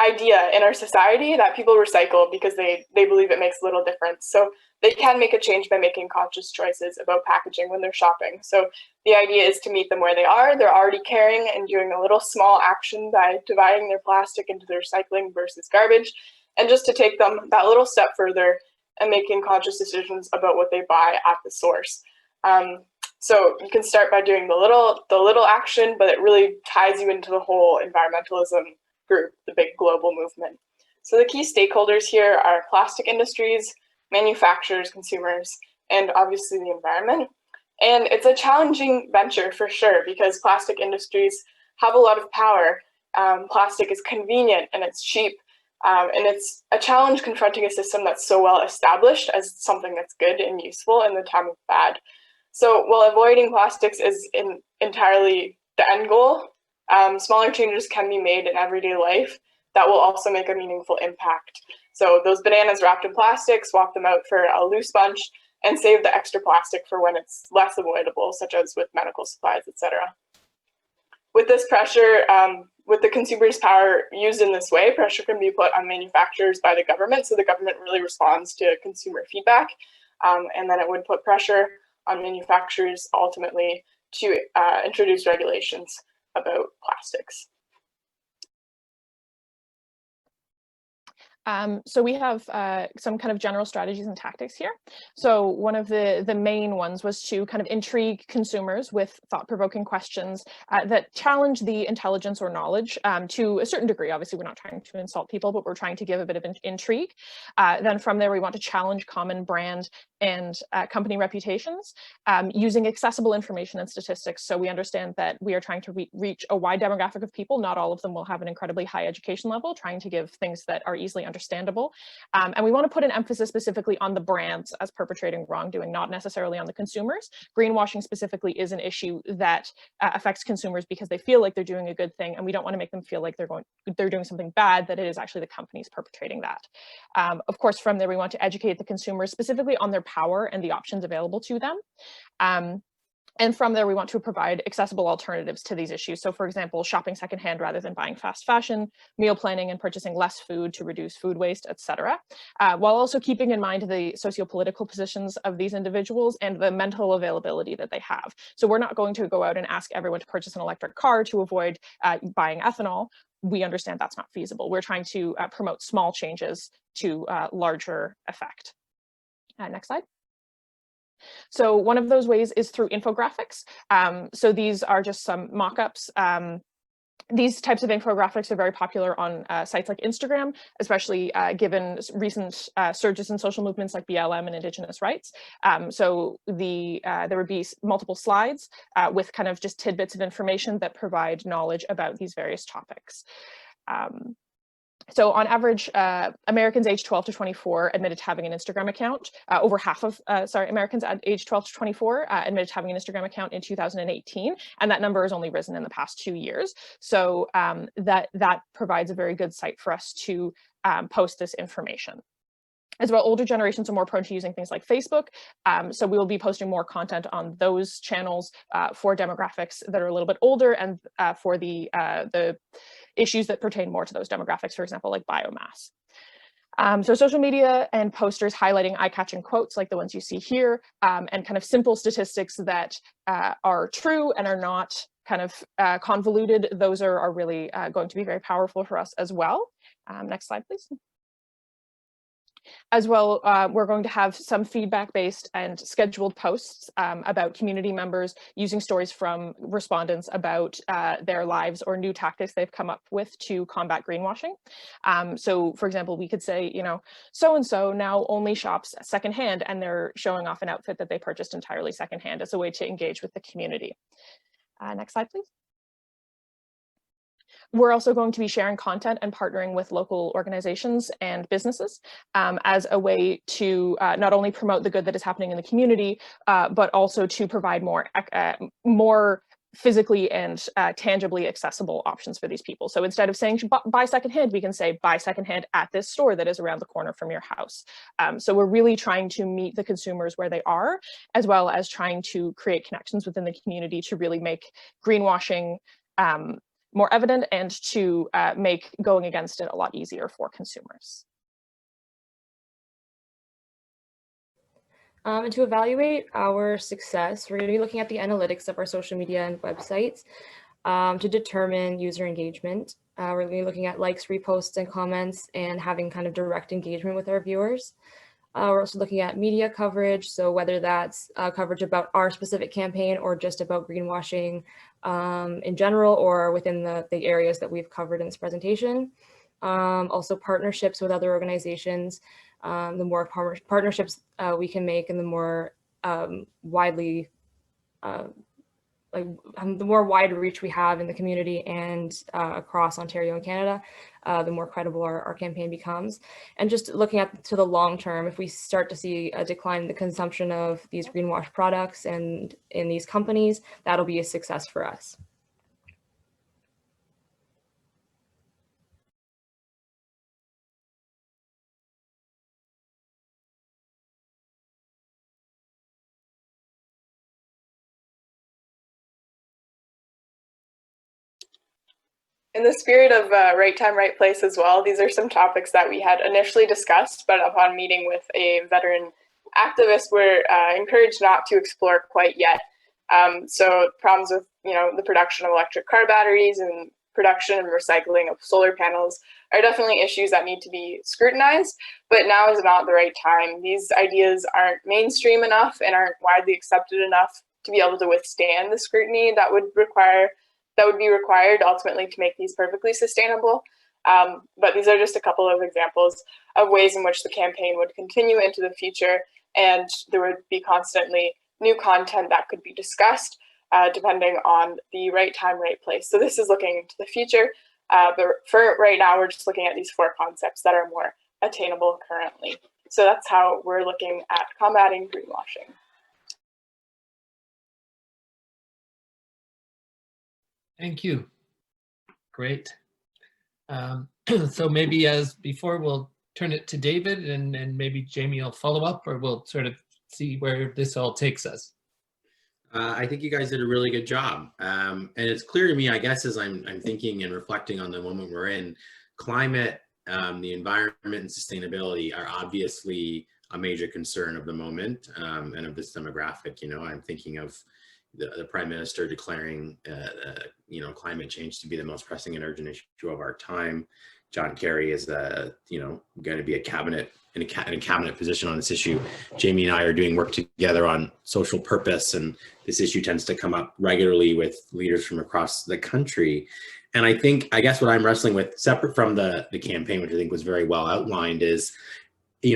idea in our society that people recycle because they believe it makes a little difference. So they can make a change by making conscious choices about packaging when they're shopping. So the idea is to meet them where they are. They're already caring and doing a little small action by dividing their plastic into the recycling versus garbage, and just to take them that little step further and making conscious decisions about what they buy at the source. So you can start by doing the little action, but it really ties you into the whole environmentalism group, the big global movement. So the key stakeholders here are plastic industries, manufacturers, consumers, and obviously the environment. And it's a challenging venture for sure, because plastic industries have a lot of power. Plastic is convenient and it's cheap. And it's a challenge confronting a system that's so well established as something that's good and useful in the time of bad. So while avoiding plastics is entirely the end goal, smaller changes can be made in everyday life that will also make a meaningful impact. So those bananas wrapped in plastic, swap them out for a loose bunch, and save the extra plastic for when it's less avoidable, such as with medical supplies, etc. With this pressure, with the consumer's power used in this way, pressure can be put on manufacturers by the government. So the government really responds to consumer feedback, and then it would put pressure on manufacturers ultimately to introduce regulations about plastics. So we have some kind of general strategies and tactics here. So one of the main ones was to kind of intrigue consumers with thought-provoking questions that challenge the intelligence or knowledge to a certain degree. Obviously, we're not trying to insult people, but we're trying to give a bit of intrigue. Then from there, we want to challenge common brand and company reputations using accessible information and statistics. So we understand that we are trying to reach a wide demographic of people. Not all of them will have an incredibly high education level, trying to give things that are easily understandable. And we want to put an emphasis specifically on the brands as perpetrating wrongdoing, not necessarily on the consumers. Greenwashing specifically is an issue that affects consumers because they feel like they're doing a good thing, and we don't want to make them feel like they're doing something bad, that it is actually the companies perpetrating that. Of course, from there, we want to educate the consumers specifically on their power and the options available to them. And from there, we want to provide accessible alternatives to these issues. So for example, shopping secondhand rather than buying fast fashion, meal planning and purchasing less food to reduce food waste, etc. While also keeping in mind the socio-political positions of these individuals and the mental availability that they have. So we're not going to go out and ask everyone to purchase an electric car to avoid buying ethanol. We understand that's not feasible. We're trying to promote small changes to larger effect. Next slide. So one of those ways is through infographics. So these are just some mock-ups. These types of infographics are very popular on sites like Instagram, especially given recent surges in social movements like BLM and Indigenous rights. So there would be multiple slides with kind of just tidbits of information that provide knowledge about these various topics. So on average, Americans aged 12 to 24 admitted to having an Instagram account. Over half of, Americans aged 12 to 24 admitted to having an Instagram account in 2018. And that number has only risen in the past 2 years. So that provides a very good site for us to post this information. As well, older generations are more prone to using things like Facebook. So we will be posting more content on those channels for demographics that are a little bit older and for the issues that pertain more to those demographics, for example, like biomass. So social media and posters highlighting eye-catching quotes like the ones you see here, and kind of simple statistics that are true and are not kind of convoluted, those are really going to be very powerful for us as well. Next slide, please. As well, we're going to have some feedback-based and scheduled posts about community members using stories from respondents about their lives or new tactics they've come up with to combat greenwashing. So, for example, we could say, you know, so-and-so now only shops secondhand, and they're showing off an outfit that they purchased entirely secondhand as a way to engage with the community. Next slide, please. We're also going to be sharing content and partnering with local organizations and businesses as a way to not only promote the good that is happening in the community, but also to provide more physically and tangibly accessible options for these people. So instead of saying buy secondhand, we can say buy secondhand at this store that is around the corner from your house. So we're really trying to meet the consumers where they are, as well as trying to create connections within the community to really make greenwashing more evident and to make going against it a lot easier for consumers. And to evaluate our success, we're going to be looking at the analytics of our social media and websites to determine user engagement. We're going to be looking at likes, reposts, and comments, and having kind of direct engagement with our viewers. We're also looking at media coverage, so whether that's coverage about our specific campaign or just about greenwashing in general or within the areas that we've covered in this presentation. Also partnerships with other organizations. The more partnerships we can make and the more widely the more wide reach we have in the community and across Ontario and Canada, the more credible our campaign becomes. And just looking at to the long term, if we start to see a decline in the consumption of these greenwash products and in these companies, that'll be a success for us. In the spirit of right time, right place as well, these are some topics that we had initially discussed, but upon meeting with a veteran activist, we're encouraged not to explore quite yet. So problems with, the production of electric car batteries and production and recycling of solar panels are definitely issues that need to be scrutinized, but now is not the right time. These ideas aren't mainstream enough and aren't widely accepted enough to be able to withstand the scrutiny that would be required ultimately to make these perfectly sustainable. But these are just a couple of examples of ways in which the campaign would continue into the future, and there would be constantly new content that could be discussed depending on the right time, right place. So this is looking into the future, but for right now, we're just looking at these 4 concepts that are more attainable currently. So that's how we're looking at combating greenwashing. Thank you. Great. So maybe as before, we'll turn it to David and maybe Jamie will follow up, or we'll sort of see where this all takes us. I think you guys did a really good job. And it's clear to me, I guess, as I'm thinking and reflecting on the moment we're in, climate, the environment and sustainability are obviously a major concern of the moment and of this demographic. I'm thinking of the Prime Minister declaring, climate change to be the most pressing and urgent issue of our time. John Kerry is, going to be in a cabinet position on this issue. Jamie and I are doing work together on social purpose, and this issue tends to come up regularly with leaders from across the country. And I guess what I'm wrestling with, separate from the campaign, which I think was very well outlined, is,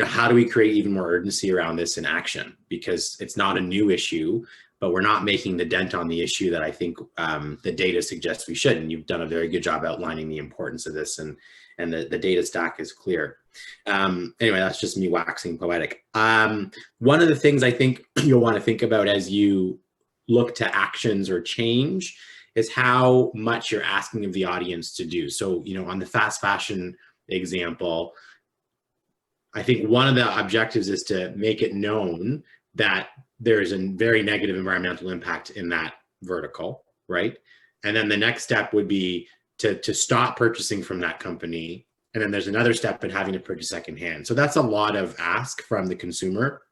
how do we create even more urgency around this in action? Because it's not a new issue, but we're not making the dent on the issue that I think the data suggests we should. And you've done a very good job outlining the importance of this, and the data stack is clear. Anyway, that's just me waxing poetic. One of the things I think you'll want to think about as you look to actions or change is how much you're asking of the audience to do. So, on the fast fashion example, I think one of the objectives is to make it known that there is a very negative environmental impact in that vertical, right? And then the next step would be to stop purchasing from that company. And then there's another step in having to purchase secondhand. So that's a lot of ask from the consumer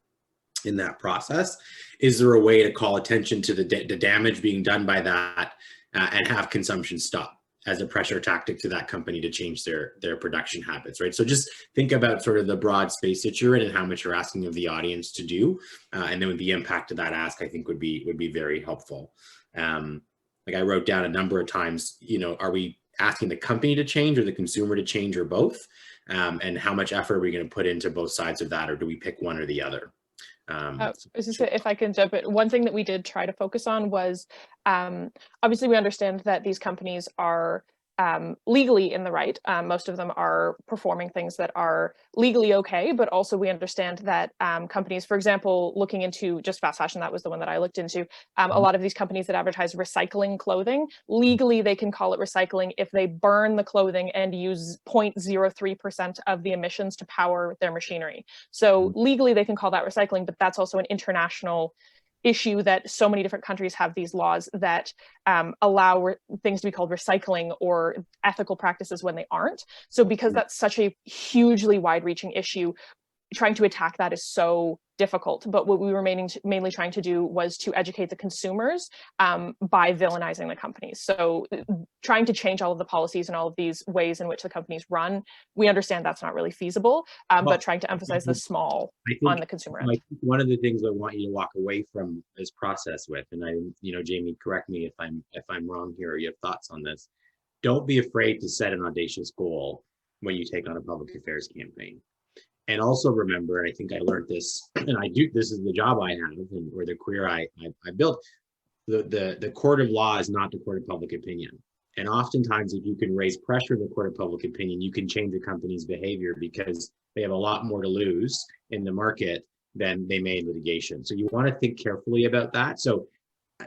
in that process. Is there a way to call attention to the damage being done by that and have consumption stop as a pressure tactic to that company to change their production habits, right? So just think about sort of the broad space that you're in and how much you're asking of the audience to do. And then the impact of that ask, I think would be very helpful. Like I wrote down a number of times, are we asking the company to change or the consumer to change, or both? And how much effort are we going to put into both sides of that, or do we pick one or the other? If I can jump in, one thing that we did try to focus on was, obviously we understand that these companies are legally in the right. Most of them are performing things that are legally okay, but also we understand that companies, for example, looking into just fast fashion, that was the one that I looked into, a lot of these companies that advertise recycling clothing, legally they can call it recycling if they burn the clothing and use 0.03% of the emissions to power their machinery. So legally they can call that recycling, but that's also an international issue that so many different countries have these laws that allow things to be called recycling or ethical practices when they aren't. So because that's such a hugely wide-reaching issue, trying to attack that is so difficult. But what we were mainly trying to do was to educate the consumers by villainizing the companies. So trying to change all of the policies and all of these ways in which the companies run, we understand that's not really feasible, but trying to emphasize the small on the consumer end. One of the things I want you to walk away from this process with, and Jamie, correct me if I'm wrong here, or you have thoughts on this. Don't be afraid to set an audacious goal when you take on a public affairs campaign. And also remember, and I think I learned this, and this is the job I have, or the career I built, the court of law is not the court of public opinion. And oftentimes, if you can raise pressure in the court of public opinion, you can change a company's behavior because they have a lot more to lose in the market than they may in litigation. So you want to think carefully about that. So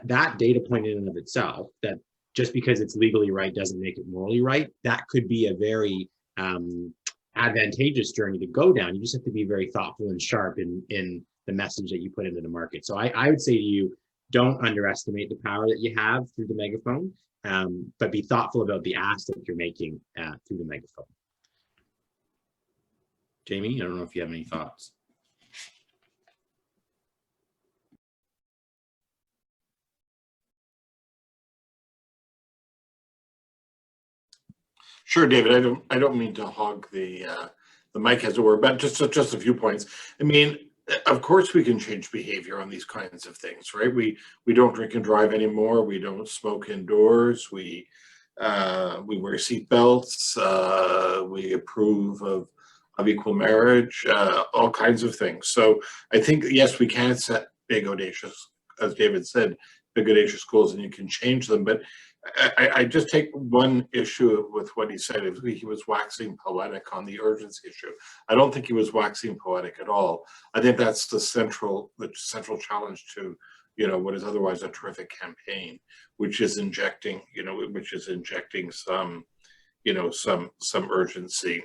that data point in and of itself, that just because it's legally right doesn't make it morally right, that could be a very advantageous journey to go down. You just have to be very thoughtful and sharp in the message that you put into the market. So I would say to you, don't underestimate the power that you have through the megaphone, but be thoughtful about the ask that you're making through the megaphone. Jamie, I don't know if you have any thoughts. Sure, David. I don't mean to hog the mic, as it were, but just a few points. I mean, of course we can change behavior on these kinds of things, right? We don't drink and drive anymore. We don't smoke indoors. We wear seatbelts. We approve of equal marriage. All kinds of things. So I think yes, we can set big audacious, as David said, big audacious goals, and you can change them, but I just take one issue with what he said. He was waxing poetic on the urgency issue. I don't think he was waxing poetic at all. I think that's the central challenge to, what is otherwise a terrific campaign, which is injecting, some, some urgency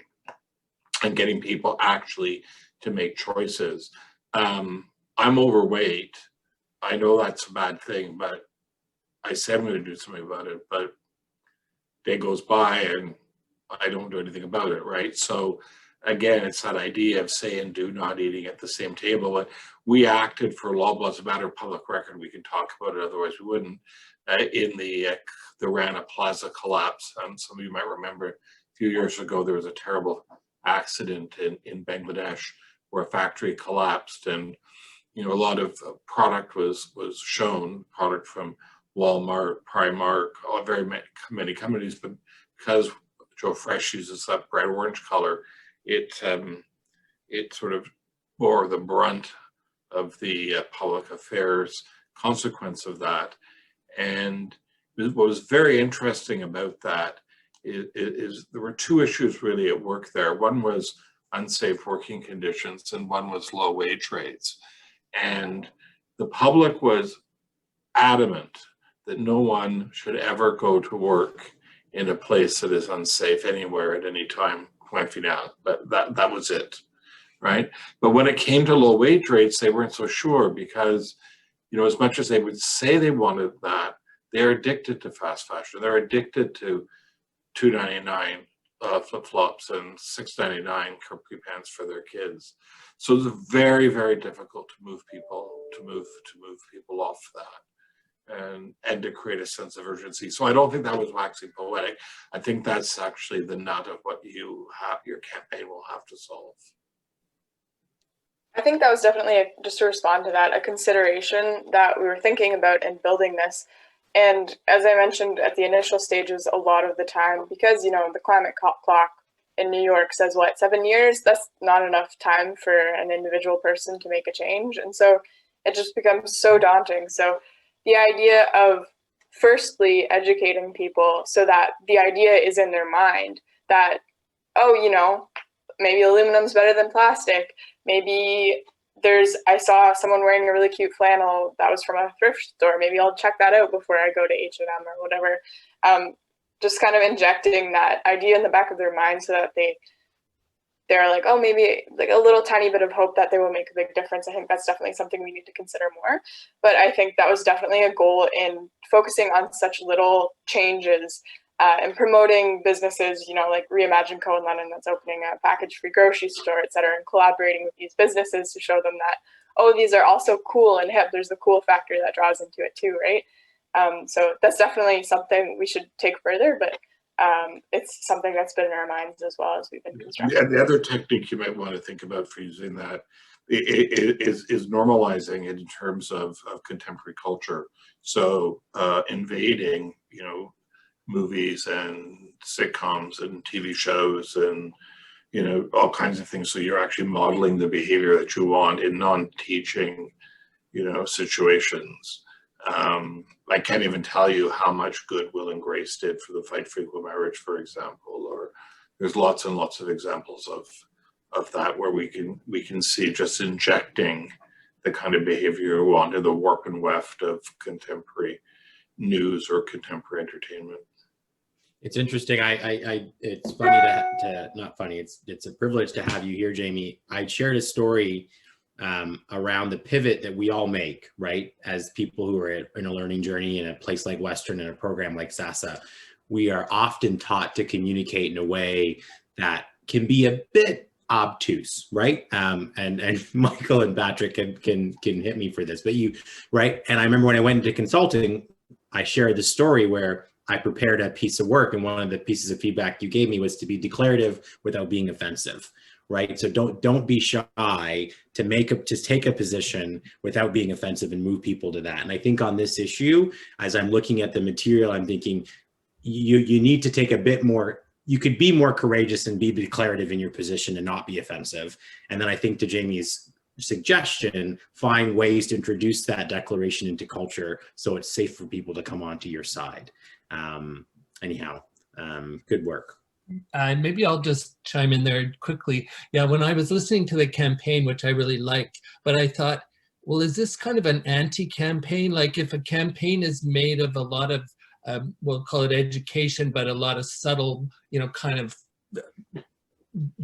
and getting people actually to make choices. I'm overweight. I know that's a bad thing, but I said I'm going to do something about it, but day goes by and I don't do anything about it, right? So again, it's that idea of say and do, not eating at the same table. And we acted for Loblaws Matter public record. We can talk about it, otherwise we wouldn't. In the Rana Plaza collapse, some of you might remember a few years ago, there was a terrible accident in Bangladesh where a factory collapsed, and a lot of product was shown, product from Walmart, Primark, very many companies, but because Joe Fresh uses that bright orange color, it sort of bore the brunt of the public affairs consequence of that. And what was very interesting about that is there were two issues really at work there. One was unsafe working conditions, and one was low wage rates. And the public was adamant that no one should ever go to work in a place that is unsafe anywhere at any time. But that was it, right? But when it came to low wage rates, they weren't so sure because, as much as they would say they wanted that, they're addicted to fast fashion. They're addicted to $2.99 flip-flops and $6.99 capri pants for their kids. So it's very, very difficult to move people off that. And to create a sense of urgency. So I don't think that was waxing poetic. I think that's actually the nut of what your campaign will have to solve. I think that was definitely, just to respond to that, a consideration that we were thinking about in building this. And as I mentioned at the initial stages, a lot of the time, because, the climate clock in New York says, 7 years? That's not enough time for an individual person to make a change. And so it just becomes so daunting. So the idea of firstly educating people so that the idea is in their mind that, maybe aluminum's better than plastic. Maybe I saw someone wearing a really cute flannel that was from a thrift store. Maybe I'll check that out before I go to H&M or whatever. Just kind of injecting that idea in the back of their mind so that they're like, oh, maybe like a little tiny bit of hope that they will make a big difference. I think that's definitely something we need to consider more. But I think that was definitely a goal in focusing on such little changes and promoting businesses, like Reimagine Co. in London that's opening a package-free grocery store, et cetera, and collaborating with these businesses to show them that, oh, these are also cool and hip. There's the cool factor that draws into it too, right? So that's definitely something we should take further, but it's something that's been in our minds as well as we've been constructing. And the other technique you might want to think about for using that is normalizing it in terms of contemporary culture. So invading, you know, movies and sitcoms and TV shows and, you know, all kinds of things. So you're actually modeling the behavior that you want in non-teaching, you know, situations. I can't even tell you how much good Will and Grace did for the Fight for Equal Marriage, for example, or there's lots and lots of examples of that where we can see just injecting the kind of behavior we want in the warp and weft of contemporary news or contemporary entertainment. It's interesting. It's funny to not funny. It's a privilege to have you here, Jamie. I shared a story around the pivot that we all make, right? As people who are in a learning journey in a place like Western, in a program like SASA, we are often taught to communicate in a way that can be a bit obtuse, right? And Michael and Patrick can hit me for this, but right? And I remember when I went into consulting, I shared the story where I prepared a piece of work, and one of the pieces of feedback you gave me was to be declarative without being offensive, right? So don't be shy to take a position without being offensive and move people to that. And I think on this issue, as I'm looking at the material, I'm thinking you need to take a bit more. You could be more courageous and be declarative in your position and not be offensive. And then I think to Jamie's suggestion, find ways to introduce that declaration into culture so it's safe for people to come onto your side. Anyhow, good work. Maybe I'll just chime in there quickly. Yeah, when I was listening to the campaign, which I really liked, but I thought, well, is this kind of an anti-campaign? Like if a campaign is made of a lot of, we'll call it education, but a lot of subtle, you know, kind of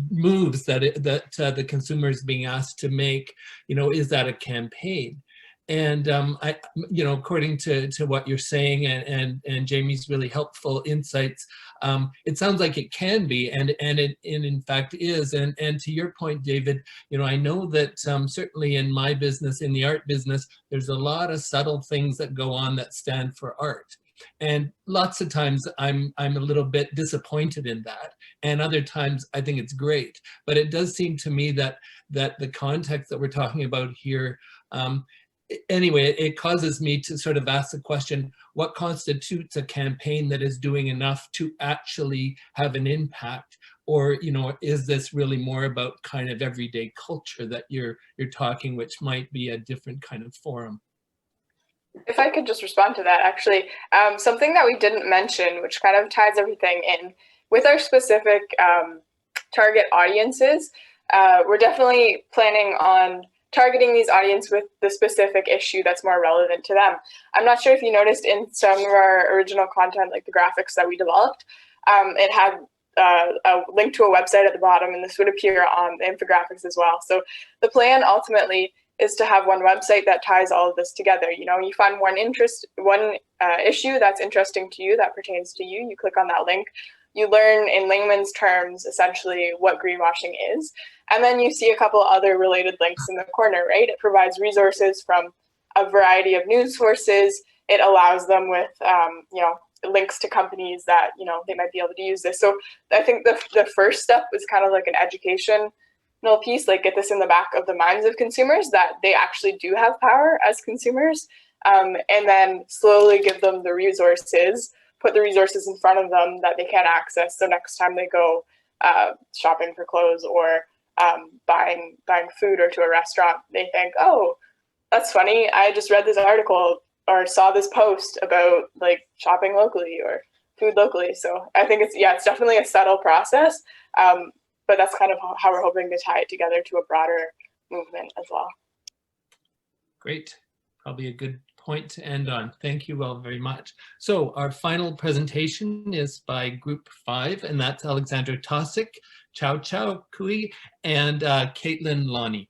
moves that the consumer is being asked to make, you know, is that a campaign? And you know, according to what you're saying and Jamie's really helpful insights, it sounds like it can be, and it in fact is. And to your point, David, you know, I know that certainly in my business, in the art business, there's a lot of subtle things that go on that stand for art. And lots of times I'm a little bit disappointed in that, and other times I think it's great. But it does seem to me that the context that we're talking about here, anyway, it causes me to sort of ask the question, what constitutes a campaign that is doing enough to actually have an impact? Or, you know, is this really more about kind of everyday culture that you're talking, which might be a different kind of forum? If I could just respond to that, actually, something that we didn't mention, which kind of ties everything in, with our specific target audiences, we're definitely planning on targeting these audiences with the specific issue that's more relevant to them. I'm not sure if you noticed in some of our original content, like the graphics that we developed, it had a link to a website at the bottom, and this would appear on the infographics as well. So the plan ultimately is to have one website that ties all of this together. You know, you find one issue that's interesting to you, that pertains to you, you click on that link, you learn in layman's terms essentially what greenwashing is, and then you see a couple other related links in the corner, right? It provides resources from a variety of news sources. It allows them with, you know, links to companies that, you know, they might be able to use this. So I think the first step is kind of like an educational piece, like get this in the back of the minds of consumers that they actually do have power as consumers, and then slowly give them the resources, put the resources in front of them that they can access. So next time they go shopping for clothes or buying food or to a restaurant, they think, oh, that's funny, I just read this article or saw this post about like shopping locally or food locally. So I think it's definitely a subtle process, but that's kind of how we're hoping to tie it together to a broader movement as well. Great, probably a good point to end on. Thank you all very much. So our final presentation is by Group 5, and that's Alexandra Tosic, Chow Chow Kui, and Caitlin Lonnie.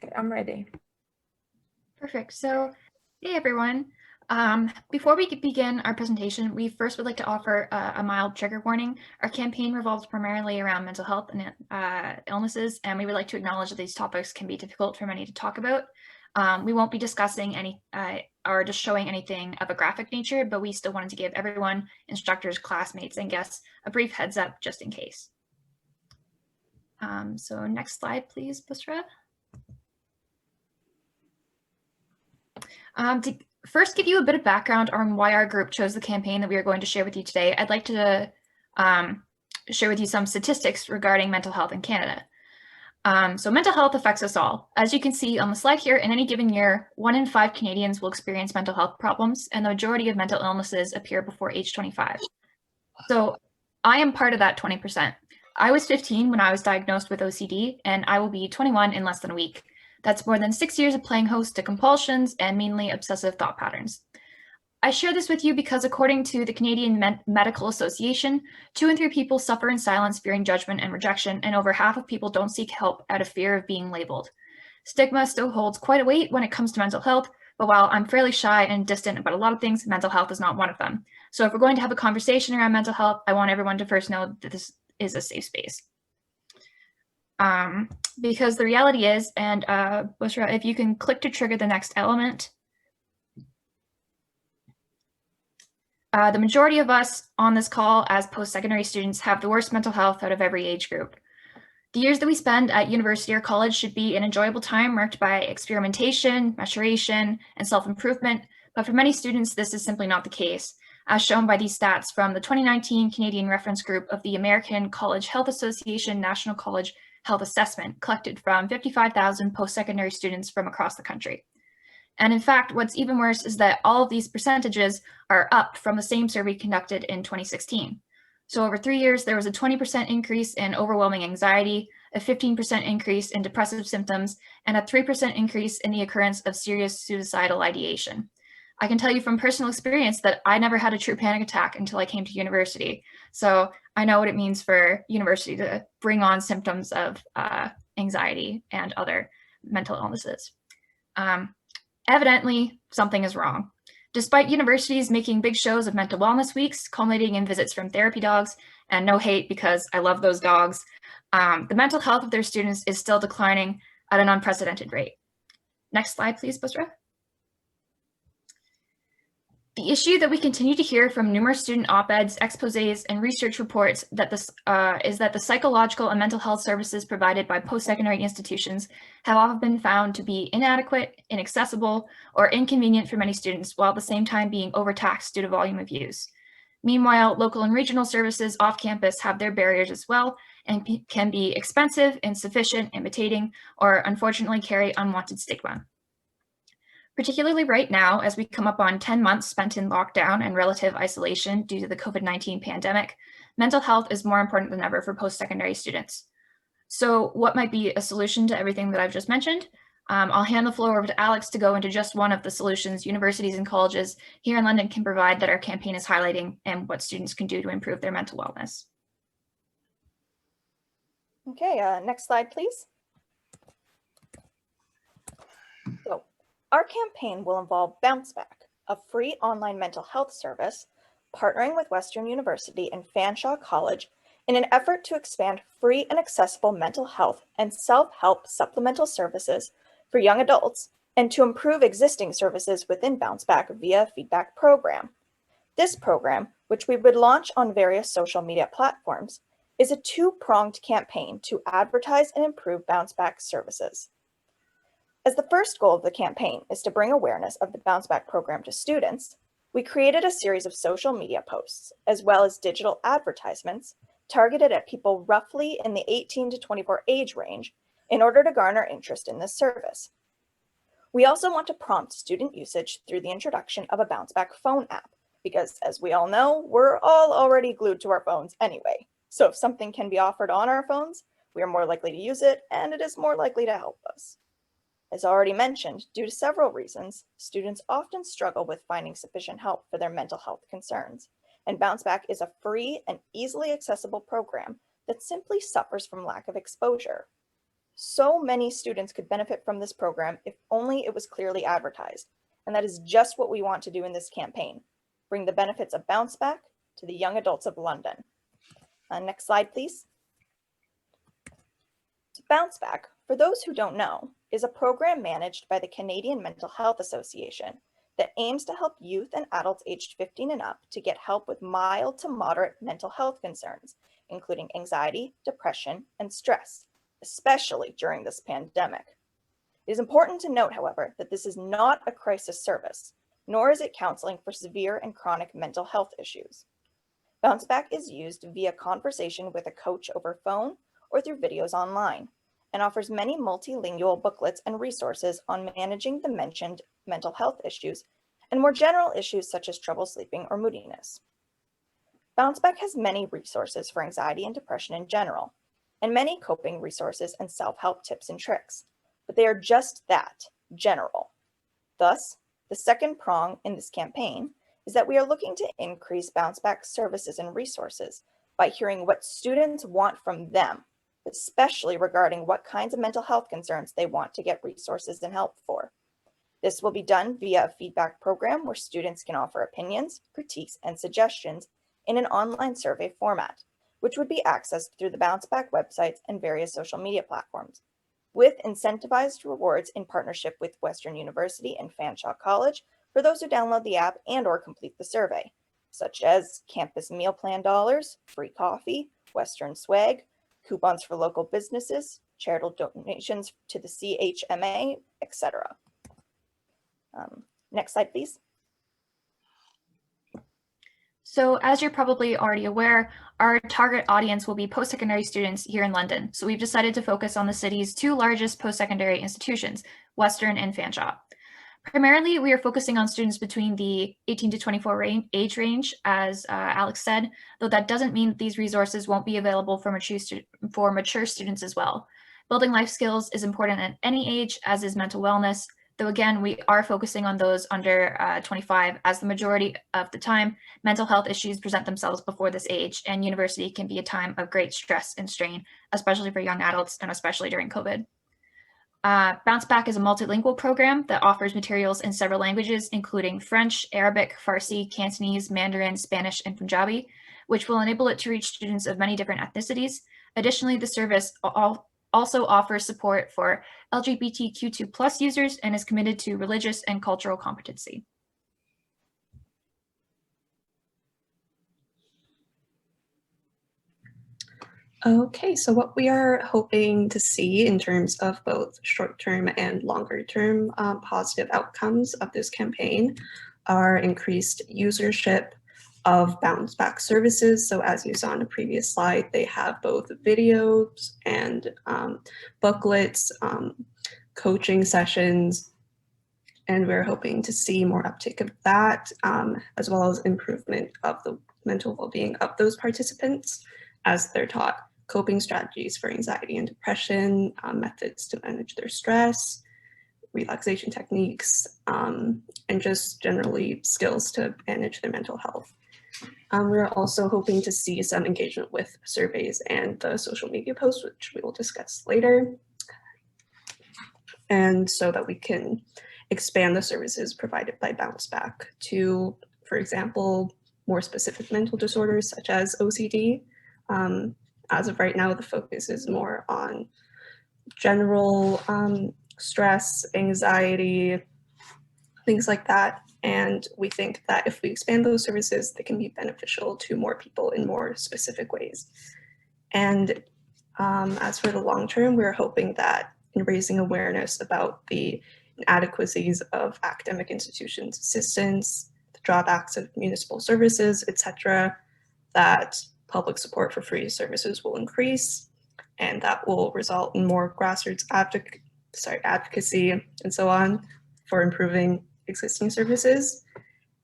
Okay, I'm ready. Perfect. So, hey everyone. Before we begin our presentation, we first would like to offer a mild trigger warning. Our campaign revolves primarily around mental health and illnesses, and we would like to acknowledge that these topics can be difficult for many to talk about. We won't be discussing any or just showing anything of a graphic nature, but we still wanted to give everyone, instructors, classmates, and guests a brief heads up just in case. So next slide, please, Busra. To first give you a bit of background on why our group chose the campaign that we are going to share with you today, I'd like to share with you some statistics regarding mental health in Canada. So mental health affects us all. As you can see on the slide here, in any given year, 1 in 5 Canadians will experience mental health problems, and the majority of mental illnesses appear before age 25. So I am part of that 20%. I was 15 when I was diagnosed with OCD, and I will be 21 in less than a week. That's more than 6 years of playing host to compulsions and mainly obsessive thought patterns. I share this with you because according to the Canadian Medical Association, 2 in 3 people suffer in silence fearing judgment and rejection, and over half of people don't seek help out of fear of being labeled. Stigma still holds quite a weight when it comes to mental health, but while I'm fairly shy and distant about a lot of things, mental health is not one of them. So if we're going to have a conversation around mental health, I want everyone to first know that this is a safe space. Because the reality is, and Busra, if you can click to trigger the next element, the majority of us on this call as post-secondary students have the worst mental health out of every age group. The years that we spend at university or college should be an enjoyable time marked by experimentation, maturation, and self-improvement, but for many students, this is simply not the case, as shown by these stats from the 2019 Canadian Reference Group of the American College Health Association National College Health Assessment, collected from 55,000 post-secondary students from across the country. And in fact, what's even worse is that all of these percentages are up from the same survey conducted in 2016. So over 3 years, there was a 20% increase in overwhelming anxiety, a 15% increase in depressive symptoms, and a 3% increase in the occurrence of serious suicidal ideation. I can tell you from personal experience that I never had a true panic attack until I came to university. So I know what it means for university to bring on symptoms of anxiety and other mental illnesses. Evidently, something is wrong. Despite universities making big shows of mental wellness weeks, culminating in visits from therapy dogs, and no hate because I love those dogs, the mental health of their students is still declining at an unprecedented rate. Next slide, please, Busra. The issue that we continue to hear from numerous student op-eds, exposés, and research reports that is that the psychological and mental health services provided by post-secondary institutions have often been found to be inadequate, inaccessible, or inconvenient for many students, while at the same time being overtaxed due to volume of use. Meanwhile, local and regional services off campus have their barriers as well and can be expensive, insufficient, imitating, or unfortunately carry unwanted stigma. Particularly right now, as we come up on 10 months spent in lockdown and relative isolation due to the COVID-19 pandemic, mental health is more important than ever for post-secondary students. So what might be a solution to everything that I've just mentioned? I'll hand the floor over to Alex to go into just one of the solutions universities and colleges here in London can provide that our campaign is highlighting and what students can do to improve their mental wellness. Okay, next slide, please. So, our campaign will involve Bounce Back, a free online mental health service, partnering with Western University and Fanshawe College in an effort to expand free and accessible mental health and self-help supplemental services for young adults and to improve existing services within Bounce Back via a feedback program. This program, which we would launch on various social media platforms, is a two-pronged campaign to advertise and improve Bounce Back services. As the first goal of the campaign is to bring awareness of the Bounce Back program to students, we created a series of social media posts, as well as digital advertisements targeted at people roughly in the 18 to 24 age range in order to garner interest in this service. We also want to prompt student usage through the introduction of a Bounce Back phone app, because as we all know, we're all already glued to our phones anyway. So if something can be offered on our phones, we are more likely to use it, and it is more likely to help us. As already mentioned, due to several reasons, students often struggle with finding sufficient help for their mental health concerns, and Bounce Back is a free and easily accessible program that simply suffers from lack of exposure. So many students could benefit from this program if only it was clearly advertised, And that is just what we want to do in this campaign, bring the benefits of Bounce Back to the young adults of London. Next slide, please. Bounce Back, for those who don't know, is a program managed by the Canadian Mental Health Association that aims to help youth and adults aged 15 and up to get help with mild to moderate mental health concerns, including anxiety, depression, and stress, especially during this pandemic. It is important to note, however, that this is not a crisis service, nor is it counseling for severe and chronic mental health issues. Bounce Back is used via conversation with a coach over phone or through videos online, and offers many multilingual booklets and resources on managing the mentioned mental health issues and more general issues such as trouble sleeping or moodiness. Bounce Back has many resources for anxiety and depression in general, and many coping resources and self-help tips and tricks, but they are just that, general. Thus, the second prong in this campaign is that we are looking to increase Bounce Back services and resources by hearing what students want from them, especially regarding what kinds of mental health concerns they want to get resources and help for. This will be done via a feedback program where students can offer opinions, critiques, and suggestions in an online survey format, which would be accessed through the Bounce Back websites and various social media platforms, with incentivized rewards in partnership with Western University and Fanshawe College for those who download the app and or complete the survey, such as campus meal plan dollars, free coffee, Western swag, coupons for local businesses, charitable donations to the CHMA, etc. Next slide, please. So as you're probably already aware, our target audience will be post-secondary students here in London. So we've decided to focus on the city's two largest post-secondary institutions, Western and Fanshawe. Primarily, we are focusing on students between the 18 to 24 age range, as Alex said, though that doesn't mean that these resources won't be available for mature students as well. Building life skills is important at any age, as is mental wellness, though again, we are focusing on those under 25, as the majority of the time, mental health issues present themselves before this age, and university can be a time of great stress and strain, especially for young adults and especially during COVID. Bounce Back is a multilingual program that offers materials in several languages, including French, Arabic, Farsi, Cantonese, Mandarin, Spanish, and Punjabi, which will enable it to reach students of many different ethnicities. Additionally, the service also offers support for LGBTQ2+ users and is committed to religious and cultural competency. Okay, so what we are hoping to see in terms of both short-term and longer-term positive outcomes of this campaign are increased usership of Bounce Back services. So as you saw in the previous slide, they have both videos and booklets, coaching sessions, and we're hoping to see more uptake of that, as well as improvement of the mental well-being of those participants as they're taught coping strategies for anxiety and depression, methods to manage their stress, relaxation techniques, and just generally skills to manage their mental health. We're also hoping to see some engagement with surveys and the social media posts, which we will discuss later. And so that we can expand the services provided by Bounce Back to, for example, more specific mental disorders such as OCD. As of right now, the focus is more on general stress, anxiety, things like that. And we think that if we expand those services, they can be beneficial to more people in more specific ways. And as for the long term, we're hoping that in raising awareness about the inadequacies of academic institutions' assistance, the drawbacks of municipal services, etc., that public support for free services will increase, and that will result in more grassroots advocacy and so on for improving existing services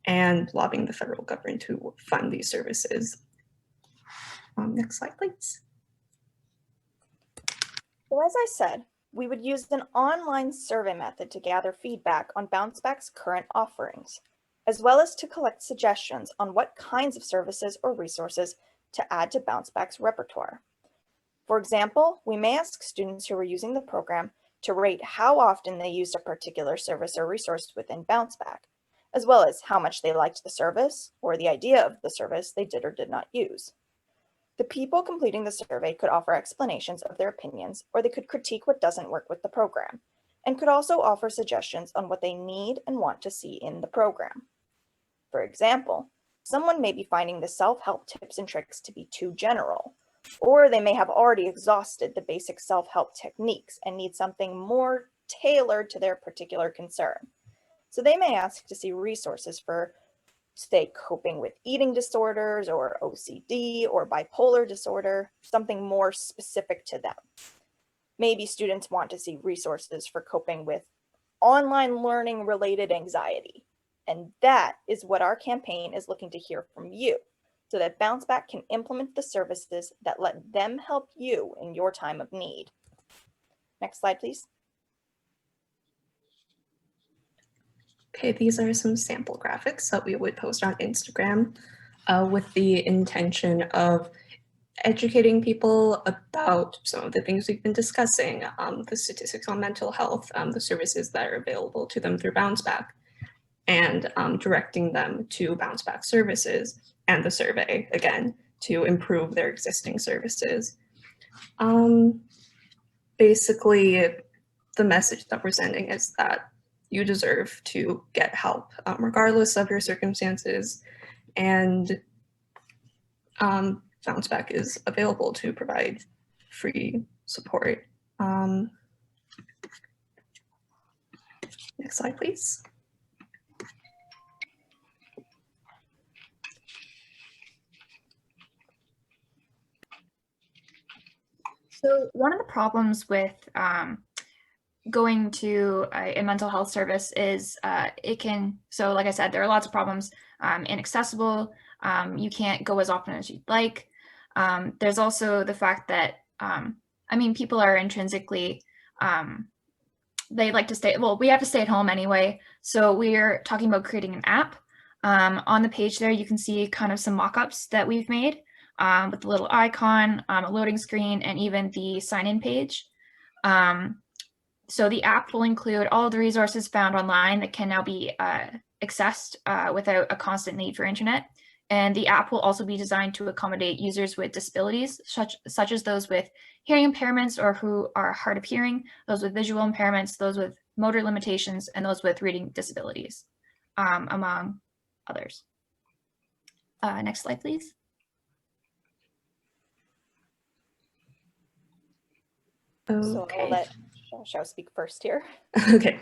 and lobbying the federal government to fund these services. Next slide, please. So as I said, we would use an online survey method to gather feedback on Bounce Back's current offerings, as well as to collect suggestions on what kinds of services or resources to add to Bounce Back's repertoire. For example, we may ask students who are using the program to rate how often they used a particular service or resource within Bounce Back, as well as how much they liked the service or the idea of the service they did or did not use. The people completing the survey could offer explanations of their opinions, or they could critique what doesn't work with the program, and could also offer suggestions on what they need and want to see in the program. For example, someone may be finding the self-help tips and tricks to be too general, or they may have already exhausted the basic self-help techniques and need something more tailored to their particular concern. So they may ask to see resources for, say, coping with eating disorders or OCD or bipolar disorder, something more specific to them. Maybe students want to see resources for coping with online learning related anxiety. And that is what our campaign is looking to hear from you, so that Bounce Back can implement the services that let them help you in your time of need. Next slide, please. Okay, these are some sample graphics that we would post on Instagram with the intention of educating people about some of the things we've been discussing, the statistics on mental health, the services that are available to them through Bounce Back, and directing them to Bounce Back services and the survey, again, to improve their existing services. Basically, the message that we're sending is that you deserve to get help, regardless of your circumstances, and Bounce Back is available to provide free support. Next slide, please. So one of the problems with going to a mental health service is so like I said, there are lots of problems, inaccessible, you can't go as often as you'd like. There's also the fact that, people are intrinsically, they like to stay, we have to stay at home anyway. So we're talking about creating an app. On the page there, you can see kind of some mock-ups that we've made with the little icon, a loading screen, and even the sign-in page. So the app will include all the resources found online that can now be accessed without a constant need for internet. And the app will also be designed to accommodate users with disabilities, such as those with hearing impairments or who are hard of hearing, those with visual impairments, those with motor limitations, and those with reading disabilities, among others. Next slide, please. Okay. So I'll let Xiao speak first here. Okay,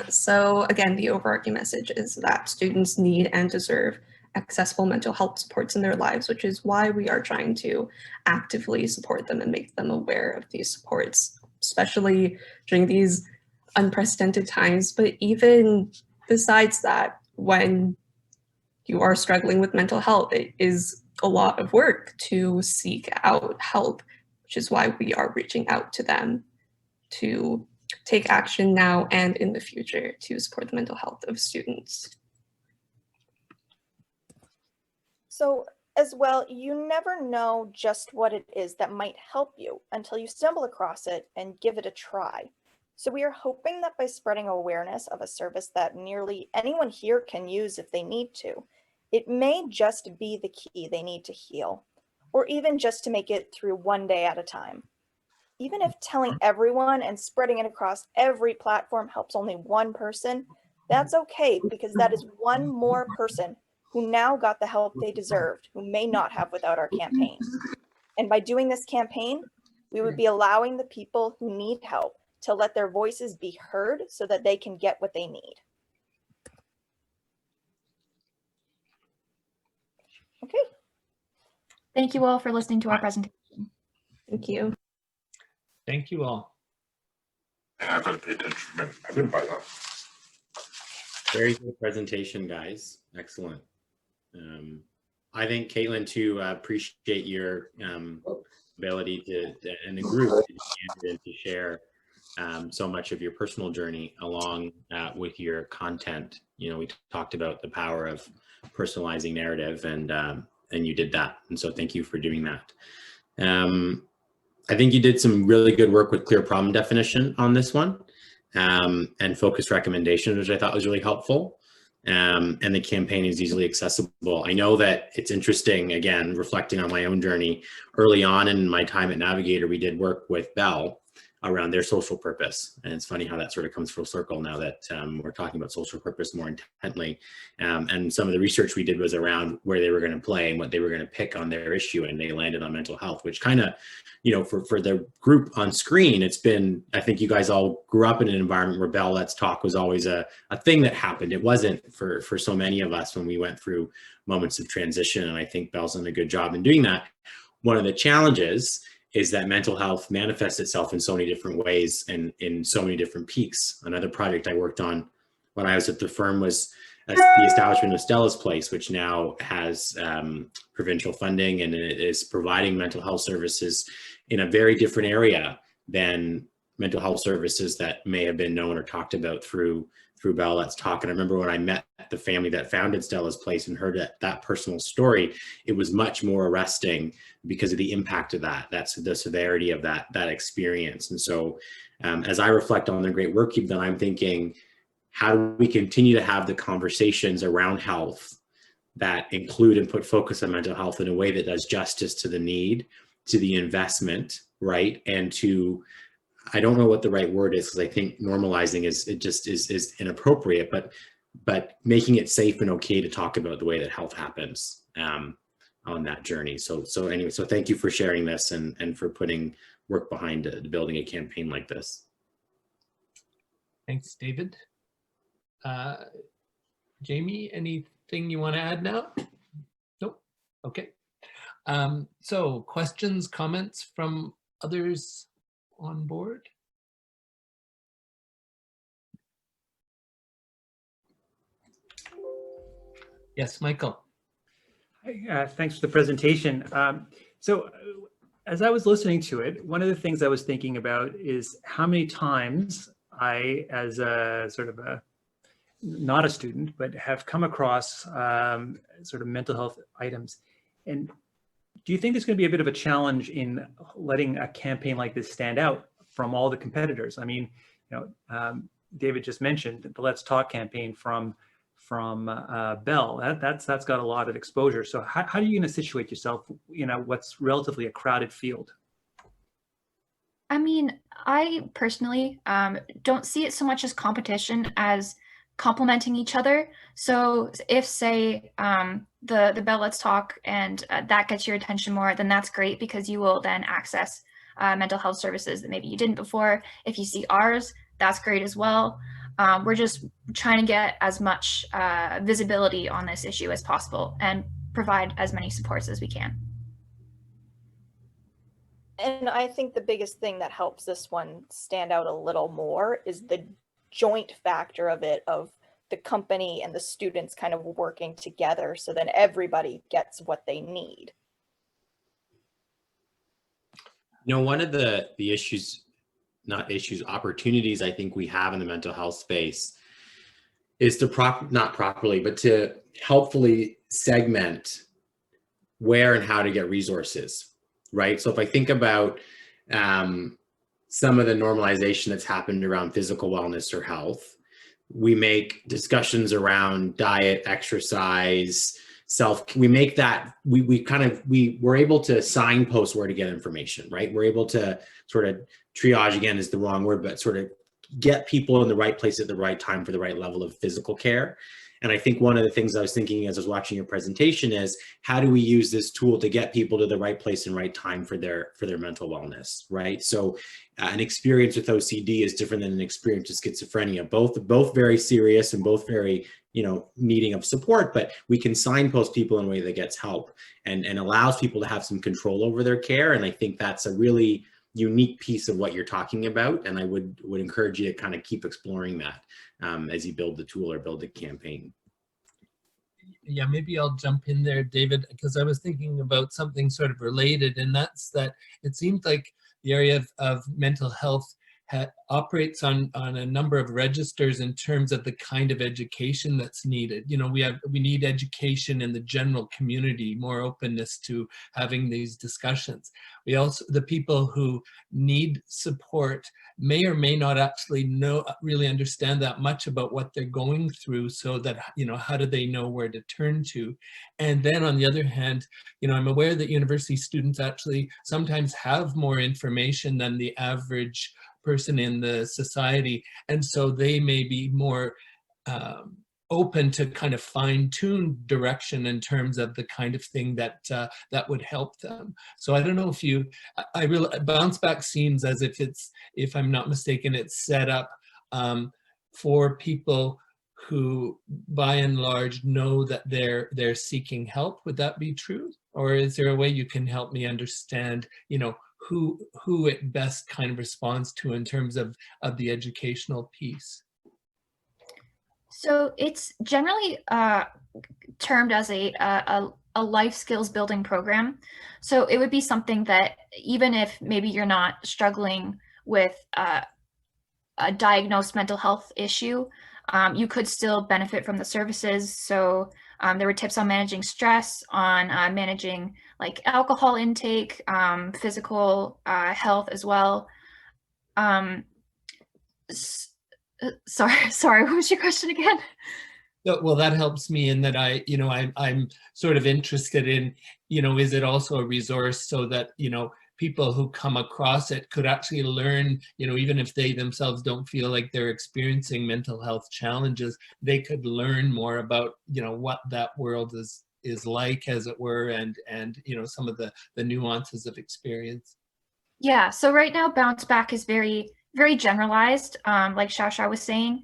so again, the overarching message is that students need and deserve accessible mental health supports in their lives, which is why we are trying to actively support them and make them aware of these supports, especially during these unprecedented times. But even besides that, when you are struggling with mental health, it is a lot of work to seek out help, which is why we are reaching out to them to take action now and in the future to support the mental health of students. So as well, you never know just what it is that might help you until you stumble across it and give it a try. So we are hoping that by spreading awareness of a service that nearly anyone here can use if they need to, it may just be the key they need to heal, or even just to make it through one day at a time. Even if telling everyone and spreading it across every platform helps only one person, that's okay, because that is one more person who now got the help they deserved, who may not have without our campaign. And by doing this campaign, we would be allowing the people who need help to let their voices be heard so that they can get what they need. Okay. Thank you all for listening to our presentation. Thank you. Thank you all. I haven't paid attention. I didn't buy that. Very good presentation, guys. Excellent. I think, Caitlin, too, appreciate your ability to and the group to share so much of your personal journey along with your content. You know, we talked about the power of personalizing narrative, and you did that. And so thank you for doing that. I think you did some really good work with clear problem definition on this one, and focused recommendations, which I thought was really helpful. And the campaign is easily accessible. I know that it's interesting, again, reflecting on my own journey. Early on in my time at Navigator, we did work with Bell around their social purpose. And it's funny how that sort of comes full circle now that we're talking about social purpose more intently. And some of the research we did was around where they were going to play and what they were going to pick on their issue. And they landed on mental health, which kind of, you know, for the group on screen, it's been, I think you guys all grew up in an environment where Bell Let's Talk was always a thing that happened. It wasn't for so many of us when we went through moments of transition. And I think Bell's done a good job in doing that. One of the challenges is that mental health manifests itself in so many different ways and in so many different peaks. Another project I worked on when I was at the firm was the establishment of Stella's Place, which now has provincial funding, and it is providing mental health services in a very different area than mental health services that may have been known or talked about through Bell Let's Talk. And I remember when I met the family that founded Stella's Place and heard that personal story, it was much more arresting because of the impact of that's the severity of that experience. And so as I reflect on the great work you've done, I'm thinking, how do we continue to have the conversations around health that include and put focus on mental health in a way that does justice to the need, to the investment, right? And to, I don't know what the right word is, because I think normalizing is inappropriate, but making it safe and okay to talk about the way that health happens on that journey. So anyway, so thank you for sharing this and for putting work behind building a campaign like this. Thanks, David. Jamie, anything you want to add now? Nope. Okay. So questions, comments from others on board? Yes, Michael. Thanks for the presentation. So as I was listening to it, one of the things I was thinking about is how many times I, as a sort of not a student, but have come across sort of mental health items. And do you think there's going to be a bit of a challenge in letting a campaign like this stand out from all the competitors? I mean, you know, David just mentioned the Let's Talk campaign from Bell. That's got a lot of exposure. So how are you going to situate yourself in what's relatively a crowded field? I mean, I personally don't see it so much as competition as complementing each other. So if, say, the Bell Let's Talk and that gets your attention more, then that's great, because you will then access mental health services that maybe you didn't before. If you see ours, that's great as well. We're just trying to get as much visibility on this issue as possible and provide as many supports as we can. And I think the biggest thing that helps this one stand out a little more is the joint factor of it, of the company and the students kind of working together, so then everybody gets what they need. You know, one of the issues, not issues, opportunities I think we have in the mental health space is to not properly, but to helpfully segment where and how to get resources, right? So if I think about some of the normalization that's happened around physical wellness or health, we make discussions around diet, exercise, we make that, we're able to signpost where to get information, right? We're able to sort of triage, again is the wrong word, but sort of get people in the right place at the right time for the right level of physical care. And I think one of the things I was thinking as I was watching your presentation is, how do we use this tool to get people to the right place and right time for their mental wellness, right? So an experience with OCD is different than an experience with schizophrenia, both very serious and both very, you know, needing of support, but we can signpost people in a way that gets help and allows people to have some control over their care. And I think that's a really unique piece of what you're talking about. And I would encourage you to kind of keep exploring that as you build the tool or build the campaign. Yeah, maybe I'll jump in there, David, because I was thinking about something sort of related, and that's that it seems like the area of mental health operates on a number of registers in terms of the kind of education that's needed. You know, we need education in the general community, more openness to having these discussions. We also, the people who need support may or may not actually really understand that much about what they're going through, so that, you know, how do they know where to turn to? And then on the other hand, you know, I'm aware that university students actually sometimes have more information than the average person in the society, and so they may be more open to kind of fine-tune direction in terms of the kind of thing that that would help them. So I don't know if you, I really, Bounce Back seems as if it's, if I'm not mistaken, it's set up for people who by and large know that they're seeking help. Would that be true? Or is there a way you can help me understand, you know, who it best kind of responds to in terms of the educational piece? So it's generally termed as a life skills building program. So it would be something that even if maybe you're not struggling with a diagnosed mental health issue, you could still benefit from the services. So there were tips on managing stress, on managing like alcohol intake, physical health as well. Sorry, what was your question again? Well, that helps me in that I'm sort of interested in, you know, is it also a resource so that, you know, people who come across it could actually learn, you know, even if they themselves don't feel like they're experiencing mental health challenges, they could learn more about, you know, what that world is like, as it were, and you know, some of the nuances of experience. Yeah, so right now Bounce Back is very generalized, like Shasha was saying,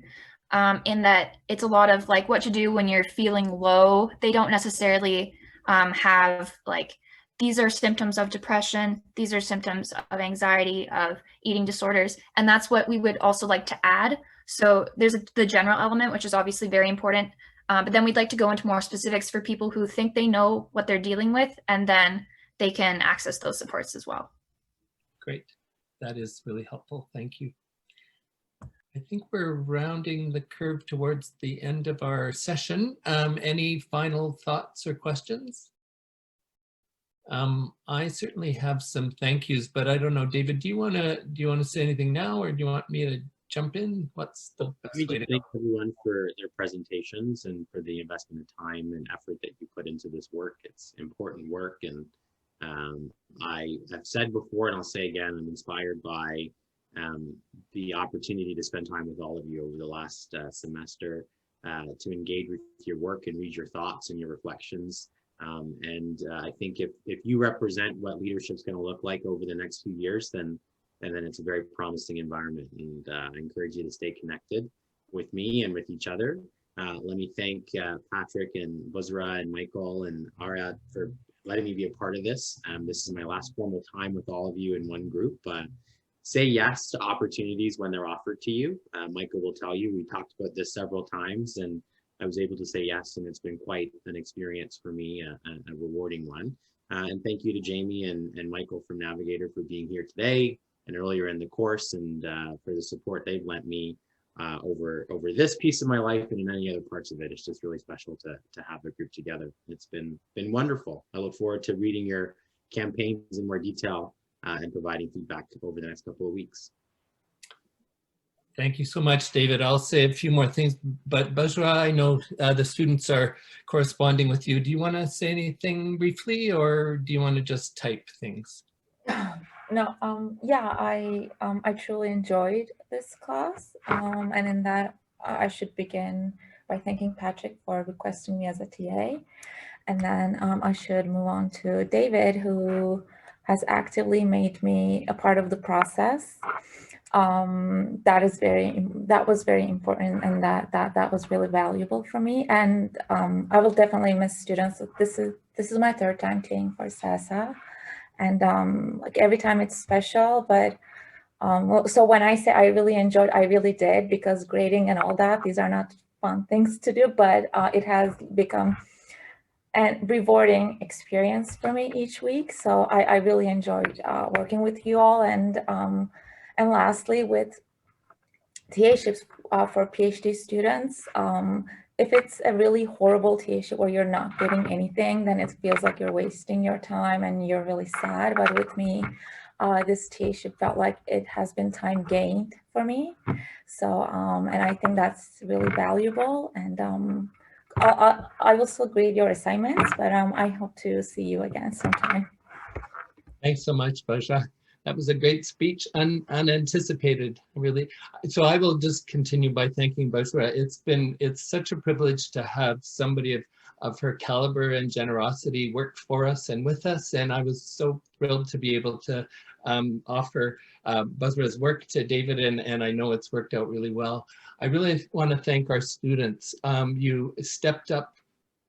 in that it's a lot of like what to do when you're feeling low. They don't necessarily have like, these are symptoms of depression, these are symptoms of anxiety, of eating disorders, and that's what we would also like to add. So there's the general element, which is obviously very important, but then we'd like to go into more specifics for people who think they know what they're dealing with, and then they can access those supports as well. Great. That is really helpful. Thank you. I think we're rounding the curve towards the end of our session. Any final thoughts or questions? I certainly have some thank yous, but I don't know, David, do you want to say anything now, or do you want me to jump in? What's the best way to go? Thank everyone for their presentations and for the investment of time and effort that you put into this work. It's important work, and I have said before, and I'll say again, I'm inspired by the opportunity to spend time with all of you over the last semester, to engage with your work and read your thoughts and your reflections. I think if you represent what leadership is going to look like over the next few years, then it's a very promising environment. And I encourage you to stay connected with me and with each other. Let me thank Patrick and Buzra and Michael and Arad for letting me be a part of this. This is my last formal time with all of you in one group. Say yes to opportunities when they're offered to you. Michael will tell you, we talked about this several times, and I was able to say yes, and it's been quite an experience for me, a rewarding one. And thank you to Jamie and Michael from Navigator for being here today and earlier in the course, and for the support they've lent me over this piece of my life and in many other parts of it. It's just really special to have the group together. It's been wonderful. I look forward to reading your campaigns in more detail and providing feedback over the next couple of weeks. Thank you so much, David. I'll say a few more things, but Buzra, I know the students are corresponding with you. Do you want to say anything briefly, or do you want to just type things? No, yeah, I truly enjoyed this class, and in that I should begin by thanking Patrick for requesting me as a TA, and then I should move on to David, who has actively made me a part of the process. That was very important, and that was really valuable for me. And I will definitely miss students. This is my third time taking for SASA, and like every time it's special. But so when I say I really enjoyed, I really did, because grading and all that, these are not fun things to do, but it has become a rewarding experience for me each week. So I really enjoyed working with you all, and And lastly, with TA-ships for PhD students, if it's a really horrible TA-ship where you're not getting anything, then it feels like you're wasting your time and you're really sad. But with me, this TA-ship felt like it has been time gained for me. So, and I think that's really valuable. And I will still grade your assignments, but I hope to see you again sometime. Thanks so much, Basha. That was a great speech, unanticipated, really. So I will just continue by thanking Basha. It's such a privilege to have somebody of her caliber and generosity work for us and with us. And I was so thrilled to be able to offer Basra's work to David, and I know it's worked out really well. I really want to thank our students. You stepped up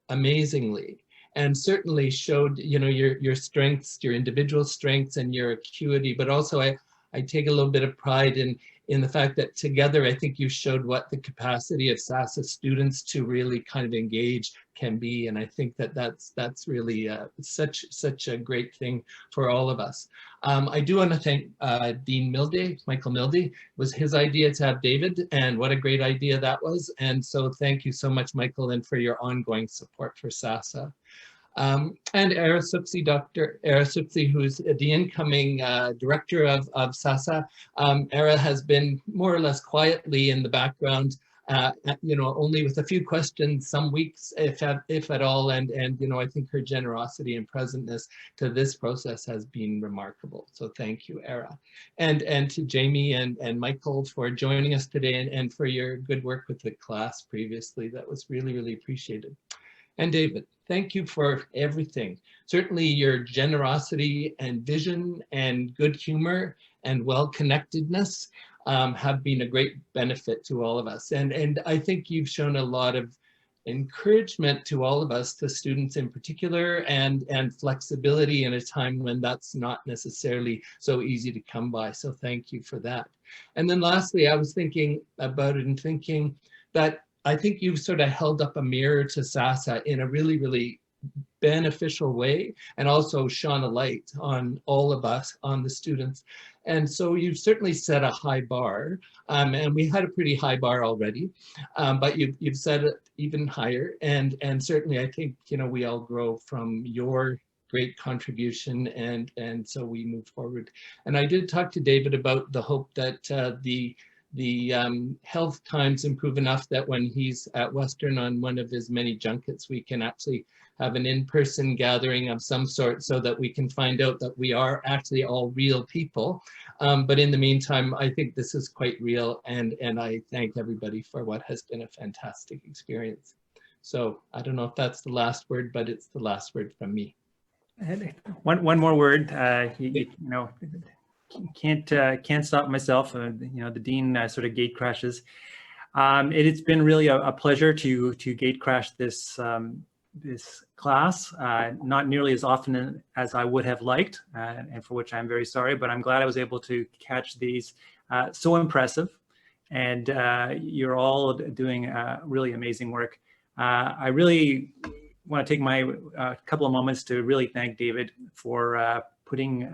amazingly, and certainly showed, your strengths, your individual strengths and your acuity, but also I take a little bit of pride in the fact that together, I think you showed what the capacity of SASA students to really kind of engage can be. And I think that that's really such a great thing for all of us. I do want to thank Dean Milday, Michael Milday. It was his idea to have David, and what a great idea that was. And so thank you so much, Michael, and for your ongoing support for SASA. And Era Supsi, Dr. Era Supsi, who's the incoming director of SASA. Era has been more or less quietly in the background, only with a few questions some weeks, if at all. And I think her generosity and presentness to this process has been remarkable. So thank you, Era. And to Jamie and Michael for joining us today, and for your good work with the class previously. That was really, really appreciated. And David, thank you for everything. Certainly your generosity and vision and good humor and well-connectedness have been a great benefit to all of us. And I think you've shown a lot of encouragement to all of us, to students in particular, and flexibility in a time when that's not necessarily so easy to come by. So thank you for that. And then lastly, I was thinking about it and thinking that I think you've sort of held up a mirror to SASA in a really, really beneficial way, and also shone a light on all of us, on the students. And so you've certainly set a high bar, and we had a pretty high bar already, but you've set it even higher. And certainly I think, we all grow from your great contribution, and so we move forward. And I did talk to David about the hope that the health times improve enough that when he's at Western on one of his many junkets, we can actually have an in-person gathering of some sort, so that we can find out that we are actually all real people. But in the meantime, I think this is quite real, and I thank everybody for what has been a fantastic experience. So I don't know if that's the last word, but it's the last word from me. One more word, can't stop myself. The dean sort of gate crashes. It's been really a pleasure to gate crash this this class, not nearly as often as I would have liked, and for which I'm very sorry, but I'm glad I was able to catch these. So impressive, and you're all doing really amazing work. I really want to take my couple of moments to really thank David for putting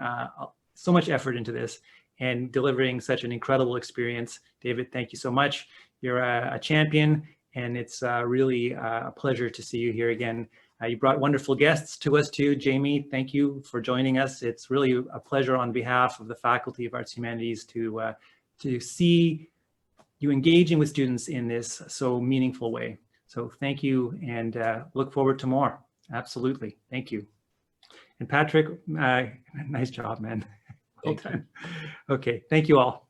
so much effort into this and delivering such an incredible experience. David, thank you so much. You're a champion, and it's really a pleasure to see you here again. You brought wonderful guests to us too. Jamie, thank you for joining us. It's really a pleasure on behalf of the Faculty of Arts and Humanities to see you engaging with students in this so meaningful way. So thank you, and look forward to more. Absolutely, thank you. And Patrick, nice job, man. Well done. Okay, thank you all.